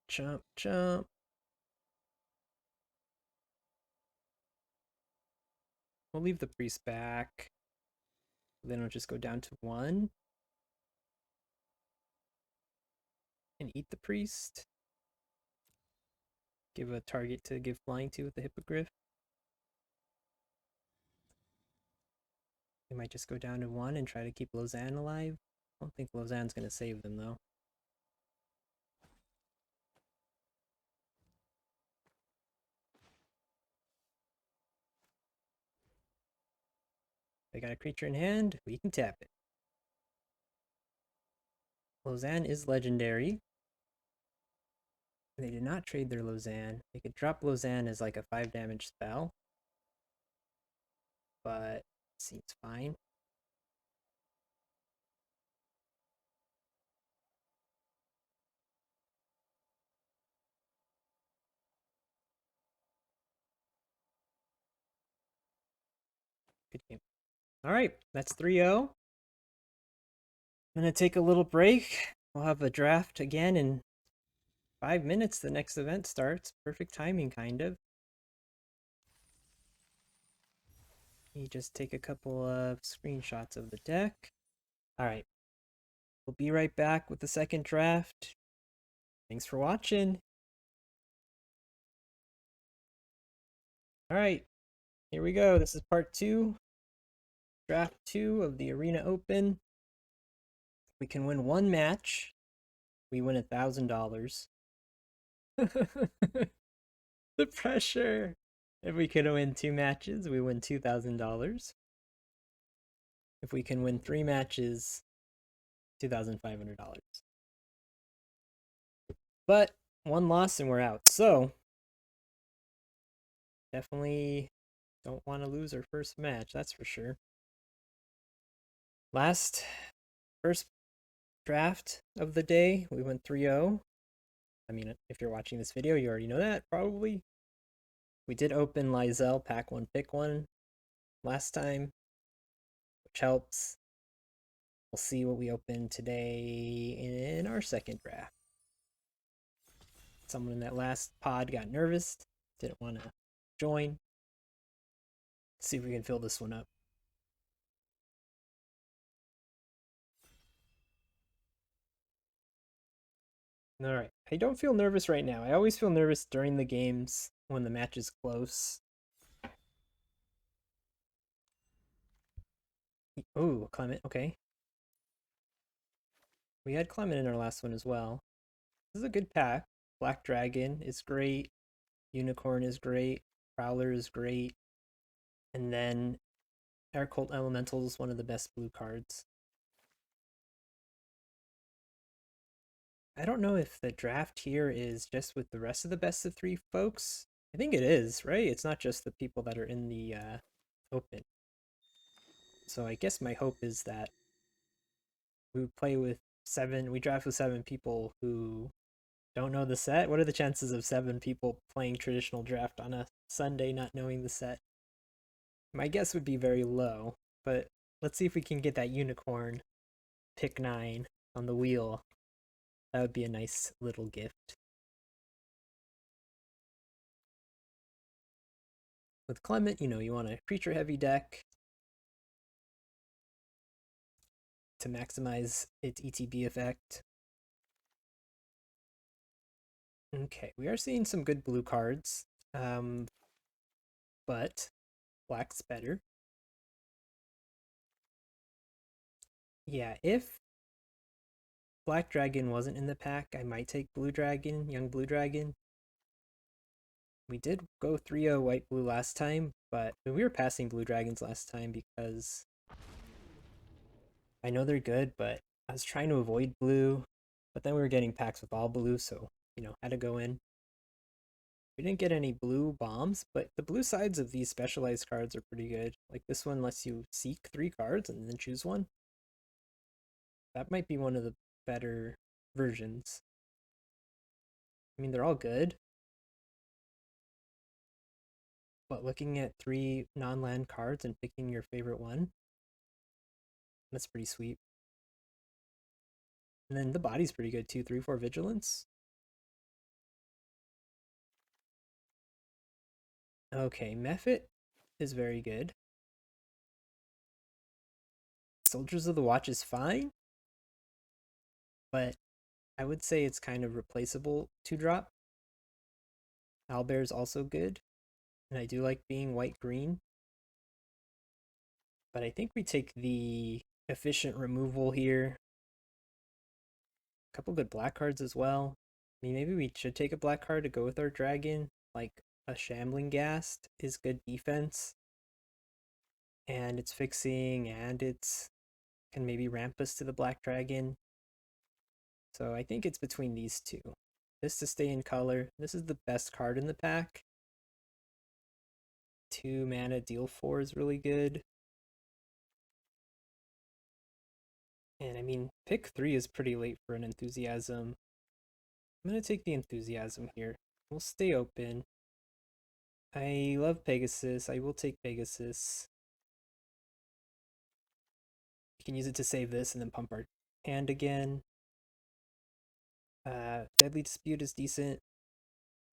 B: Chomp, chomp. We'll leave the priest back. Then I'll just go down to 1. And eat the priest. Give a target to give flying to with the hippogriff. We might just go down to 1 and try to keep Lausanne alive. I don't think Lausanne's going to save them, though. They got a creature in hand, we can tap it. Lausanne is legendary. They did not trade their Lausanne. They could drop Lausanne as like a 5 damage spell. But seems fine. Good game. Alright, that's 3-0. I'm going to take a little break. We'll have a draft again in 5 minutes. The next event starts. Perfect timing, kind of. You just take a couple of screenshots of the deck. Alright. We'll be right back with the second draft. Thanks for watching. Alright. Here we go. This is part 2. Draft 2 of the Arena Open. We can win 1 match. We win $1,000. The pressure. If we can win 2 matches, we win $2,000. If we can win 3 matches, $2,500. But 1 loss and we're out. So definitely don't want to lose our first match, that's for sure. First draft of the day, we went 3-0. I mean, if you're watching this video, you already know that, probably. We did open Lysel pack 1 pick 1 last time, which helps. We'll see what we open today in our second draft. Someone in that last pod got nervous, didn't want to join. Let's see if we can fill this one up. All right. I don't feel nervous right now. I always feel nervous during the games when the match is close. Ooh, Clement. Okay. We had Clement in our last one as well. This is a good pack. Black Dragon is great. Unicorn is great. Prowler is great. And then Air Cult Elemental is one of the best blue cards. I don't know if the draft here is just with the rest of the best of 3 folks. I think it is, right? It's not just the people that are in the open. So I guess my hope is that we draft with 7 people who don't know the set. What are the chances of 7 people playing traditional draft on a Sunday not knowing the set? My guess would be very low, but let's see if we can get that unicorn pick 9 on the wheel. That would be a nice little gift. With Clement, you want a creature heavy deck to maximize its ETB effect. Okay, we are seeing some good blue cards, but black's better. Yeah, if Black Dragon wasn't in the pack, I might take Blue Dragon, Young Blue Dragon. We did go 3-0 white-blue last time, but we were passing Blue Dragons last time because I know they're good, but I was trying to avoid blue, but then we were getting packs with all blue, so, had to go in. We didn't get any blue bombs, but the blue sides of these specialized cards are pretty good. Like this one lets you seek 3 cards and then choose one. That might be one of the better versions. I mean, they're all good. But looking at 3 non-land cards and picking your favorite one, that's pretty sweet. And then the body's pretty good too, 3/4 vigilance. Okay, Mephit is very good. Soldiers of the Watch is fine, but I would say it's kind of replaceable 2-drop. Owlbear is also good, and I do like being white-green. But I think we take the efficient removal here. A couple good black cards as well. I mean, maybe we should take a black card to go with our dragon. Like a Shambling Ghast is good defense. And it's fixing, and it's can maybe ramp us to the black dragon. So I think it's between these two. This to stay in color. This is the best card in the pack. 2 mana deal 4 is really good. And I mean, pick 3 is pretty late for an Enthusiasm. I'm going to take the Enthusiasm here. We'll stay open. I love Pegasus. I will take Pegasus. We can use it to save this and then pump our hand again. Deadly Dispute is decent.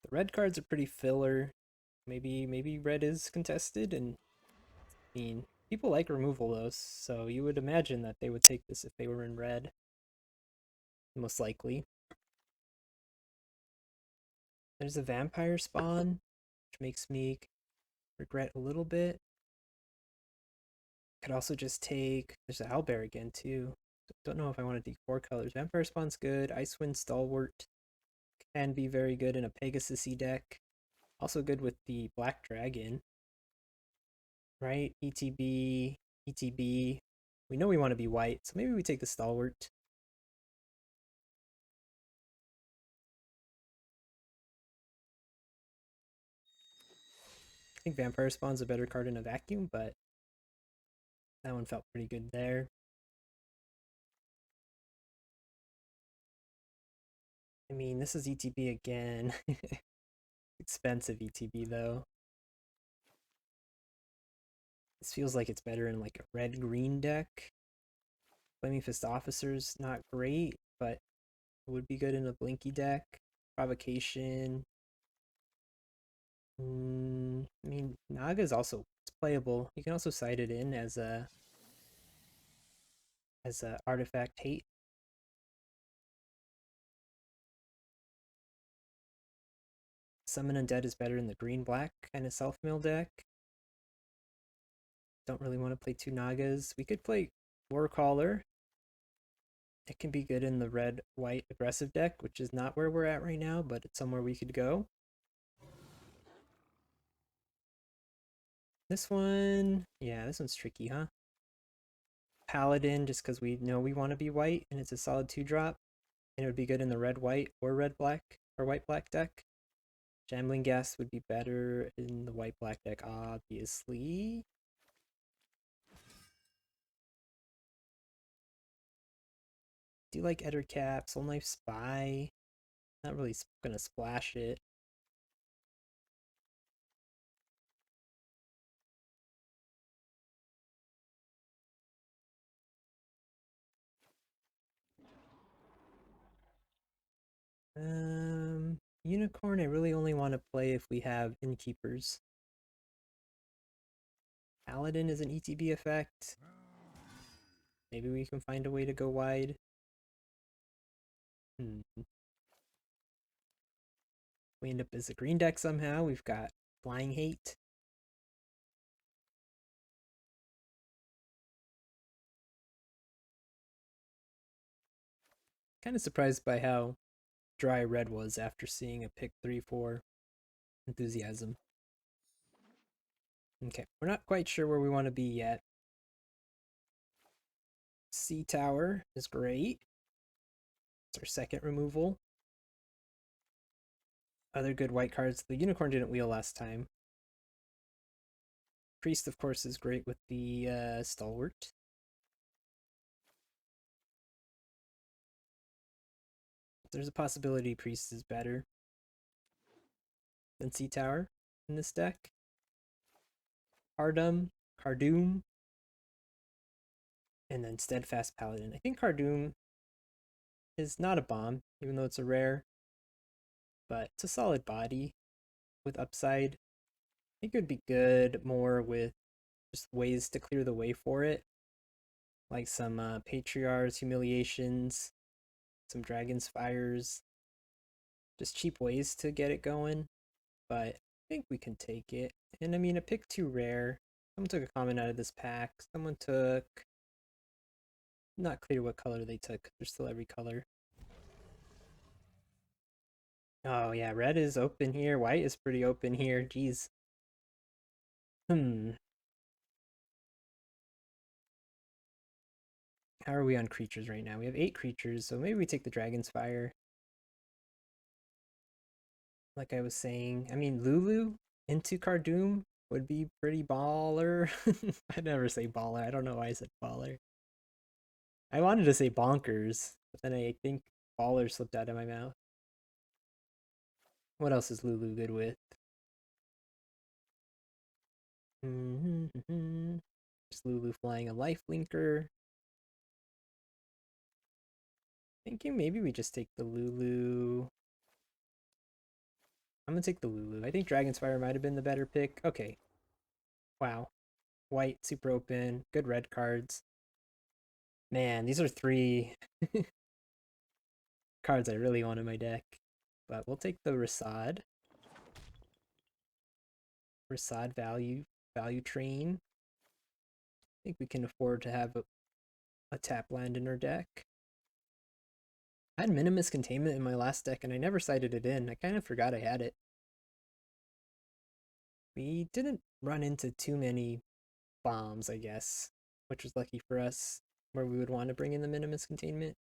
B: The red cards are pretty filler. Maybe red is contested, and I mean, people like removal though, so you would imagine that they would take this if they were in red. Most likely. There's a vampire spawn, which makes me regret a little bit. Could also just take, there's an owlbear again too. Don't know if I want to do 4 colors. Vampire spawn's good. Icewind Stalwart can be very good in a Pegasus-y deck. Also good with the Black Dragon. Right? ETB, ETB. We know we want to be white, so maybe we take the Stalwart. I think Vampire Spawn's a better card in a vacuum, but that one felt pretty good there. I mean, this is ETB again. Expensive ETB though. This feels like it's better in like a red-green deck. Flaming Fist Officer's not great, but it would be good in a Blinky deck. Provocation. I mean, Naga is also playable. You can also side it in as a artifact hate. Summon Undead is better in the green-black kind of self-mill deck. Don't really want to play 2 Nagas. We could play Warcaller. It can be good in the red-white aggressive deck, which is not where we're at right now, but it's somewhere we could go. This one, yeah, this one's tricky, huh? Paladin, just because we know we want to be white, and it's a solid 2-drop. And it would be good in the red-white or red-black or white-black deck. Shambling Ghast would be better in the white-black deck, obviously. Do you like Ettercap, Soul Knife Spy? Not really gonna splash it. Unicorn I really only want to play if we have Innkeepers. Paladin is an ETB effect. Maybe we can find a way to go wide. We end up as a green deck somehow. We've got Flying Hate. Kind of surprised by how dry red was after seeing a pick 3-4 Enthusiasm. Okay, we're not quite sure where we want to be yet. Sea Tower is great. It's our second removal. Other good white cards. The Unicorn didn't wheel last time. Priest, of course, is great with the Stalwart. There's a possibility Priest is better than Sea Tower in this deck. Cardoom, and then Steadfast Paladin. I think Cardoom is not a bomb, even though it's a rare, but it's a solid body with upside. I think it would be good more with just ways to clear the way for it. Like some Patriarchs, Humiliations, some Dragon's Fires. Just cheap ways to get it going, but I think we can take it. And I mean, a pick 2 rare. Someone took a common out of this pack. Someone took... Not clear what color they took. There's still every color. Oh yeah, red is open here. White is pretty open here. Jeez. Hmm. How are we on creatures right now? We have 8 creatures, so maybe we take the Dragon's Fire. Like I was saying. I mean, Lulu into Cardoom would be pretty baller. I never say baller. I don't know why I said baller. I wanted to say bonkers, but then I think baller slipped out of my mouth. What else is Lulu good with? Just Lulu flying a life linker. Thinking maybe we just take the Lulu. I'm gonna take the Lulu. I think Dragon's Fire might have been the better pick. Okay. Wow. White, super open, good red cards. Man, these are 3 cards I really want in my deck. But we'll take the Rasad. Rasad value train. I think we can afford to have a tap land in our deck. I had Minimus Containment in my last deck and I never cited it in. I kind of forgot I had it. We didn't run into too many bombs, I guess, which was lucky for us, where we would want to bring in the Minimus Containment.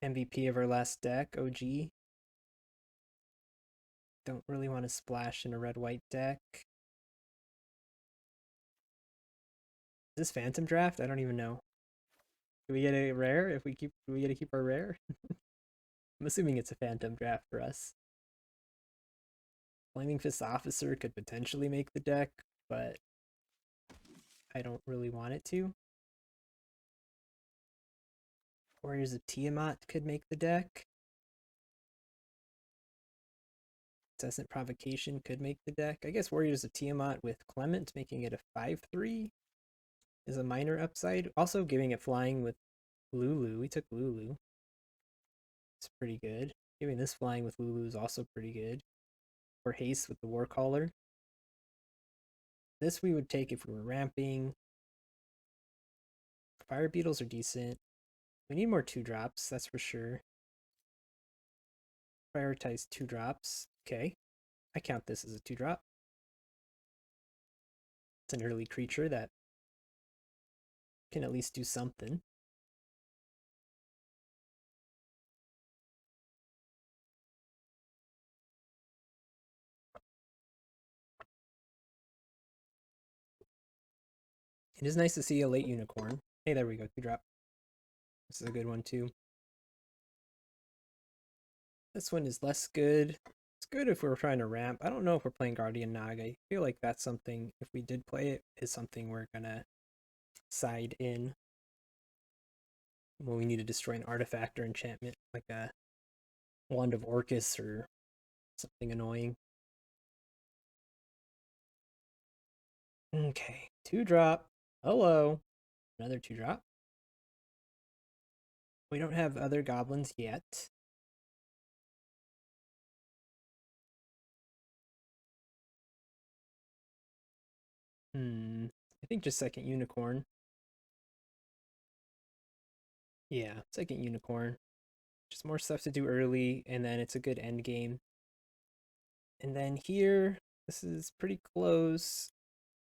B: MVP of our last deck, OG. Don't really want to splash in a red-white deck. Is this Phantom Draft? I don't even know. Do we get a rare if we keep? Do we get to keep our rare? I'm assuming it's a Phantom Draft for us. Flaming Fist Officer could potentially make the deck, but I don't really want it to. Warriors of Tiamat could make the deck. Incessant Provocation could make the deck. I guess Warriors of Tiamat with Clement making it a 5/3 is a minor upside. Also giving it flying with Lulu. We took Lulu. It's pretty good. Giving this flying with Lulu is also pretty good. Or haste with the Warcaller. This we would take if we were ramping. Fire Beetles are decent. We need more 2-drops, that's for sure. Prioritize 2-drops. Okay. I count this as a 2-drop. It's an early creature that can at least do something. It is nice to see a late unicorn. Hey, there we go, 2-drop. This is a good one too. This one is less good. It's good if we're trying to ramp. I don't know if we're playing Guardian Naga. I feel like that's something, if we did play it, is something we're gonna side in. When we need to destroy an artifact or enchantment, like a Wand of Orcus or something annoying. Okay, 2-drop. Hello. Another 2-drop. We don't have other goblins yet. I think just second unicorn. Yeah, second unicorn. Just more stuff to do early, and then it's a good end game. And then here, this is pretty close.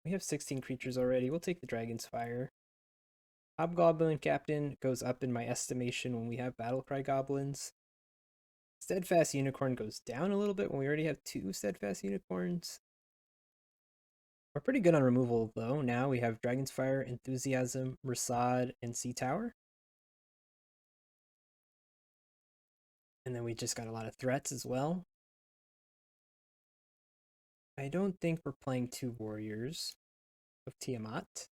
B: We have 16 creatures already. We'll take the Dragon's Fire. Hobgoblin Captain goes up in my estimation when we have Battlecry Goblins. Steadfast Unicorn goes down a little bit when we already have 2 Steadfast Unicorns. We're pretty good on removal, though. Now we have Dragon's Fire, Enthusiasm, Rasad, and Sea Tower. And then we just got a lot of threats as well. I don't think we're playing 2 Warriors of Tiamat.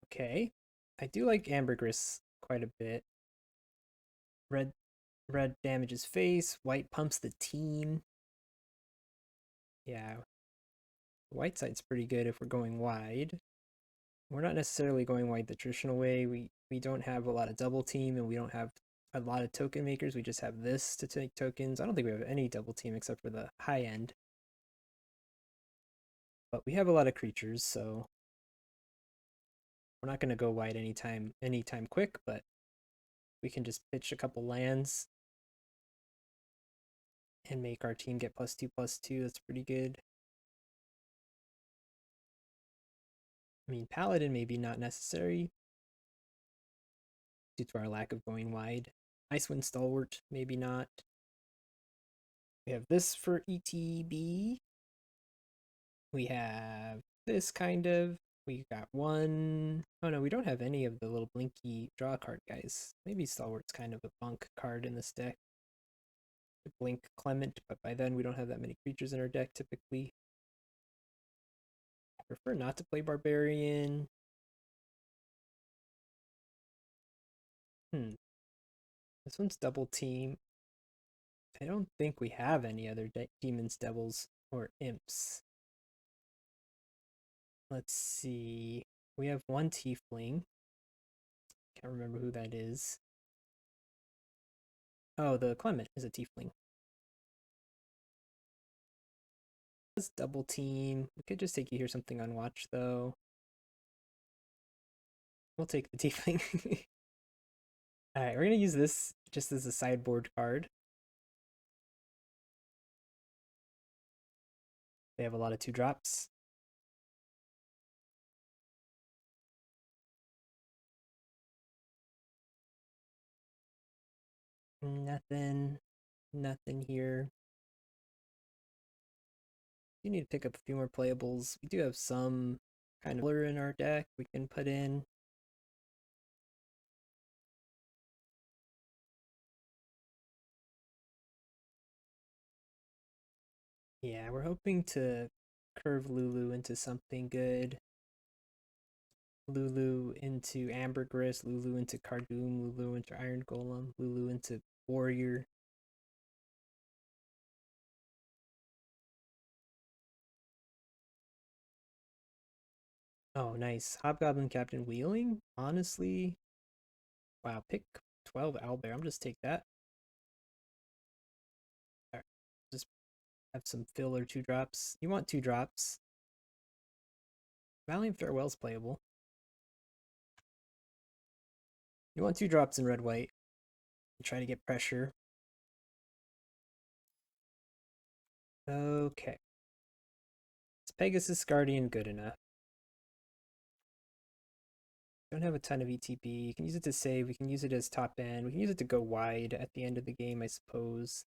B: Okay. I do like Ambergris quite a bit. Red damages face, white pumps the team. Yeah, white side's pretty good if we're going wide. We're not necessarily going wide the traditional way. We don't have a lot of double team, and we don't have a lot of token makers. We just have this to take tokens. I don't think we have any double team except for the high end. But we have a lot of creatures, so we're not going to go wide anytime quick, but we can just pitch a couple lands and make our team get +2/+2. That's pretty good. I mean, Paladin maybe not necessary due to our lack of going wide. Icewind Stalwart, maybe not. We have this for ETB. We have this kind of. We got one. Oh no, we don't have any of the little blinky draw card guys. Maybe Stalwart's kind of a bunk card in this deck. Blink Clement, but by then we don't have that many creatures in our deck typically. I prefer not to play Barbarian. This one's double team. I don't think we have any other demons, devils, or imps. Let's see. We have one tiefling. Can't remember who that is. Oh, the Clement is a tiefling. Let's double team. We could just take you here something on watch though. We'll take the tiefling. Alright, we're gonna use this just as a sideboard card. They have a lot of 2-drops. Nothing here. You need to pick up a few more playables. We do have some kind of blur in our deck we can put in. Yeah, we're hoping to curve Lulu into something good. Lulu into Ambergris, Lulu into Cardoom, Lulu into Iron Golem, Lulu into Warrior. Oh, nice. Hobgoblin Captain Wheeling? Honestly, wow, pick 12 Owlbear. I'm just take that. All right, just have some filler 2-drops. You want 2-drops. Valiant Farewell's playable. You want 2-drops in red-white. Try to get pressure. Okay. Is Pegasus Guardian good enough? Don't have a ton of ETB. You can use it to save. We can use it as top end. We can use it to go wide at the end of the game, I suppose.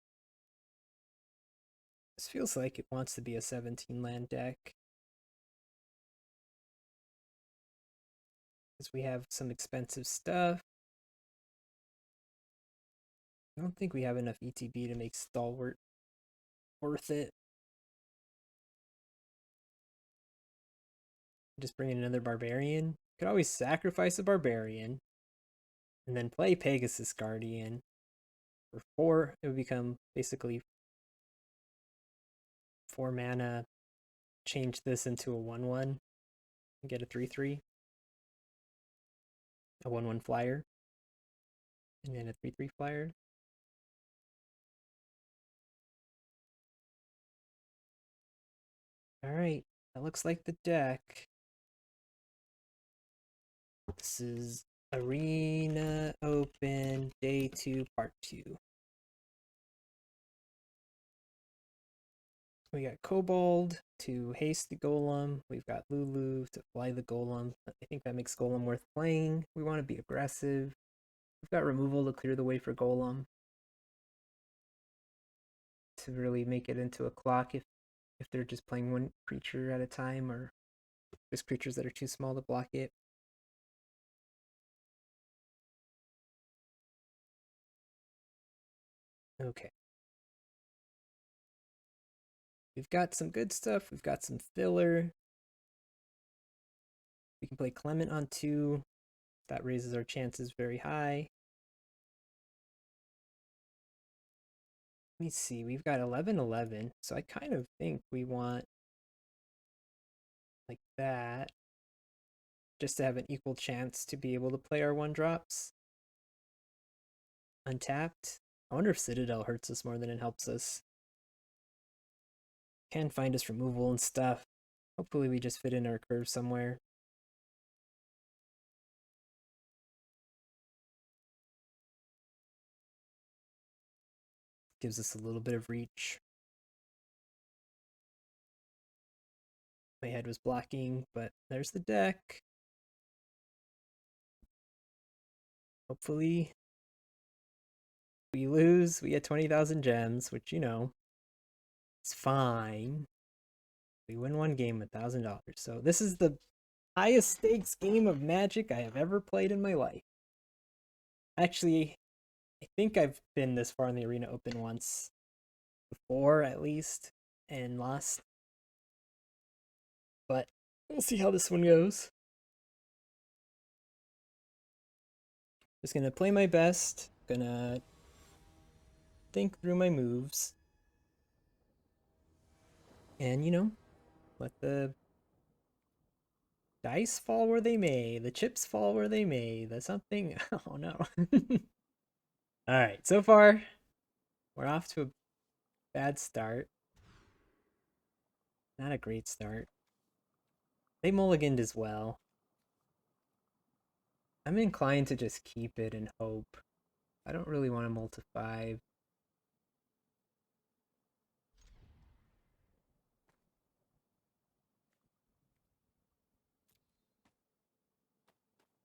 B: This feels like it wants to be a 17 land deck. Because we have some expensive stuff. I don't think we have enough ETB to make Stalwart worth it. Just bring in another Barbarian. Could always sacrifice a Barbarian and then play Pegasus Guardian. For 4, it would become basically 4 mana. Change this into a 1/1 and get a 3/3. A 1/1 flyer. And then a 3/3 flyer. Alright, that looks like the deck. This is Arena Open Day 2 Part 2. We got Kobold to haste the Golem. We've got Lulu to fly the Golem. I think that makes Golem worth playing. We want to be aggressive. We've got removal to clear the way for Golem. To really make it into a clock if they're just playing one creature at a time or just creatures that are too small to block it. Okay. We've got some good stuff. We've got some filler. We can play Clement on 2. That raises our chances very high. Let me see. We've got 11/11. So I kind of think we want like that, just to have an equal chance to be able to play our 1-drops. Untapped. I wonder if Citadel hurts us more than it helps us. Can find us removal and stuff. Hopefully we just fit in our curve somewhere. Gives us a little bit of reach. My head was blocking, but there's the deck. Hopefully we lose. We get 20,000 gems, which, you know, it's fine. We win one game, $1,000. So this is the highest stakes game of Magic I have ever played in my life. Actually, I think I've been this far in the Arena Open once before, at least, and lost. But we'll see how this one goes. Just gonna play my best. Gonna think through my moves. And, you know, let the dice fall where they may, the chips fall where they may, the something. Oh no. Alright, so far, we're off to a bad start. Not a great start. They mulliganed as well. I'm inclined to just keep it and hope. I don't really want to multi-5.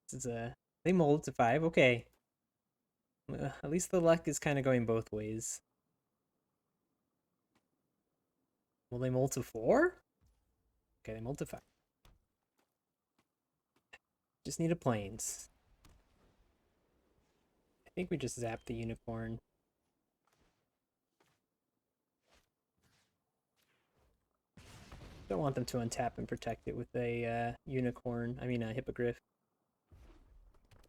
B: This is a... They mulled to 5, okay. At least the luck is kind of going both ways. Will they mull to 4? Okay, they mulled to 5. Just need a plains. I think we just zapped the unicorn. Don't want them to untap and protect it with a unicorn. I mean a hippogriff.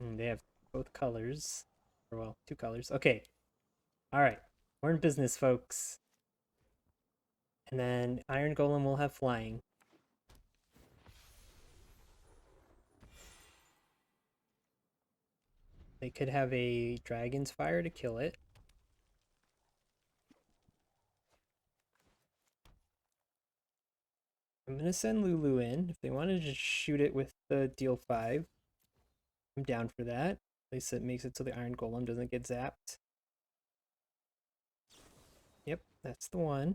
B: They have both colors. Or well, 2 colors. Okay. Alright. We're in business, folks. And then Iron Golem will have flying. They could have a Dragon's Fire to kill it. I'm going to send Lulu in. If they want to just shoot it with the deal 5, I'm down for that. At least it makes it so the Iron Golem doesn't get zapped. Yep, that's the one.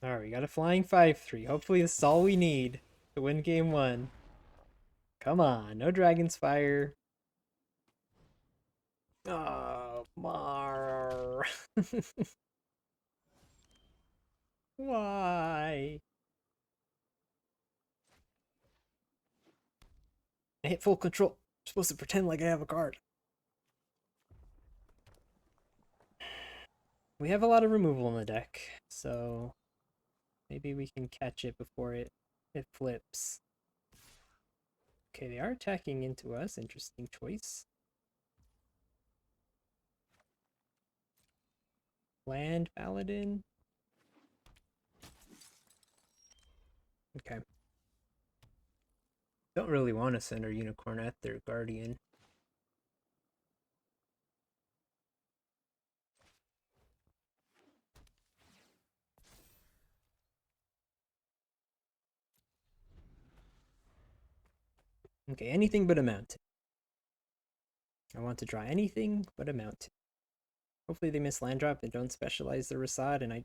B: Alright, we got a flying 5-3. Hopefully this is all we need to win game 1. Come on, no Dragon's Fire. Oh, Mar. Why? I hit full control. I'm supposed to pretend like I have a card. We have a lot of removal in the deck, so maybe we can catch it before it flips. Okay, they are attacking into us. Interesting choice. Land Paladin. Okay. Don't really want to send our unicorn at their guardian. Okay, anything but a mountain. I want to draw anything but a mountain. Hopefully they miss land drop and don't specialize the Rasad, and I...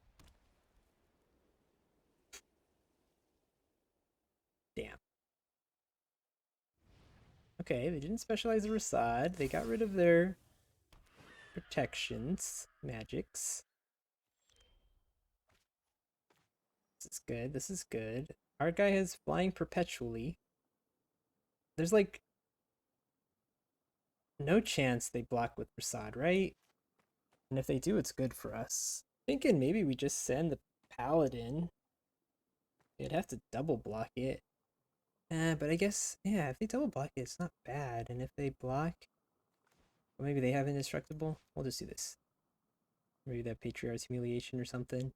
B: Damn. Okay, they didn't specialize the Rasad. They got rid of their protections, magics. This is good. This is good. Our guy has flying perpetually. There's like no chance they block with Rasad, right? And if they do, it's good for us. Thinking maybe we just send the Paladin. They'd have to double block it. But I guess, yeah, if they double block it, it's not bad. And if they block, or maybe they have indestructible. We'll just do this. Maybe that Patriarch's Humiliation or something.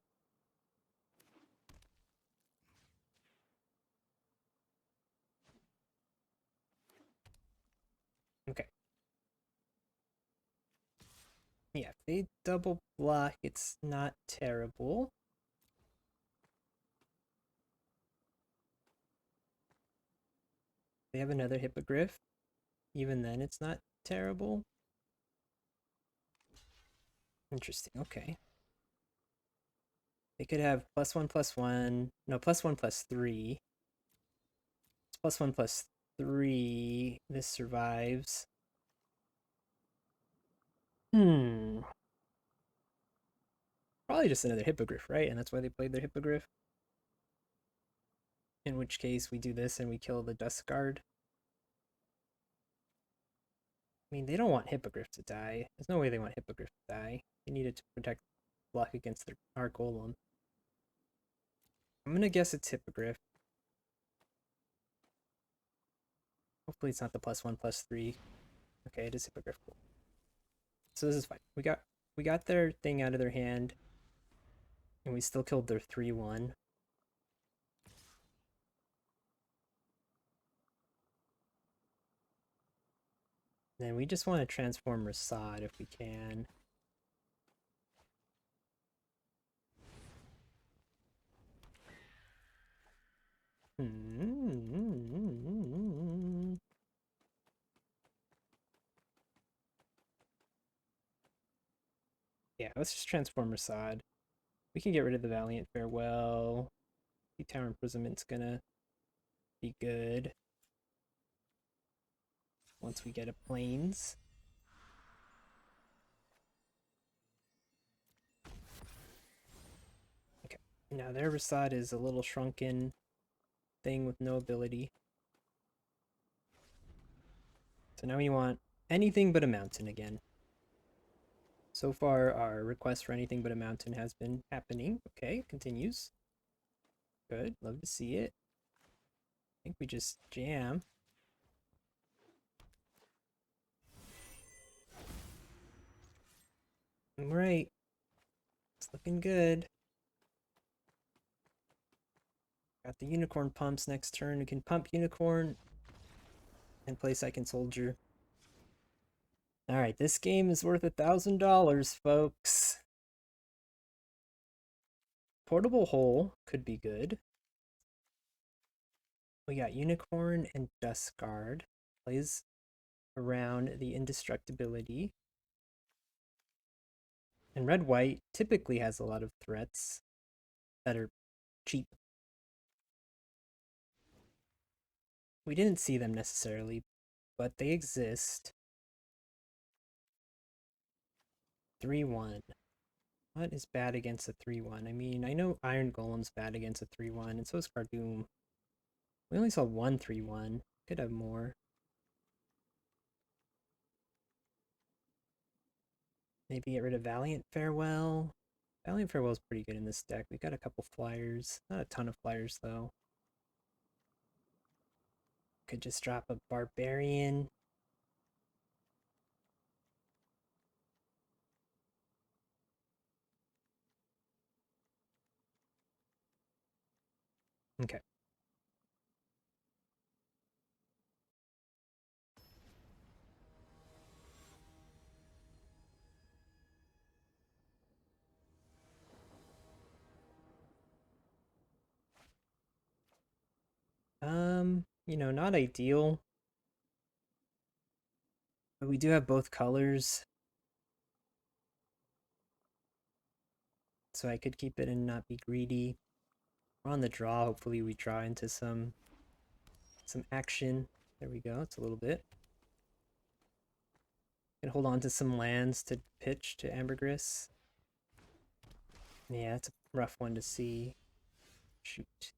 B: Yeah, if they double block, it's not terrible. They have another Hippogriff. Even then, it's not terrible. Interesting, okay. They could have +1/+1. No, +1/+3. It's +1/+3. This survives. Hmm. Probably just another Hippogriff, right? And that's why they played their Hippogriff. In which case, we do this and we kill the Dust Guard. I mean, they don't want Hippogriff to die. There's no way they want Hippogriff to die. They need it to protect block against our Golem. I'm gonna guess it's Hippogriff. Hopefully it's not the +1/+3. Okay, it is Hippogriff. Cool. So this is fine. We got their thing out of their hand, and we still killed their 3/1. Then we just want to transform Rasad if we can. Yeah, let's just transform Rasad. We can get rid of the Valiant Farewell. The Tower Imprisonment's gonna be good once we get a Plains. Okay, now their Rasad is a little shrunken thing with no ability. So now we want anything but a mountain again. So far, our request for anything but a mountain has been happening. Okay, continues. Good, love to see it. I think we just jam. Alright, it's looking good. Got the Unicorn pumps next turn. We can pump Unicorn and play Second Soldier. Alright, this game is worth $1,000, folks. Portable Hole could be good. We got Unicorn and Dust Guard. Plays around the indestructibility. And red-white typically has a lot of threats that are cheap. We didn't see them necessarily, but they exist. 3/1. What is bad against a 3/1? I mean, I know Iron Golem's bad against a 3/1, and so is Cardoom. We only saw one 3/1. Could have more. Maybe get rid of Valiant Farewell. Valiant Farewell is pretty good in this deck. We got a couple flyers. Not a ton of flyers, though. Could just drop a Barbarian. Okay. Not ideal. But we do have both colors. So I could keep it and not be greedy. We're on the draw. Hopefully we draw into some action. There we go. It's a little bit. Can hold on to some lands to pitch to Ambergris. Yeah, it's a rough one to see. Shoot.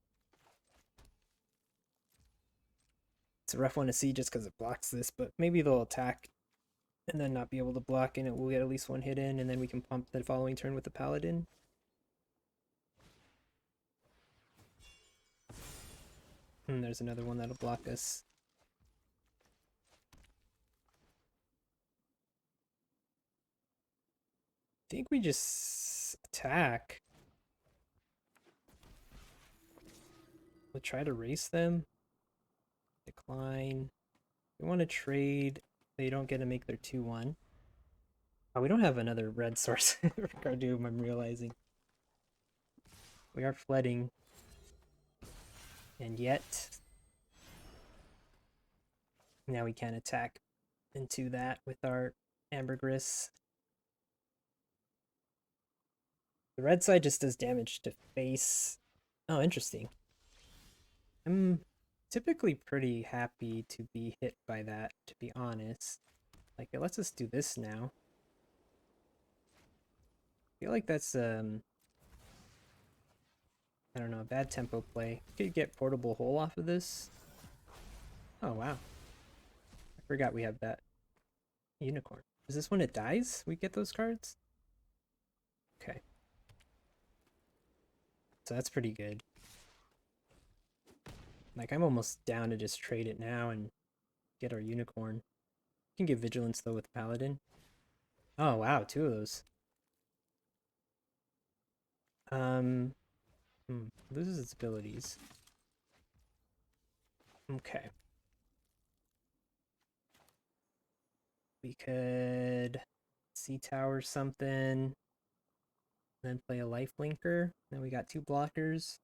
B: It's a rough one to see just because it blocks this, but maybe they'll attack and then not be able to block, and it will get at least one hit in, and then we can pump the following turn with the Paladin. There's another one that'll block us. I think we just attack. We'll try to race them. Decline. We want to trade. They don't get to make their 2/1. Oh, we don't have another red source for Cardoom, I'm realizing. We are flooding. And yet, now we can attack into that with our ambergris. The red side just does damage to face. Oh, interesting. I'm typically pretty happy to be hit by that, to be honest. Like, it lets us do this now. I feel like that's, I don't know, a bad tempo play. Could get Portable Hole off of this. Oh, wow. I forgot we have that unicorn. Is this when it dies? We get those cards? Okay. So that's pretty good. Like, I'm almost down to just trade it now and get our unicorn. We can get Vigilance, though, with Paladin. Oh, wow, 2 of those. Loses its abilities. Okay. We could Sea Tower something, then play a Life Linker. Then we got 2 blockers.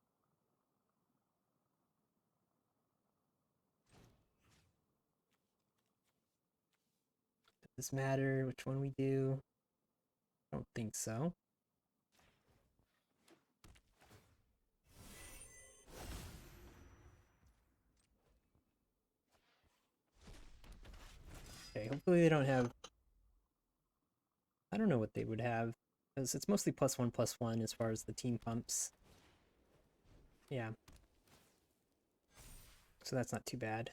B: Does this matter which one we do? I don't think so. Okay, hopefully they don't have... I don't know what they would have, because it's mostly +1/+1 as far as the team pumps. Yeah. So that's not too bad.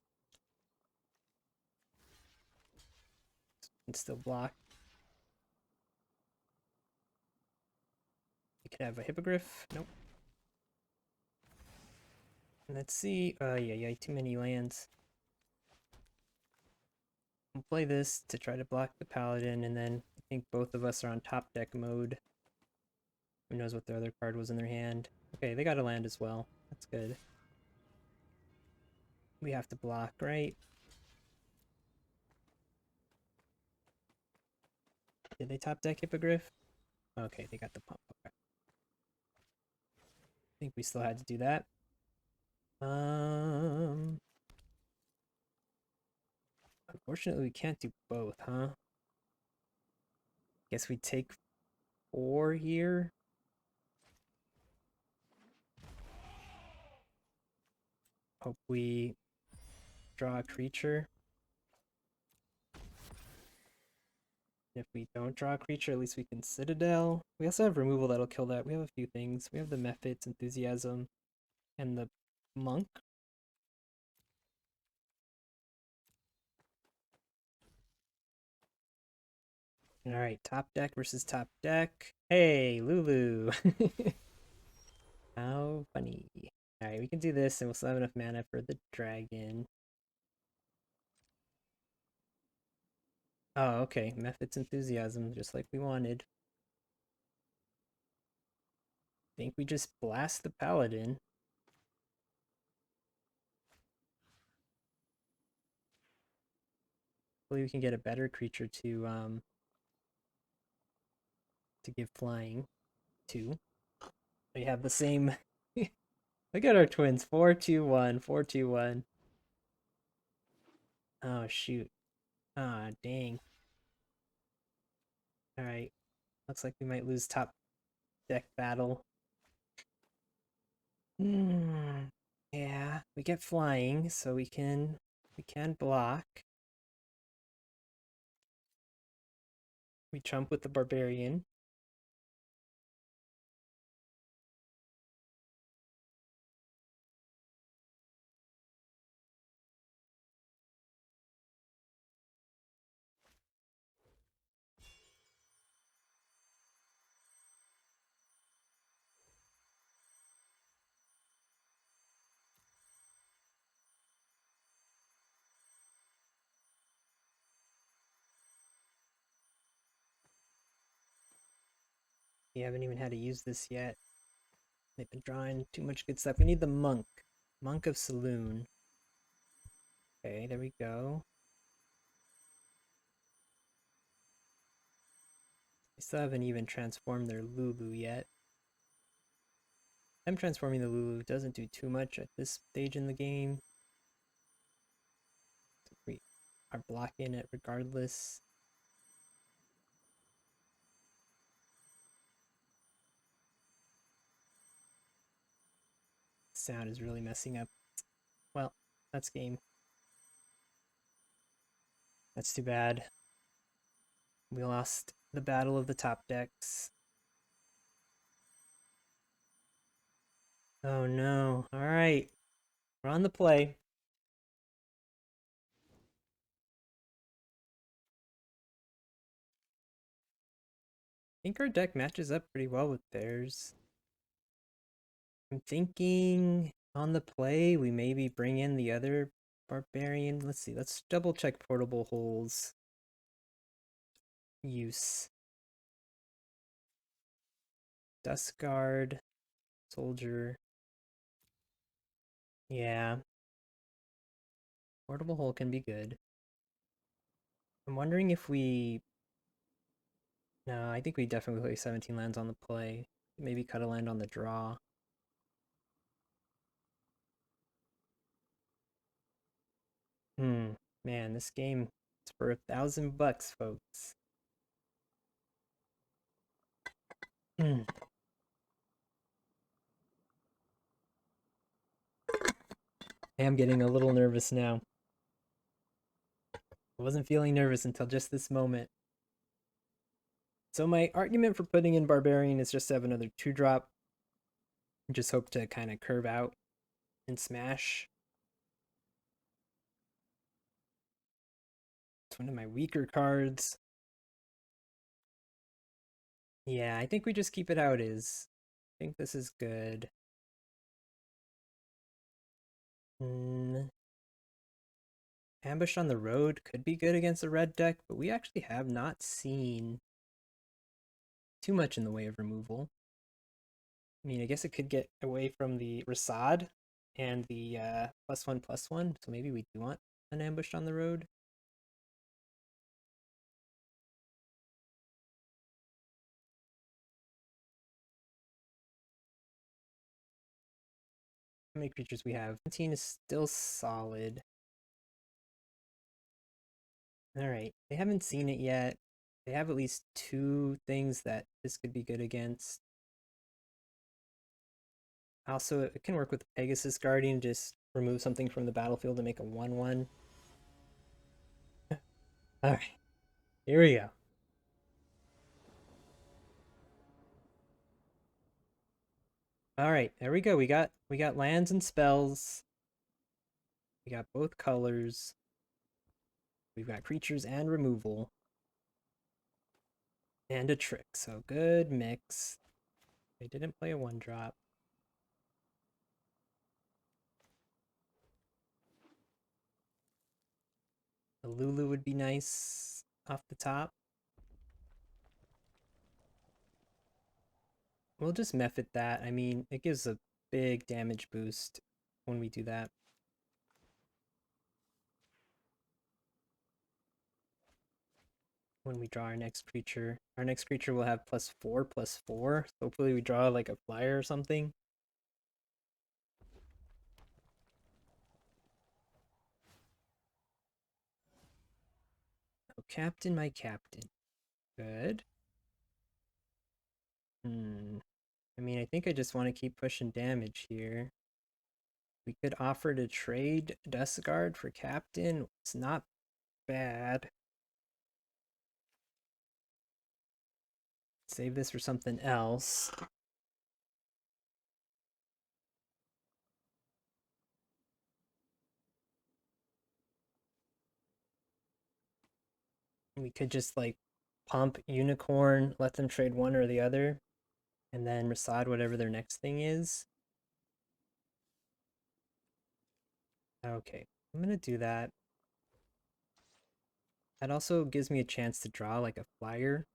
B: Can still block. We could have a Hippogriff. Nope. Let's see. Yeah, too many lands. We'll play this to try to block the Paladin, and then I think both of us are on top deck mode. Who knows what their other card was in their hand. Okay, they got a land as well. That's good. We have to block, right? Did they top deck Hippogriff? Okay, they got the pump. Okay. I think we still had to do that. Unfortunately, we can't do both, huh? Guess we take 4 here. Hope we draw a creature. If we don't draw a creature, at least we can Citadel. We also have removal that'll kill that. We have a few things. We have the Mephits, Enthusiasm, and the Monk. Alright, top deck versus top deck. Hey, Lulu! How funny. Alright, we can do this and we'll still have enough mana for the dragon. Oh, okay. Mephits Enthusiasm, just like we wanted. Think we just blast the Paladin. Hopefully we can get a better creature to give flying to. We have the same. Look at our twins. 4-2-1. 4-2-1. Oh shoot. Ah, dang. Alright. Looks like we might lose top deck battle. Yeah, we get flying, so we can block. We chump with the barbarian. We haven't even had to use this yet. They've been drawing too much good stuff. We need the monk. Monk of Saloon. Okay, there we go. still haven't even transformed their Lulu yet. Them transforming the Lulu doesn't do too much at this stage in the game. We are blocking it regardless. Sound is really messing up. Well, that's game. That's too bad. We lost the battle of the top decks. Oh no. Alright. We're on the play. I think our deck matches up pretty well with theirs. I'm thinking on the play we maybe bring in the other barbarian. Let's see, let's double check portable holes use. Dust Guard, Soldier. Yeah. Portable hole can be good. I'm wondering if we... No, I think we definitely play 17 lands on the play. Maybe cut a land on the draw. Man, this game is for $1,000, folks. I am getting a little nervous now. I wasn't feeling nervous until just this moment. So my argument for putting in Barbarian is just to have another 2-drop. Just hope to kind of curve out and smash. It's one of my weaker cards. Yeah, I think we just keep it how it is. I think this is good. Ambush on the Road could be good against a red deck, but we actually have not seen too much in the way of removal. I mean, I guess it could get away from the Rasad and the +1/+1, so maybe we do want an Ambush on the Road. How many creatures we have? 17 is still solid. Alright, they haven't seen it yet. They have at least 2 things that this could be good against. Also, it can work with Pegasus Guardian, just remove something from the battlefield to make a 1/1. Alright, here we go. Alright, there we go. We got lands and spells. We got both colors. We've got creatures and removal. And a trick, so good mix. They didn't play a 1-drop. A Lulu would be nice off the top. We'll just method that. I mean, it gives a big damage boost when we do that. When we draw our next creature. Our next creature will have +4/+4. So hopefully we draw like a flyer or something. Oh, Captain, my Captain. Good. I mean, I think I just want to keep pushing damage here. We could offer to trade Dust Guard for Captain. It's not bad. Save this for something else. We could just like pump Unicorn, let them trade one or the other, and then Rasad whatever their next thing is. Okay, I'm gonna do that. That also gives me a chance to draw like a flyer.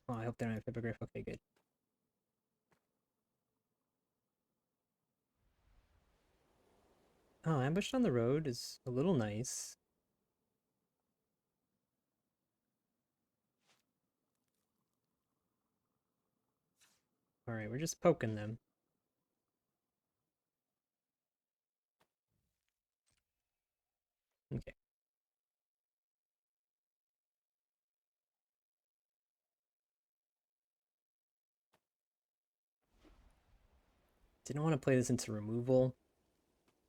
B: Oh, I hope they don't have Hippogriff. Okay, good. Oh, ambushed on the road is a little nice. Alright, we're just poking them. Okay. Didn't want to play this into removal.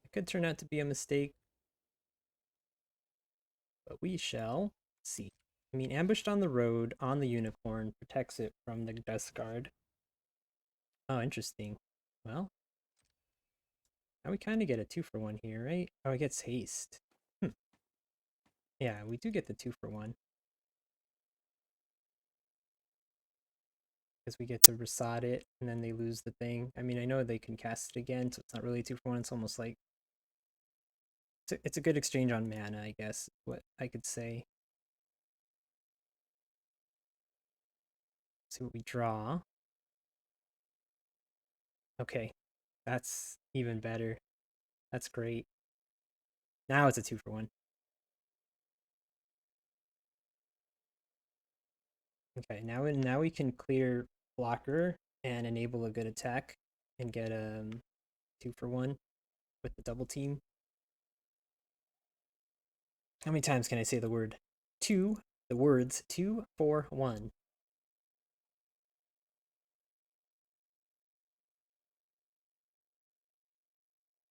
B: It could turn out to be a mistake, but we shall see. I mean, ambushed on the road on the unicorn protects it from the discard. Oh, interesting. Well, now we kind of get a 2-for-1 here, right? Oh, it gets haste. Yeah, we do get the 2-for-1. Because we get to Rasad it, and then they lose the thing. I mean, I know they can cast it again, so it's not really a 2-for-1. It's almost like... It's a good exchange on mana, I guess, what I could say. See what we draw. Okay, that's even better. That's great. Now it's a 2-for-1. Okay, now we can clear blocker and enable a good attack and get 2-for-1 with the double team. How many times can I say the word two? The words 2-for-1.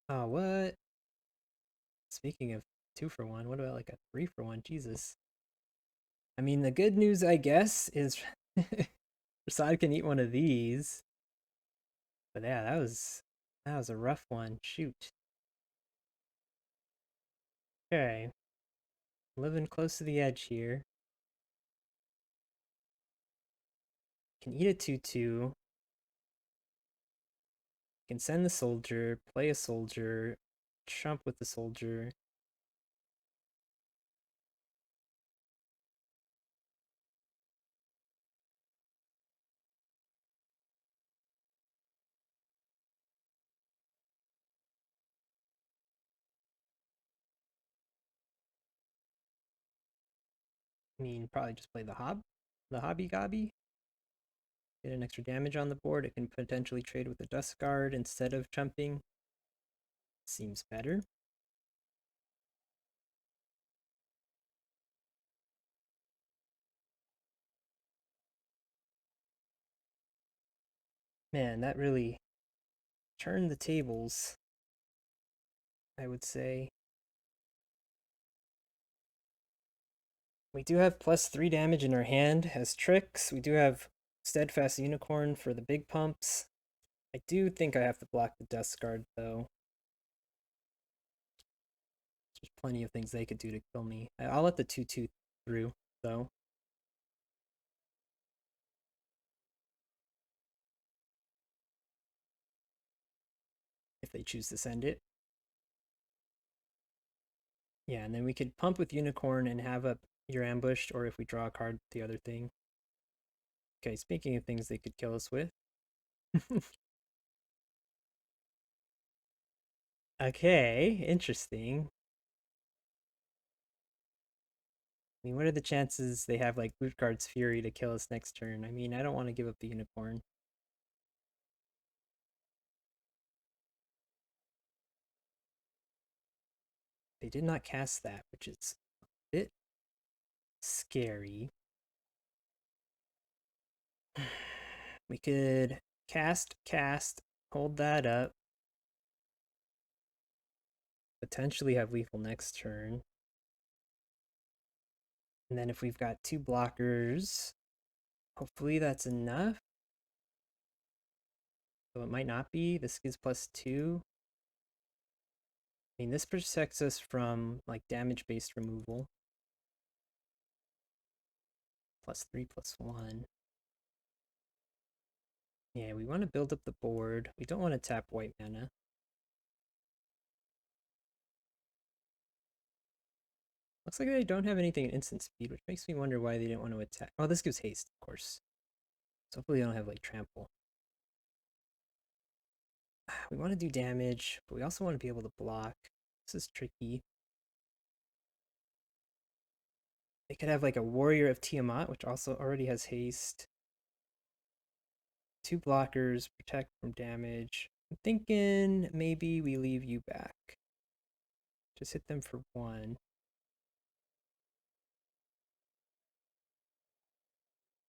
B: Oh, what? Speaking of 2-for-1, what about like a 3-for-1? Jesus. I mean, the good news, I guess, is Prasad can eat one of these. But yeah, that was a rough one. Shoot. Okay. Living close to the edge here. Can eat a 2-2. Can send the soldier, play a soldier, trump with the soldier. I mean, probably just play the hobby gobby. Get an extra damage on the board. It can potentially trade with the dust guard instead of chumping. Seems better. Man, that really turned the tables, I would say. We do have +3 damage in our hand as tricks. We do have Steadfast Unicorn for the big pumps. I do think I have to block the dust guard though. There's plenty of things they could do to kill me. I'll let the 2-2 through though. If they choose to send it. Yeah, and then we could pump with Unicorn and have up your ambushed, or if we draw a card, the other thing. Okay, speaking of things they could kill us with. Okay, interesting. I mean, what are the chances they have like Bootguard's Fury to kill us next turn? I mean, I don't want to give up the Unicorn. They did not cast that, which is a bit scary. We could cast, hold that up. Potentially have lethal next turn. And then if we've got 2 blockers, hopefully that's enough. So it might not be. This gives +2. I mean, this protects us from like damage-based removal. +3/+1. Yeah, we want to build up the board. We don't want to tap white mana. Looks like they don't have anything at instant speed, which makes me wonder why they didn't want to attack. Oh, this gives haste, of course. So hopefully they don't have like trample. We want to do damage, but we also want to be able to block. This is tricky. They could have like a Warrior of Tiamat, which also already has haste. 2 blockers, protect from damage. I'm thinking maybe we leave you back. Just hit them for 1.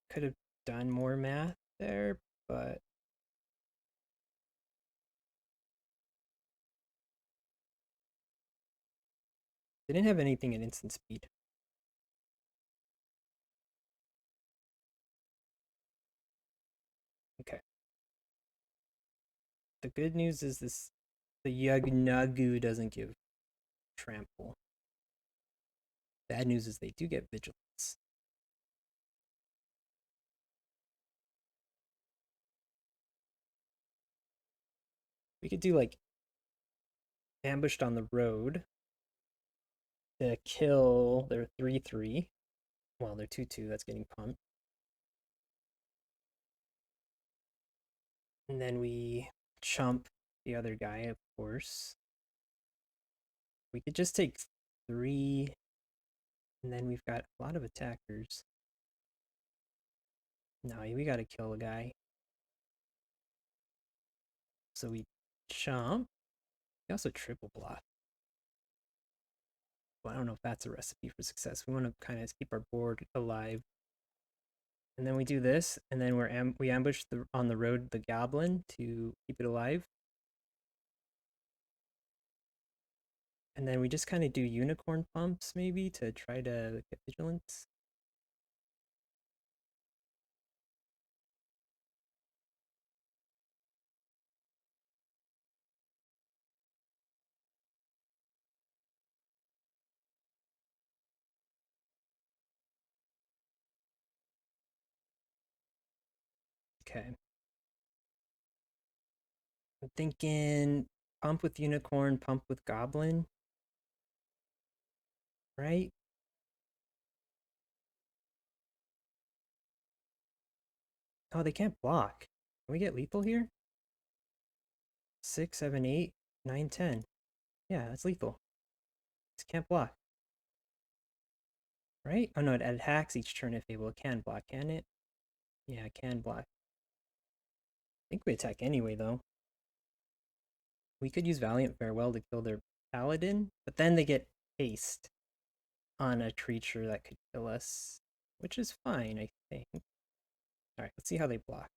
B: Could have done more math there, but they didn't have anything at instant speed. Okay. The good news is the Yugnagu doesn't give trample. Bad news is they do get vigilance. We could do like ambushed on the road to kill their 3/3. Well, they're 2/2, that's getting pumped. And then we chump the other guy, of course. We could just take 3, and then we've got a lot of attackers. No, we gotta kill a guy. So we chump. We also triple block. Well, I don't know if that's a recipe for success. We want to kind of keep our board alive. And then we do this, and then we ambush on the road the goblin to keep it alive. And then we just kind of do unicorn pumps maybe to try to get vigilance. Okay. I'm thinking pump with unicorn, pump with goblin. Right? Oh, they can't block. Can we get lethal here? 6, 7, 8, 9, 10. Yeah, that's lethal. It can't block. Right? Oh no, it attacks each turn if able. It can block, can it? Yeah, it can block. I think we attack anyway, though. We could use Valiant Farewell to kill their paladin, but then they get haste on a creature that could kill us, which is fine, I think. Alright, let's see how they block.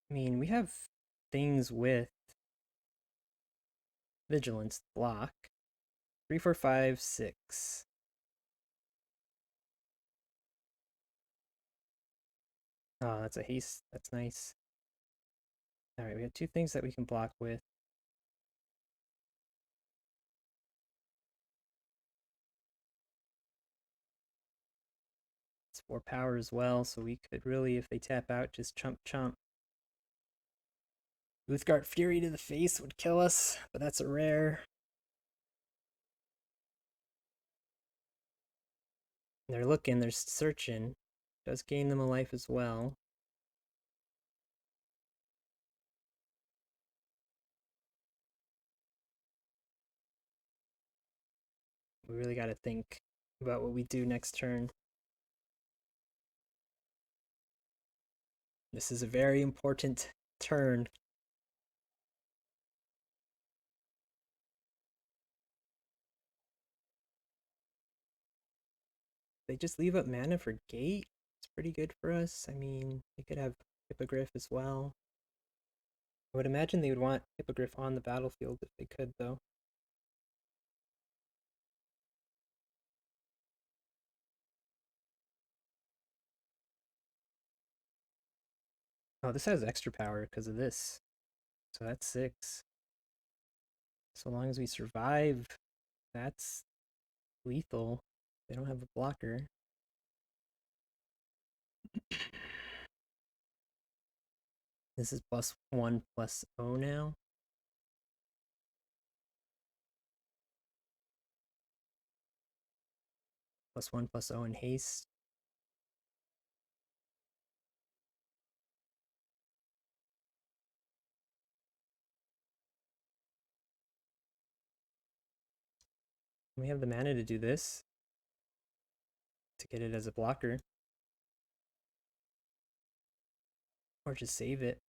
B: I mean, we have things with vigilance block. 3, 4, 5, 6. Oh, that's a haste. That's nice. Alright, we have 2 things that we can block with. It's 4 power as well, so we could really, if they tap out, just chump chump. Uthgard Fury to the face would kill us, but that's a rare. They're looking, they're searching. Does gain them a life as well. We really got to think about what we do next turn. This is a very important turn. They just leave up mana for gate. It's pretty good for us. I mean, they could have Hippogriff as well. I would imagine they would want Hippogriff on the battlefield if they could, though. Oh, this has extra power because of this. So that's 6. So long as we survive, that's lethal. They don't have a blocker. This is +1 +0 now. +1 +0 in haste. We have the mana to do this, to get it as a blocker. Or just save it.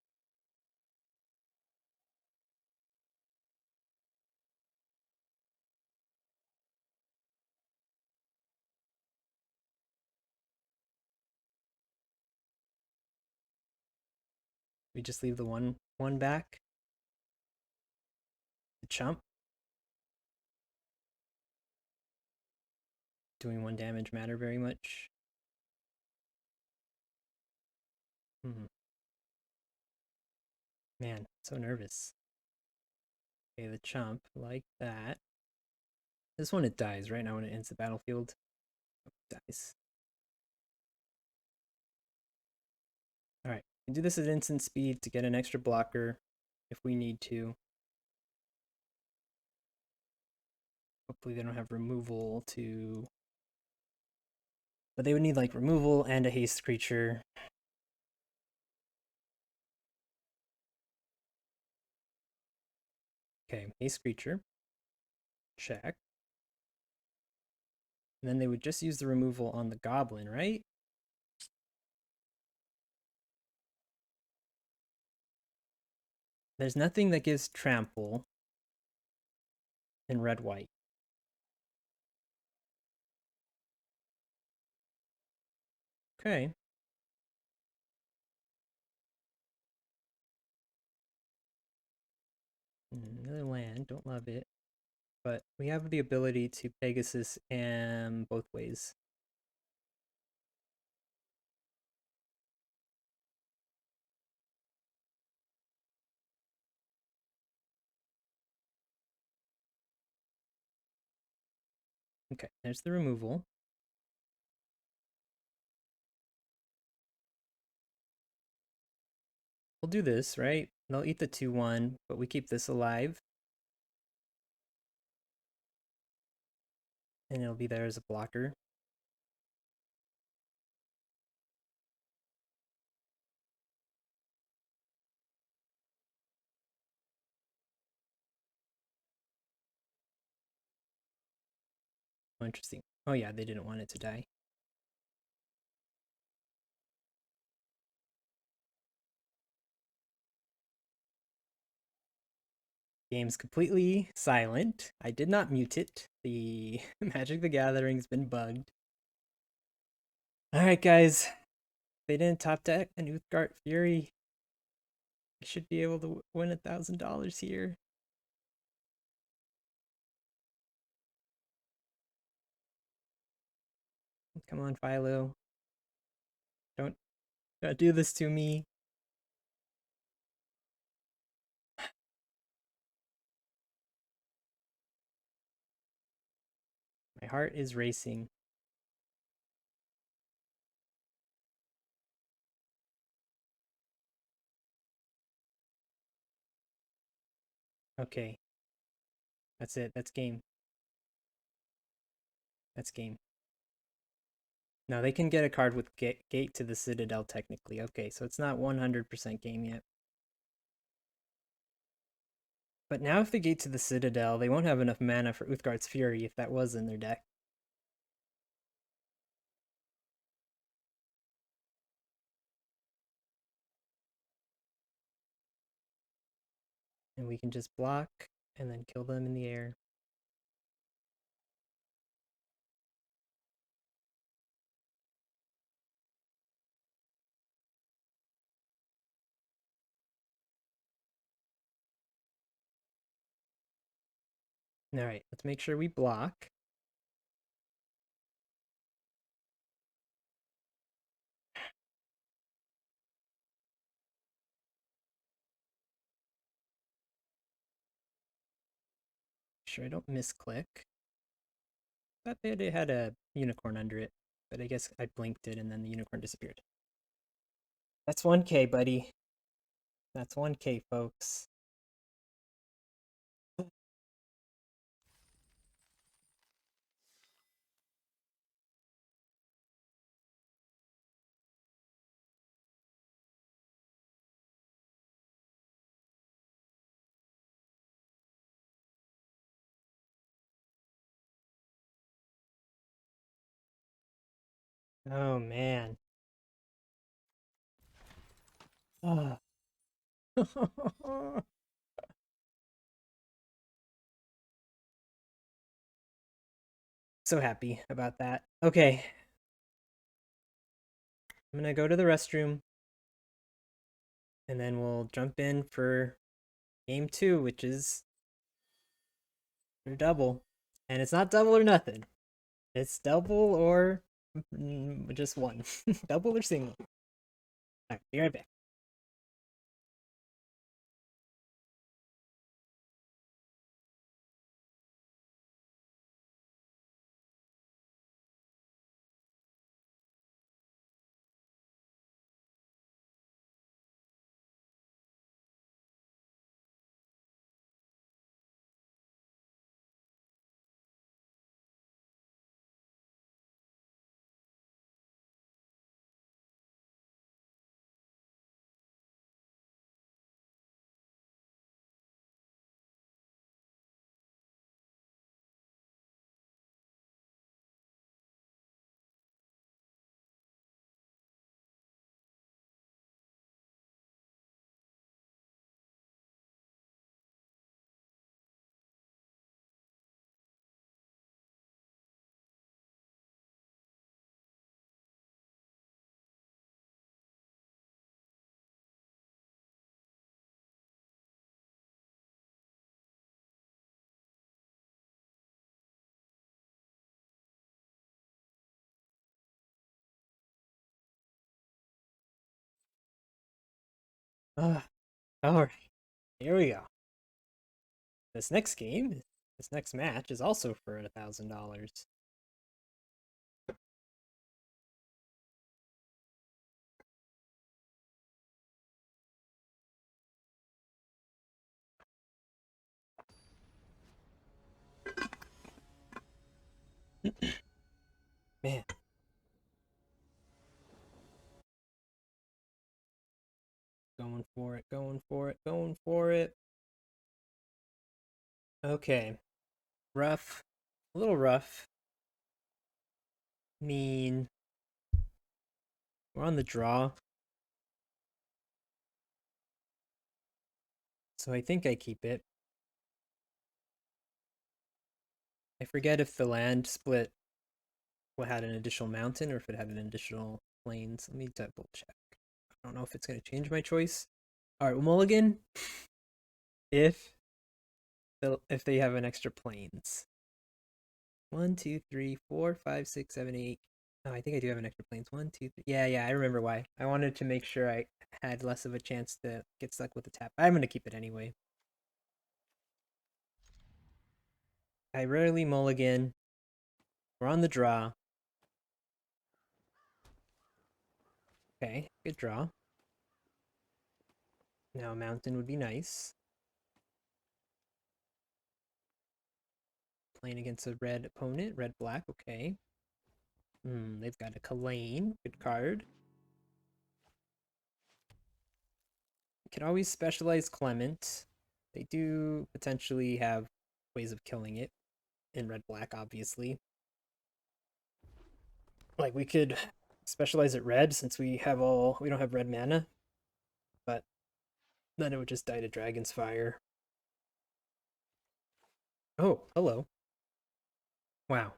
B: We just leave the one back. The chump. Doing 1 damage matter very much? Man, so nervous. Okay, the chump, like that. This one it dies, right? Now when it ends the battlefield. It dies. Alright, we can do this at instant speed to get an extra blocker if we need to. Hopefully they don't have removal to... But they would need like removal and a haste creature. Okay, haste creature. Check. And then they would just use the removal on the goblin, right? There's nothing that gives trample in red-white. Okay. Another land, don't love it. But we have the ability to Pegasus and both ways. Okay, there's the removal. We'll do this, right? They'll eat the 2/1, but we keep this alive. And it'll be there as a blocker. Oh, interesting. Oh yeah, they didn't want it to die. Game's completely silent. I did not mute it. The Magic the Gathering's been bugged. Alright, guys. They didn't top deck an Uthgard Fury. I should be able to win $1,000 here. Come on, Philo. Don't do this to me. My heart is racing. Okay. That's it. That's game. That's game. Now they can get a card with gate to the Citadel technically. Okay, so it's not 100% game yet. But now if they gate to the Citadel, they won't have enough mana for Uthgard's Fury if that was in their deck. And we can just block and then kill them in the air. Alright, let's make sure we block. Sure I don't misclick. Thought they had a unicorn under it, but I guess I blinked it and then the unicorn disappeared. That's 1K, buddy. That's 1K, folks. Oh man. Oh. So happy about that. Okay, I'm gonna go to the restroom and then we'll jump in for game two, which is double. And it's not double or nothing. It's double or just one. Double or single. Alright, be right back. Alright, here we go. This next game, this next match is also for $1,000. Man. Going for it, going for it, going for it. Okay. Rough. A little rough. Mean. We're on the draw. So I think I keep it. I forget if the land split had an additional mountain or if it had an additional plains. Let me double check. I don't know if it's going to change my choice. All right, well, mulligan if they have an extra plains. 1, 2, 3, 4, 5, 6, 7, 8. Oh, I think I do have an extra plains. 1, 2, 3. Yeah, I remember why. I wanted to make sure I had less of a chance to get stuck with the tap. I'm going to keep it anyway. I rarely mulligan. We're on the draw. Okay, good draw. Now a mountain would be nice. Playing against a red opponent. Red-black, okay. They've got a Kalane. Good card. Can always specialize Clement. They do potentially have ways of killing it in red-black, obviously. Like, we could specialize it red since we don't have red mana. But then it would just die to Dragon's Fire. Oh, hello. Wow.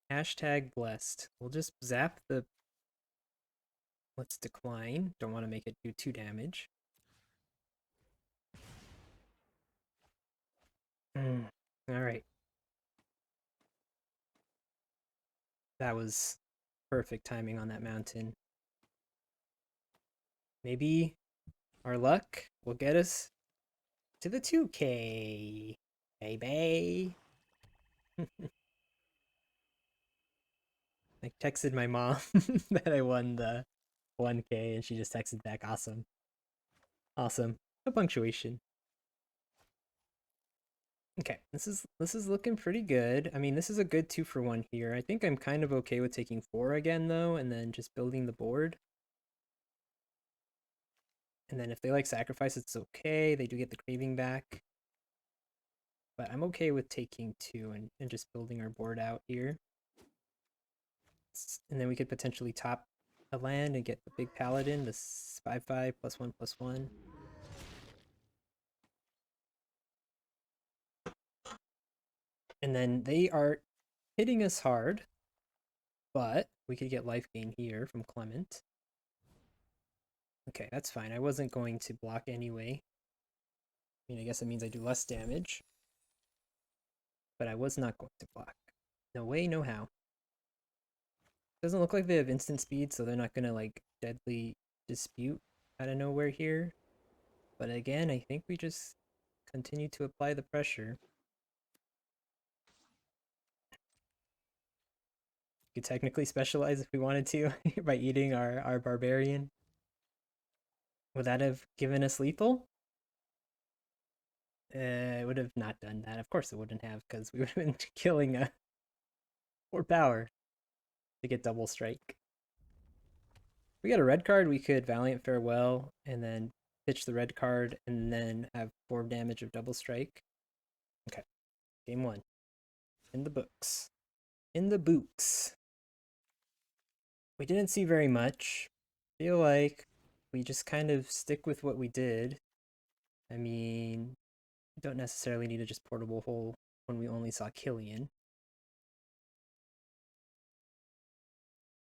B: Hashtag blessed. We'll just zap the... Let's decline. Don't want to make it do 2 damage. Alright. That was perfect timing on that mountain. Maybe our luck will get us to the 2K. Baby. I texted my mom that I won the 1K and she just texted back, awesome. Awesome. No punctuation. Okay, this is looking pretty good. I mean, this is a good 2-for-1 here. I think I'm kind of okay with taking 4 again though, and then just building the board. And then if they like sacrifice, it's okay. They do get the craving back. But I'm okay with taking 2 and just building our board out here. And then we could potentially top a land and get the big paladin, this 5/5 +1/+1. And then they are hitting us hard, but we could get life gain here from Clement. Okay, that's fine. I wasn't going to block anyway. I mean, I guess it means I do less damage. But I was not going to block. No way, no how. Doesn't look like they have instant speed, so they're not gonna like deadly dispute out of nowhere here. But again, I think we just continue to apply the pressure. We could technically specialize if we wanted to by eating our barbarian. Would that have given us lethal? It would have not done that. Of course it wouldn't have, because we would have been killing 4 power to get double strike. We got a red card, we could Valiant Farewell and then pitch the red card and then have 4 damage of double strike. Okay, game 1. In the books. In the books. We didn't see very much. Feel like we just kind of stick with what we did. I mean, we don't necessarily need to just portable hole when we only saw Killian.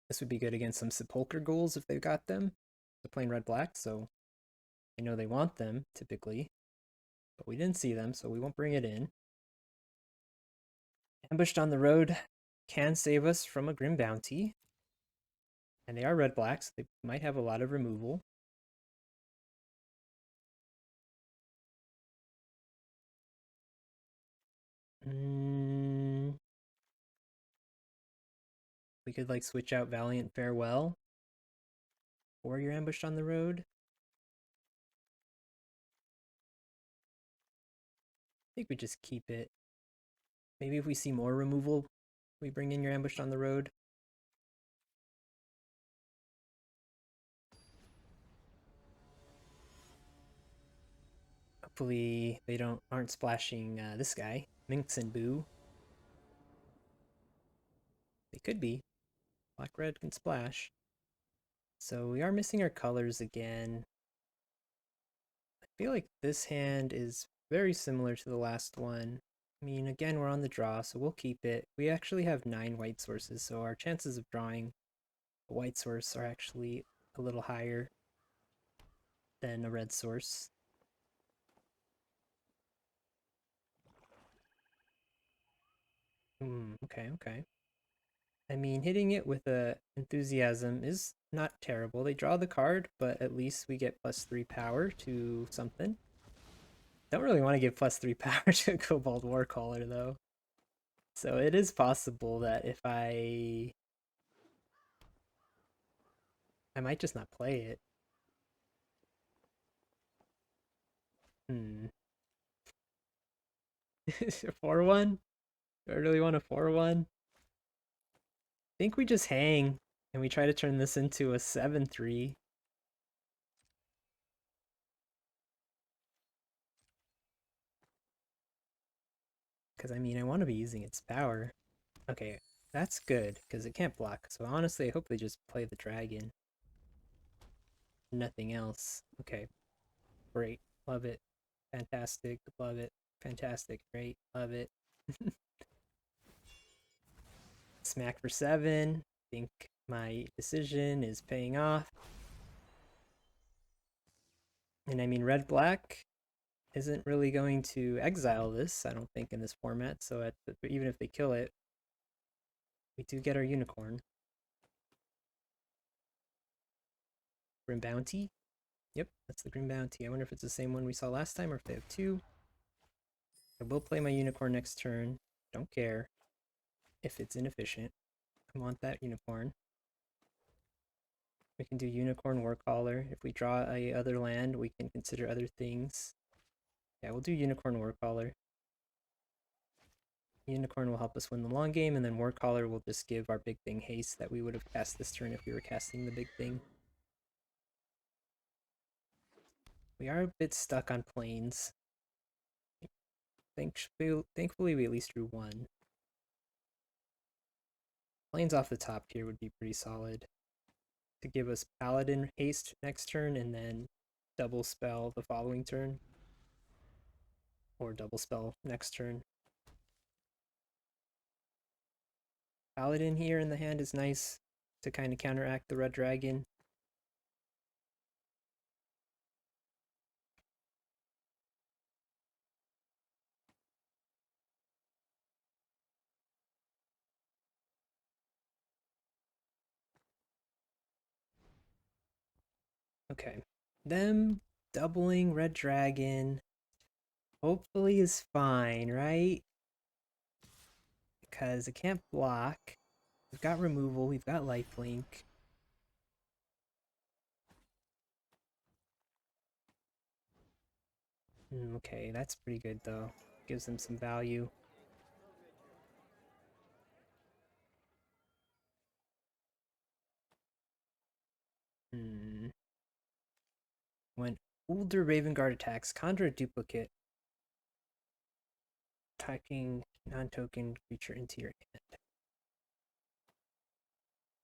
B: This would be good against some Sepulchre ghouls if they've got them. They're playing red-black, so I know they want them, typically. But we didn't see them, so we won't bring it in. Ambushed on the road can save us from a Grim Bounty. And they are red-black, so they might have a lot of removal. We could like switch out Valiant Farewell or you're ambushed on the road. I think we just keep it. Maybe if we see more removal, we bring in your ambushed on the road. Hopefully they aren't splashing this guy, Minx and Boo. They could be. Black red can splash. So we are missing our colors again. I feel like this hand is very similar to the last one. I mean, again, we're on the draw, so we'll keep it. We actually have 9 white sources, so our chances of drawing a white source are actually a little higher than a red source. Okay, okay. I mean, hitting it with a enthusiasm is not terrible. They draw the card, but at least we get +3 power to something. Don't really want to give +3 power to a Cobalt Warcaller though. So it is possible that if I might just not play it. 4/1? Do I really want a 4/1? I think we just hang and we try to turn this into a 7/3. Because I mean, I want to be using its power. Okay, that's good because it can't block. So honestly, I hope they just play the dragon. Nothing else. Okay, great. Love it. Fantastic. Love it. Fantastic. Great. Love it. Smack for 7. Think my decision is paying off. And I mean, red-black isn't really going to exile this, I don't think, in this format. So even if they kill it, we do get our unicorn. Grim Bounty? Yep, that's the Grim Bounty. I wonder if it's the same one we saw last time or if they have 2. I will play my unicorn next turn. Don't care if it's inefficient. I want that unicorn. We can do Unicorn Warcaller. If we draw a other land, we can consider other things. Yeah, we'll do Unicorn Warcaller. Unicorn will help us win the long game, and then Warcaller will just give our big thing haste that we would have cast this turn if we were casting the big thing. We are a bit stuck on planes. Thankfully, we at least drew 1. Plains off the top here would be pretty solid to give us Paladin haste next turn and then double spell the following turn. Or double spell next turn. Paladin here in the hand is nice to kind of counteract the red dragon. Okay. Them doubling red dragon hopefully is fine, right? Because it can't block. We've got removal, we've got lifelink. Okay, that's pretty good though. Gives them some value. When older Raven Guard attacks, conjure a duplicate, typing non-token creature into your hand.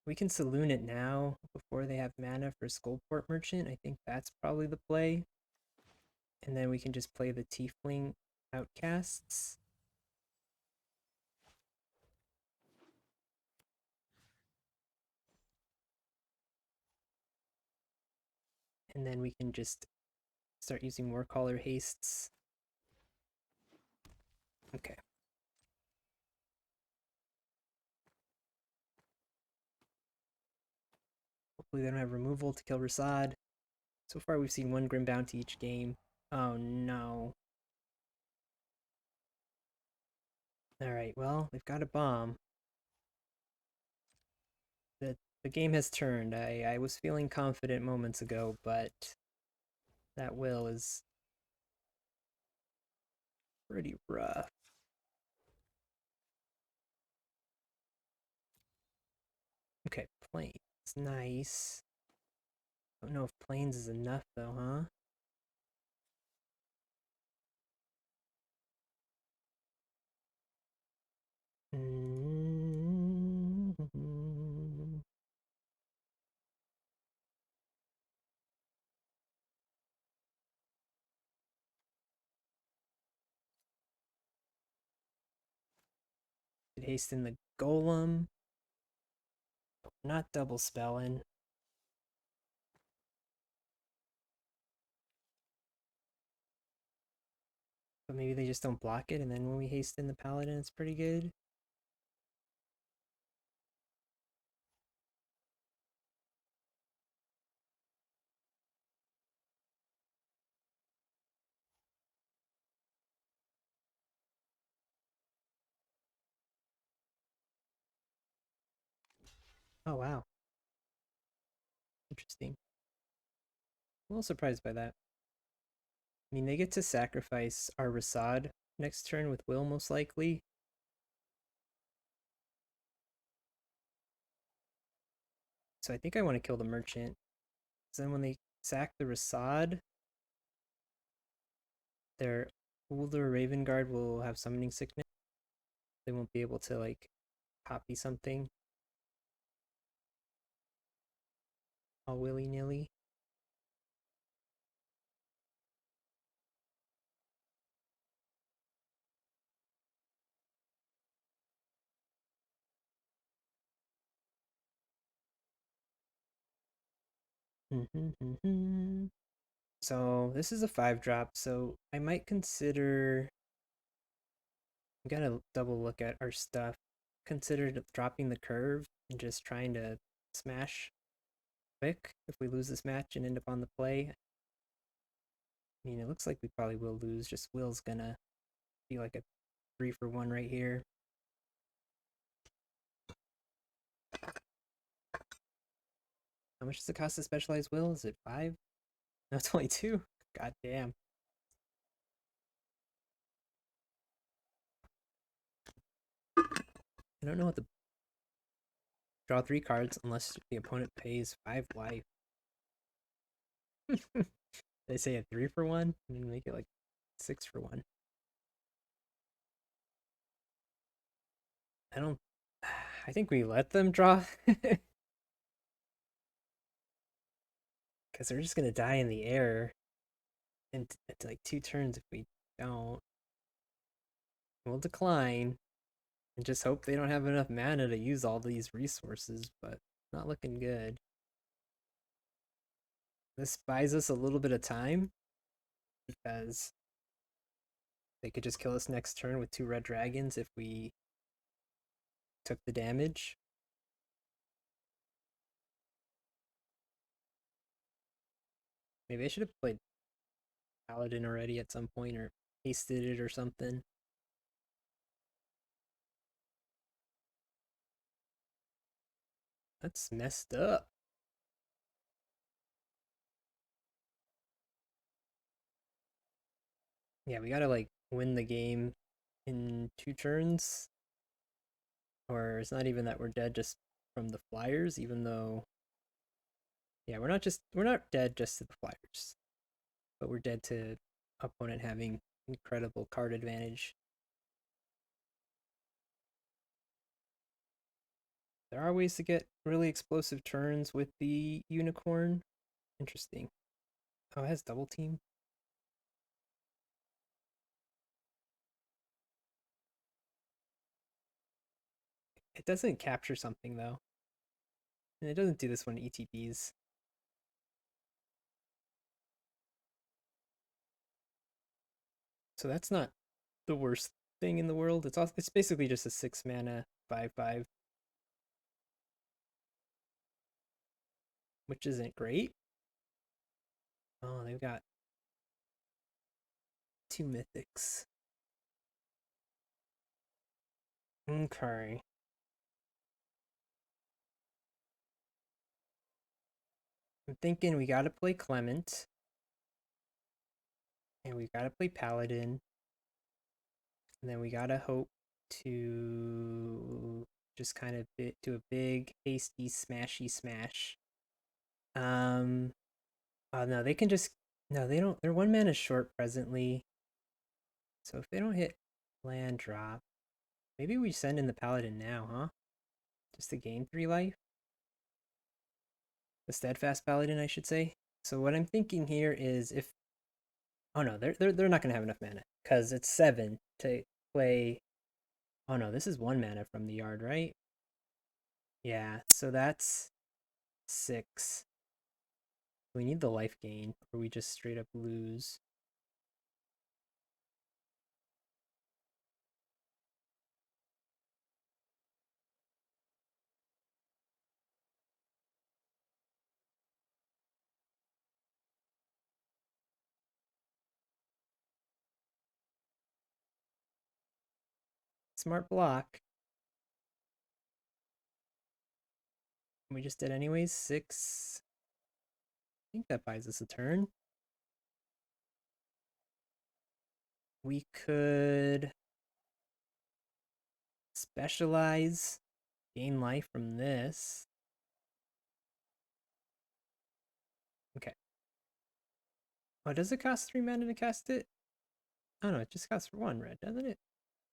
B: We can Saloon it now before they have mana for Skullport Merchant. I think that's probably the play. And then we can just play the Tiefling Outcasts. And then we can just start using more Caller Hastes. Okay. Hopefully they don't have removal to kill Rasad. So far we've seen one Grim Bounty each game. Oh no. Alright, well, they've got a bomb. The game has turned. I was feeling confident moments ago, but that will is pretty rough. Okay, Plains. Nice. Don't know if Plains is enough though, huh? Could hasten the Golem. Not double spelling. But maybe they just don't block it, and then when we hasten the Paladin, it's pretty good. Oh wow. Interesting. A little surprised by that. I mean, they get to sacrifice our Rasad next turn with Will, most likely. So I think I want to kill the Merchant. So then when they sack the Rasad, their older Raven Guard will have summoning sickness. They won't be able to, like, copy something all willy-nilly. So this is a 5-drop, so I might consider... I gotta double look at our stuff. Consider dropping the curve and just trying to smash quick if we lose this match and end up on the play. I mean, it looks like we probably will lose. Just Will's gonna be like a 3-for-1 right here. How much does it cost to specialize Will? Is it 5? No, it's only 2. God damn. I don't know what the... Draw 3 cards unless the opponent pays 5 life. They say a 3-for-1 and make it like 6-for-1. I don't... I think we let them draw. Because they're just going to die in the air. And it's like 2 turns if we don't. We'll decline. And just hope they don't have enough mana to use all these resources. But not looking good. This buys us a little bit of time. Because they could just kill us next turn with 2 red dragons if we took the damage. Maybe I should have played Paladin already at some point or hasted it or something. That's messed up. Yeah, we gotta like win the game in 2 turns. Or it's not even that we're dead just from the flyers, even though yeah, we're not dead just to the flyers. But we're dead to opponent having incredible card advantage. There are ways to get really explosive turns with the unicorn. Interesting. Oh, it has double team. It doesn't capture something though. And it doesn't do this when ETBs. So that's not the worst thing in the world. It's basically just a 6 mana 5/5, which isn't great. Oh, they've got 2 mythics. Okay. I'm thinking we gotta play Clement. And we gotta play Paladin. And then we gotta hope to just kind of do a big, hasty, smashy smash. Um, oh no, they can just no, they don't. They're 1 mana short presently. So if they don't hit land drop, maybe we send in the Paladin now, huh? Just to gain 3 life. The Steadfast Paladin, I should say. So what I'm thinking here is if oh no, they're not gonna have enough mana because it's 7 to play. Oh no, this is 1 mana from the yard, right? Yeah, so that's 6. We need the life gain, or we just straight up lose. Smart block. We just did anyways. 6. I think that buys us a turn. We could specialize, gain life from this. Okay. Oh, does it cost 3 mana to cast it? Oh no, it just costs 1 red, doesn't it?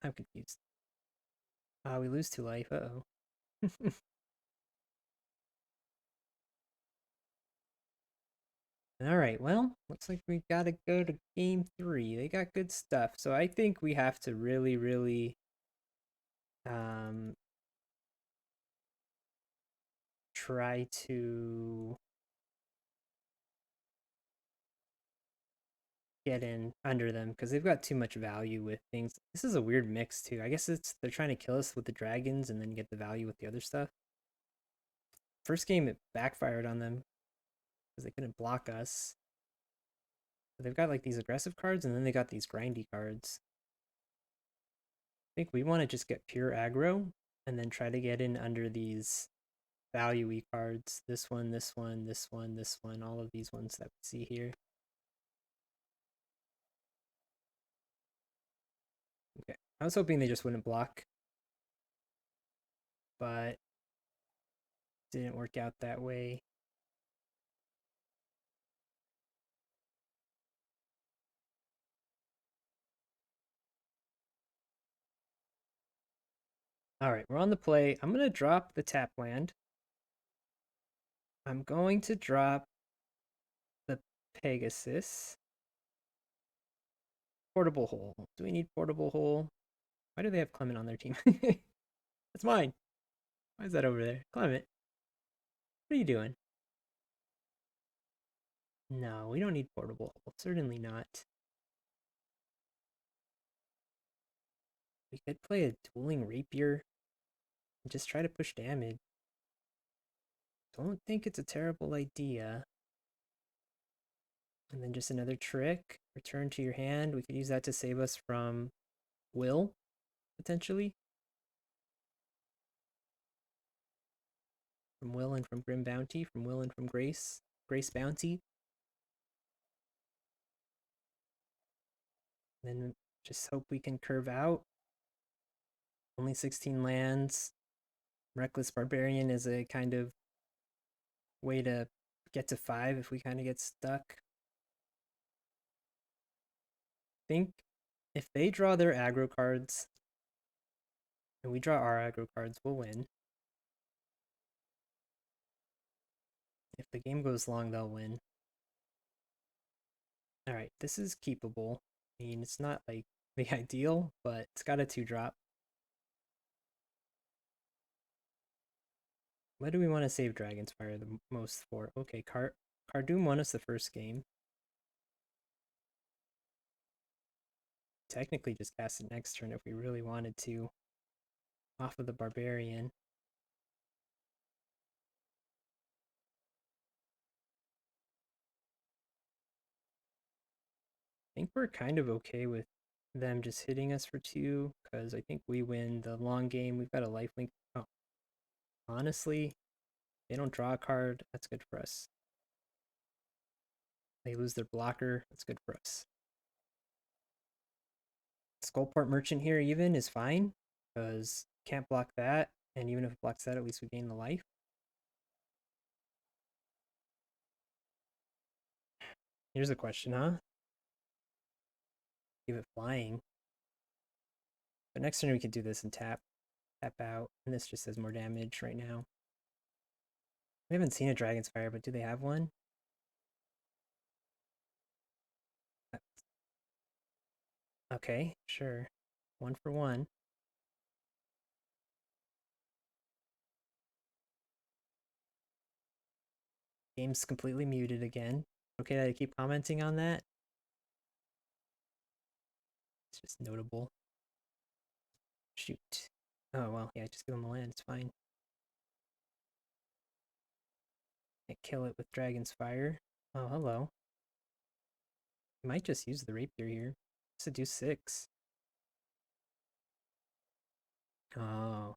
B: I'm confused. We lose 2 life. Uh-oh. Alright, well, looks like we gotta go to game 3. They got good stuff. So I think we have to really, really um try to get in under them because they've got too much value with things. This is a weird mix too. I guess it's they're trying to kill us with the dragons and then get the value with the other stuff. First game it backfired on them because they couldn't block us. But they've got like these aggressive cards and then they got these grindy cards. I think we want to just get pure aggro and then try to get in under these value-y cards. This one, this one, this one, this one, all of these ones that we see here. Okay. I was hoping they just wouldn't block, but didn't work out that way. All right, we're on the play. I'm going to drop the tap land. I'm going to drop the Pegasus. Portable hole. Do we need portable hole? Why do they have Clement on their team? That's mine. Why is that over there? Clement, what are you doing? No, we don't need portable hole. Certainly not. We could play a dueling rapier and just try to push damage. Don't think it's a terrible idea. And then just another trick. Return to your hand. We could use that to save us from Will, potentially. From Will and from Grim Bounty. From Will and from Grace. Grace Bounty. Then just hope we can curve out. Only 16 lands. Reckless Barbarian is a kind of way to get to 5 if we kind of get stuck. Think if they draw their aggro cards and we draw our aggro cards, we'll win. If the game goes long, they'll win. Alright, this is keepable. I mean, it's not like the ideal, but it's got a 2-drop. What do we want to save Dragon's Fire the most for? Okay, Cardoom won us the first game. Technically just cast it next turn if we really wanted to. Off of the Barbarian. I think we're kind of okay with them just hitting us for 2, because I think we win the long game. We've got a lifelink. Oh, honestly, they don't draw a card. That's good for us. They lose their blocker. That's good for us. Skullport Merchant here even is fine, because can't block that. And even if it blocks that, at least we gain the life. Here's a question, huh? Give it flying. But next turn we could do this and tap out. And this just does more damage right now. We haven't seen a Dragon's Fire, but do they have one? Okay, sure. 1 for 1. Game's completely muted again. Okay that I keep commenting on that? It's just notable. Shoot. Oh, well, yeah, just give him a land. It's fine. Can't kill it with Dragon's Fire. Oh, hello. I might just use the Rapier here. Just to do 6. Oh.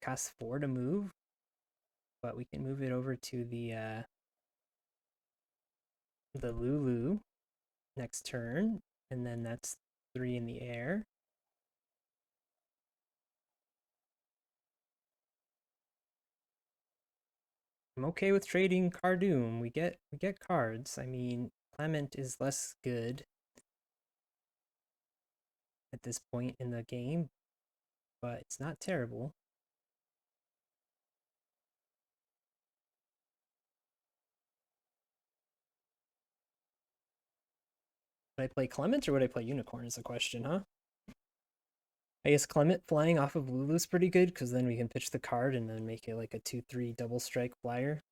B: Costs 4 to move, but we can move it over to the Lulu next turn, and then that's 3 in the air. I'm okay with trading Cardoom. We get cards. I mean, Clement is less good at this point in the game, but it's not terrible. Would I play Clement or would I play Unicorn is the question, huh? I guess Clement flying off of Lulu's pretty good, because then we can pitch the card and then make it like a 2/3 double strike flyer.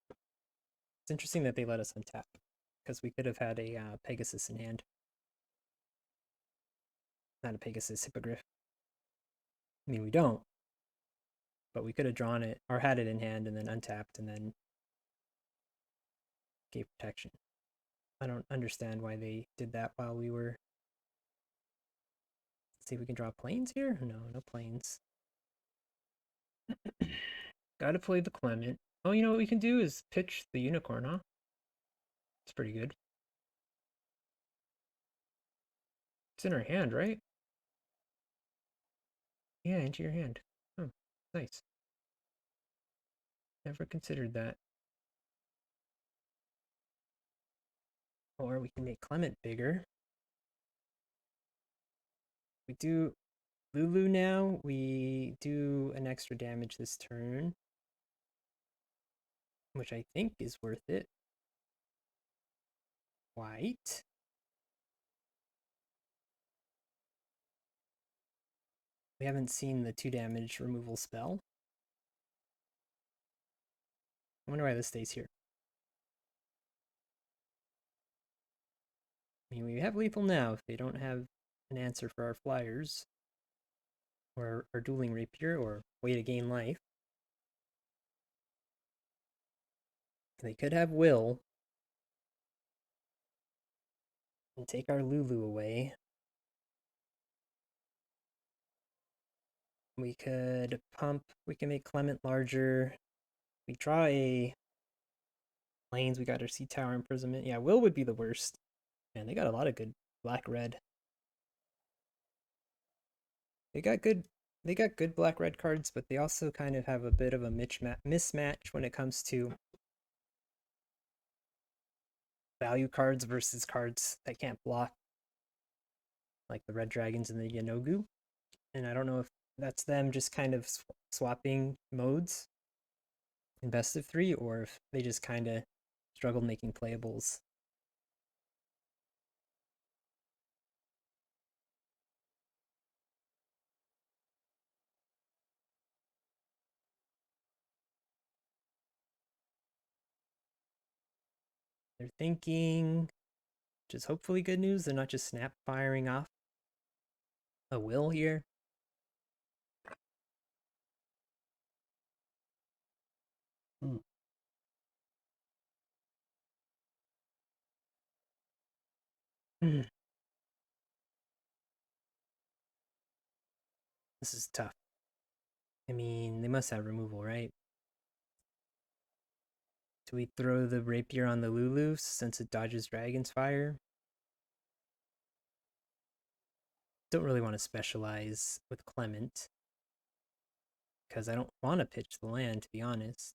B: It's interesting that they let us untap, because we could have had a Pegasus in hand. Not a Pegasus, Hippogriff. I mean, we don't. But we could have drawn it, or had it in hand, and then untapped, and then gave protection. I don't understand why they did that while we were... Let's see if we can draw planes here? No planes. Gotta play the Clement. Oh, you know what we can do is pitch the Unicorn, huh? It's pretty good. It's in our hand, right? Yeah, into your hand. Oh, nice. Never considered that. Or we can make Clement bigger. We do Lulu now. We do an extra damage this turn, which I think is worth it. White. We haven't seen the 2 damage removal spell. I wonder why this stays here. I mean, we have lethal now if they don't have an answer for our flyers. Or our dueling rapier, or way to gain life. They could have will. And take our Lulu away. We could pump, we can make Clement larger. We draw a lanes, we got our Sea Tower Imprisonment. Yeah, will would be the worst. Man, they got a lot of good black-red. They got good black-red cards, but they also kind of have a bit of a mismatch when it comes to value cards versus cards that can't block, like the red dragons and the Yanogu. And I don't know if that's them just kind of swapping modes in best of 3, or if they just kind of struggled making playables. They're thinking, which is hopefully good news, they're not just snap firing off a will here. This is tough. I mean, they must have removal, right? Do we throw the rapier on the Lulu since it dodges Dragon's Fire? Don't really want to specialize with Clement, because I don't want to pitch the land, to be honest.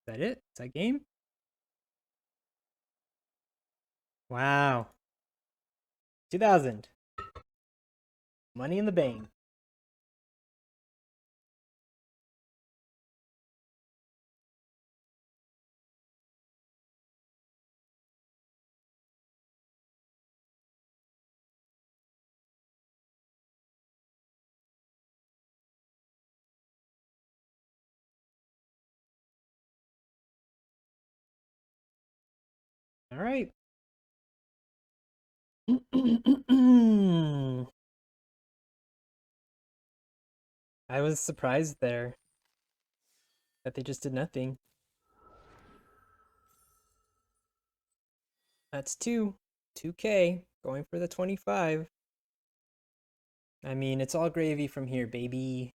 B: Is that it? Is that game? Wow. 2000. Money in the bank. All right. I was surprised there that they just did nothing. That's 2. 2K. Going for the 25. I mean, it's all gravy from here, baby.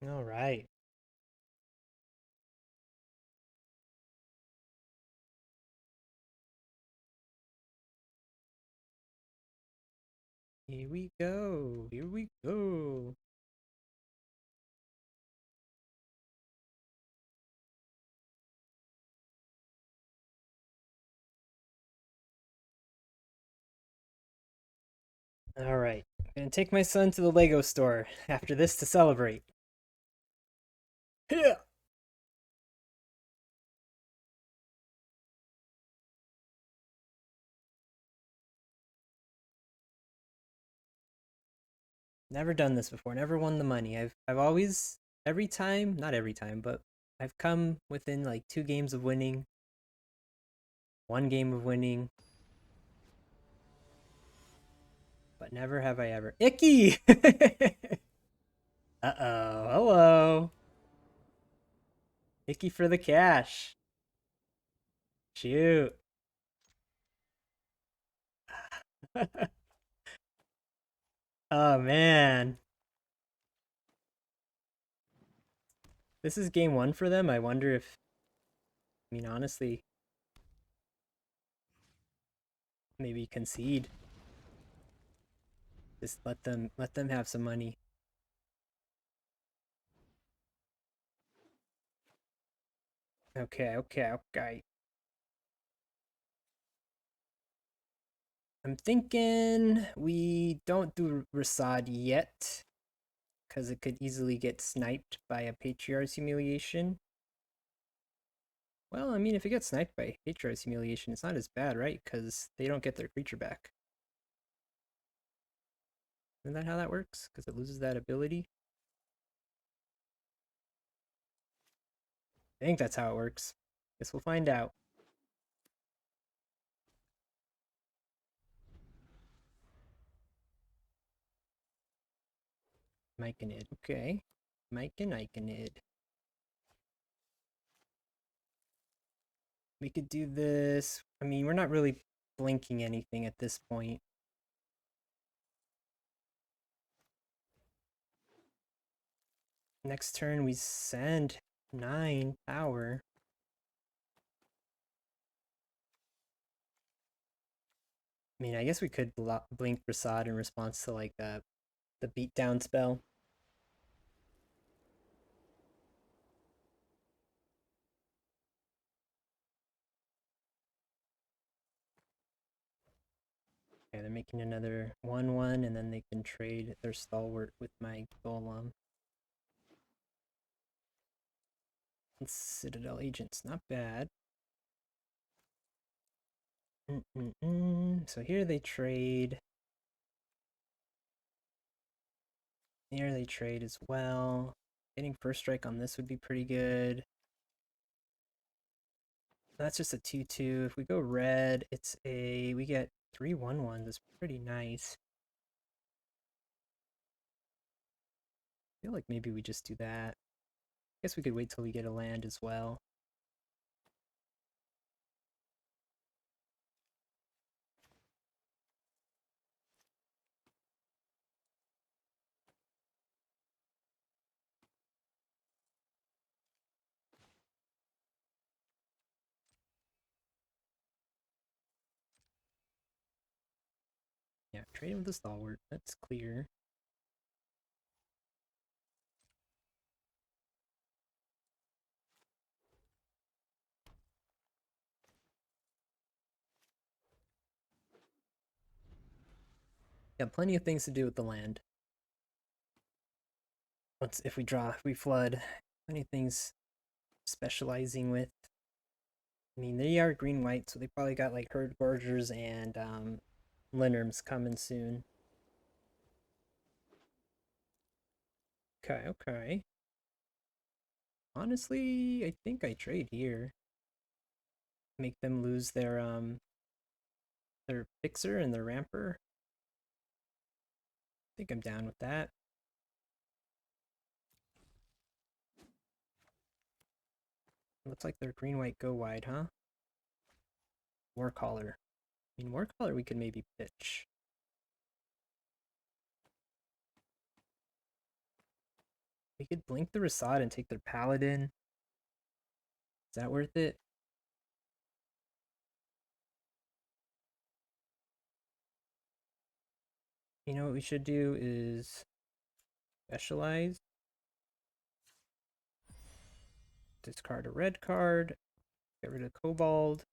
B: All right. Here we go. Here we go. All right. I'm going to take my son to the Lego store after this to celebrate. Yeah. Never done this before. Never won the money. I've always every time, not every time, but I've come within like 2 games of winning. 1 game of winning. But never have I ever. Icky! Uh-oh. Hello. Icky for the cash. Shoot. Oh man. This is game one for them. I wonder if, I mean, honestly, maybe concede. Just let them have some money. Okay, okay, okay. I'm thinking we don't do Rasad yet, because it could easily get sniped by a Patriarch's Humiliation. Well, I mean, if it gets sniped by Patriarch's Humiliation, it's not as bad, right? Because they don't get their creature back. Isn't that how that works? Because it loses that ability? I think that's how it works. Guess we'll find out. Myconid. Okay. Myconid. We could do this. I mean, we're not really blinking anything at this point. Next turn, we send 9 power. I mean, I guess we could blink Prasad in response to like the beatdown spell. Okay, they're making another 1/1, and then they can trade their stalwart with my golem. And Citadel agents, not bad. So here they trade. Here they trade as well. Getting first strike on this would be pretty good. That's just a 2/2. If we go red, we get 3/1/1s. It's pretty nice. I feel like maybe we just do that. I guess we could wait till we get a land as well. Yeah, trade with the stalwart. That's clear. Got plenty of things to do with the land. If we flood, plenty of things specializing with. I mean, they are green white, so they probably got like herd gorgers and Linerms coming soon. Okay, okay. Honestly, I think I trade here. Make them lose their fixer and their ramper. I think I'm down with that. Looks like they're green white go wide, huh? Warcaller. I mean, Warcaller we could maybe pitch. We could blink the Rasad and take their Paladin. Is that worth it? You know what we should do is specialize. Discard a red card. Get rid of Kobold.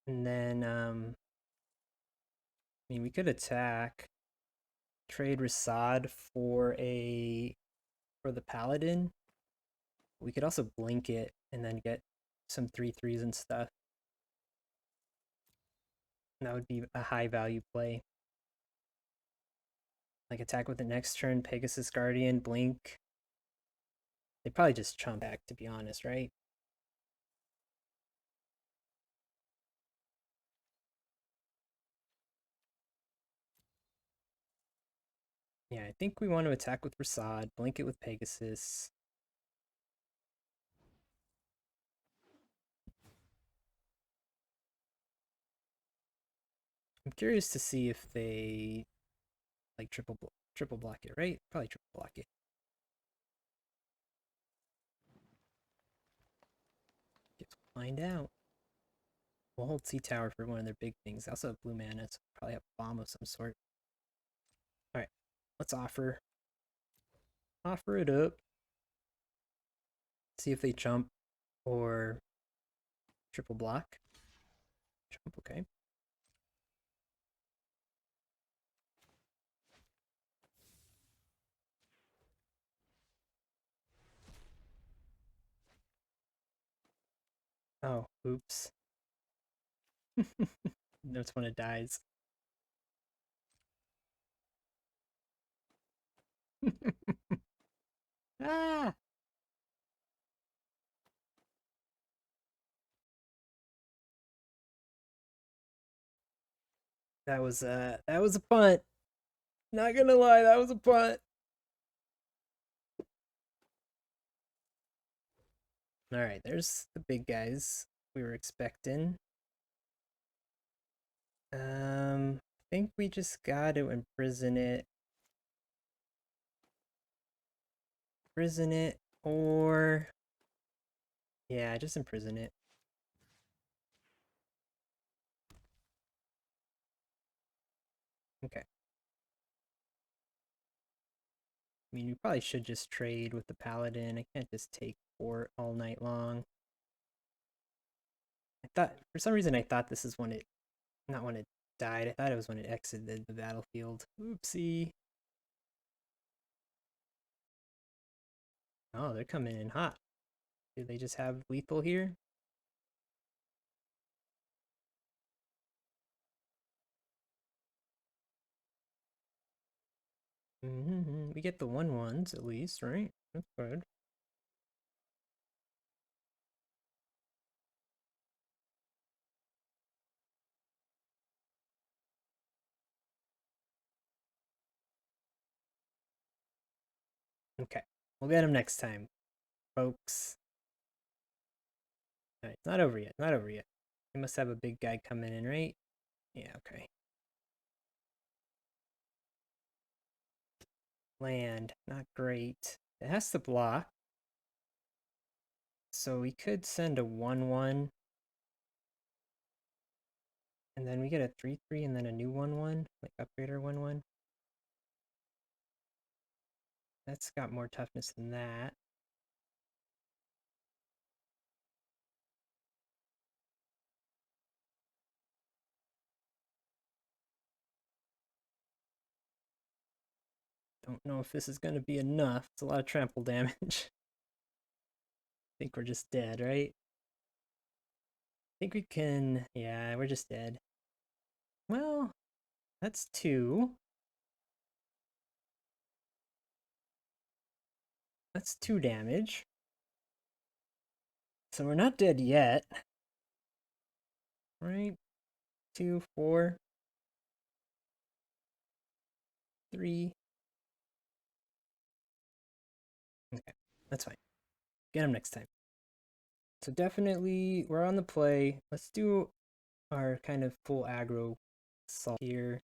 B: And then, I mean, we could attack. Trade Rasad for the Paladin. We could also blink it and then get some 3/3s and stuff. That would be a high value play. Like attack with the next turn, Pegasus Guardian, blink. They probably just chump back, to be honest, right? Yeah, I think we want to attack with Rasad, blink it with Pegasus. I'm curious to see if they like triple block it, right? Probably triple block it. Get to find out. We'll hold Sea Tower for one of their big things. They also have blue mana, so probably have a bomb of some sort. Alright, let's offer. Offer it up. See if they jump or triple block. Jump, okay. Oh, oops. That's when it dies. Ah! That was a punt. Not gonna lie, that was a punt. Alright, there's the big guys we were expecting. I think we just gotta imprison it. Imprison it, or yeah, just imprison it. Okay. I mean, we probably should just trade with the paladin. I can't just take fort all night long. I thought, for some reason, I thought this is when it, not when it died. I thought it was when it exited the battlefield. Oopsie. Oh, they're coming in hot. Do they just have lethal here? We get the 1/1s at least, right? That's good. Okay, we'll get him next time, folks. All right, it's not over yet. Not over yet. They must have a big guy coming in, right? Yeah, okay. Land, not great. It has to block. So we could send a 1/1. And then we get a 3/3 and then a new 1/1. Like upgrader 1/1. That's got more toughness than that. Don't know if this is going to be enough. It's a lot of trample damage. I think we're just dead, right? I think we can... Yeah, we're just dead. Well, that's 2. That's 2 damage. So we're not dead yet. Right? 2, 4, 3. Okay, that's fine. Get him next time. So definitely, we're on the play. Let's do our kind of full aggro assault here.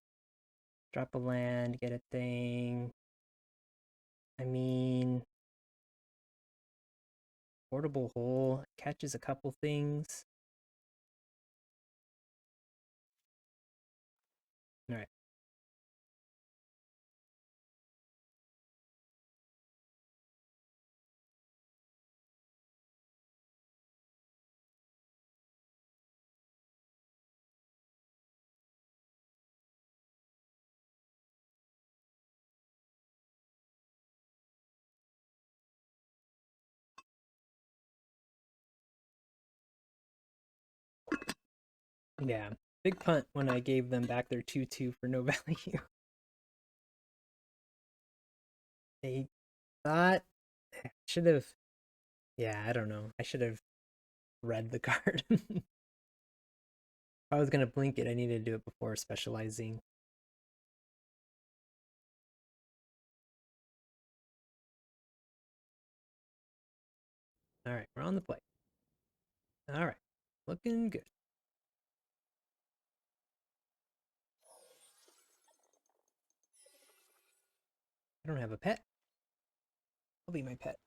B: Drop a land, get a thing. I mean, portable hole catches a couple things. All right. Yeah, big punt when I gave them back their 2/2 for no value. They thought should have. Yeah, I don't know. I should have read the card. If I was gonna blink it, I needed to do it before specializing. All right, we're on the play. All right, looking good. I don't have a pet. I'll be my pet.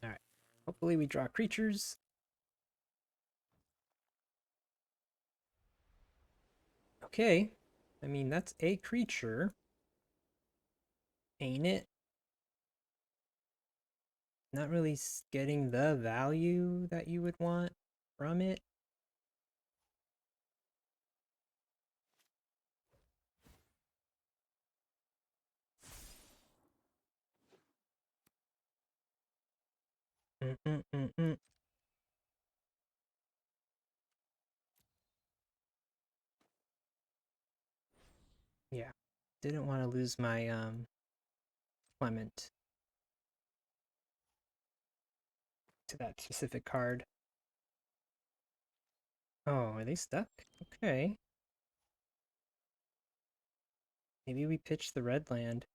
B: Alright. Hopefully we draw creatures. Okay. I mean, that's a creature. Ain't it? Not really getting the value that you would want from it. Mm-mm-mm-mm. Yeah. Didn't want to lose my Clement to that specific card. Oh, are they stuck? Okay. Maybe we pitch the red land.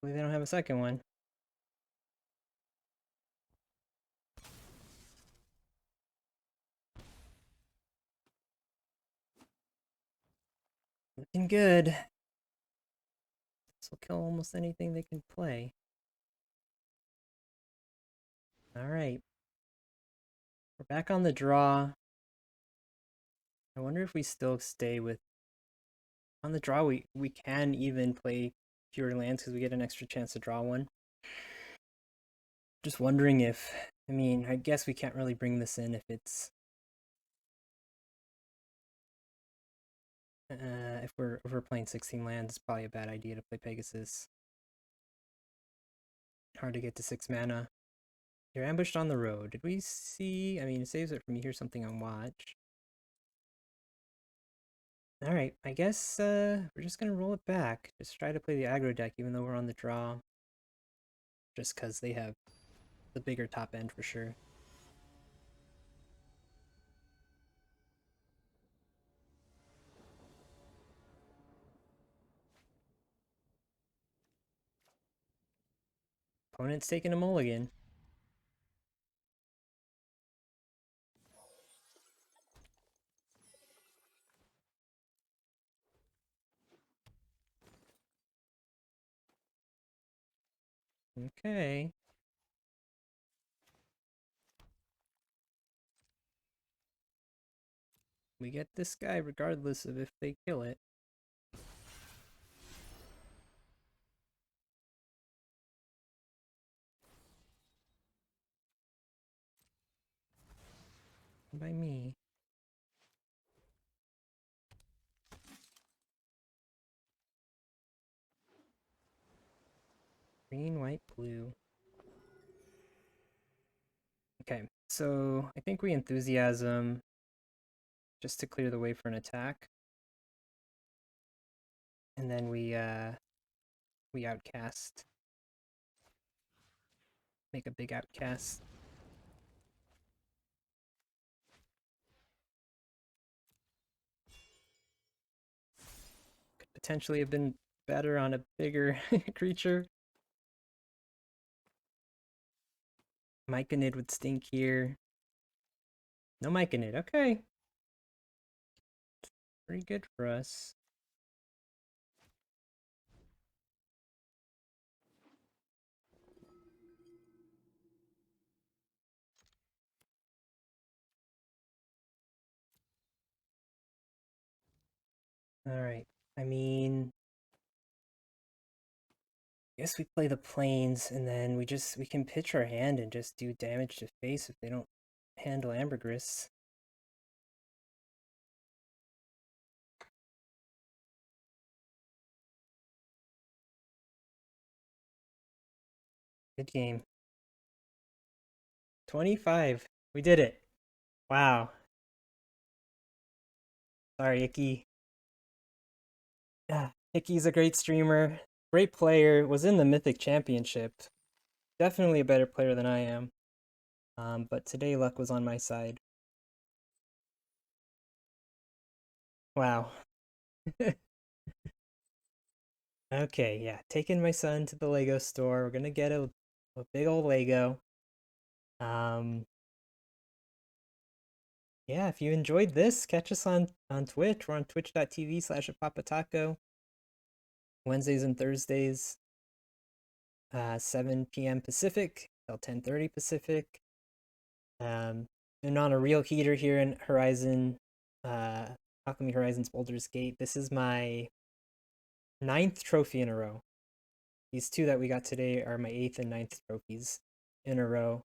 B: Hopefully they don't have a second one. Looking good. This will kill almost anything they can play. Alright. We're back on the draw. I wonder if we still stay with... On the draw, we can even play fewer lands because we get an extra chance to draw one. Just wondering if... I mean, I guess we can't really bring this in if it's... if we're playing 16 lands, it's probably a bad idea to play Pegasus. Hard to get to 6 mana. You're ambushed on the road. Did we see... I mean, it saves it from you hear something on watch. Alright, I guess we're just gonna roll it back. Just try to play the aggro deck even though we're on the draw. Just because they have the bigger top end for sure. Opponent's taking a mulligan. Okay. We get this guy regardless of if they kill it. By me. Green, white, blue. Okay, so I think we enthusiasm just to clear the way for an attack. And then we outcast. Make a big outcast. Could potentially have been better on a bigger creature. Myconid would stink here. No Myconid, okay. Pretty good for us. Alright, I mean... I guess we play the plains and then we can pitch our hand and just do damage to face if they don't handle ambergris. Good game. 25. We did it. Wow. Sorry, Icky. Yeah, Icky's a great streamer. Great player. Was in the Mythic Championship. Definitely a better player than I am. But today luck was on my side. Wow. Okay, yeah, taking my son to the Lego store. We're gonna get a big old Lego. Um, yeah, if you enjoyed this, catch us on Twitch. We're on twitch.tv/apapataco, Wednesdays and Thursdays, 7 p.m. Pacific till 10:30 Pacific. Um, and on a real heater here in Horizon, Alchemy Horizons Baldur's Gate. This is my ninth trophy in a row. These two that we got today are my eighth and ninth trophies in a row.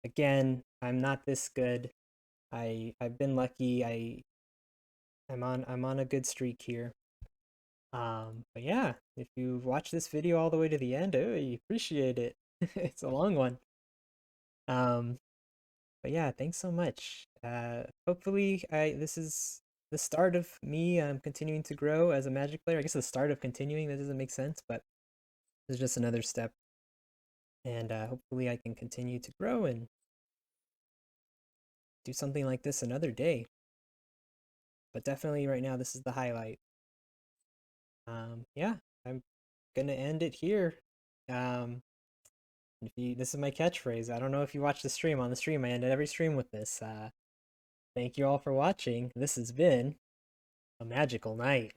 B: Again, I'm not this good. I've been lucky. I'm on a good streak here. But yeah, if you've watched this video all the way to the end, I appreciate it. It's a long one. Um, but yeah, thanks so much. Hopefully, I this is the start of me continuing to grow as a Magic player. I guess the start of continuing, that doesn't make sense, but this is just another step. And hopefully, I can continue to grow and do something like this another day. But definitely, right now, this is the highlight. Yeah, I'm gonna end it here. Um, if you, this is my catchphrase. I don't know if you watched the stream. On the stream, I ended every stream with this. Thank you all for watching. This has been a magical night.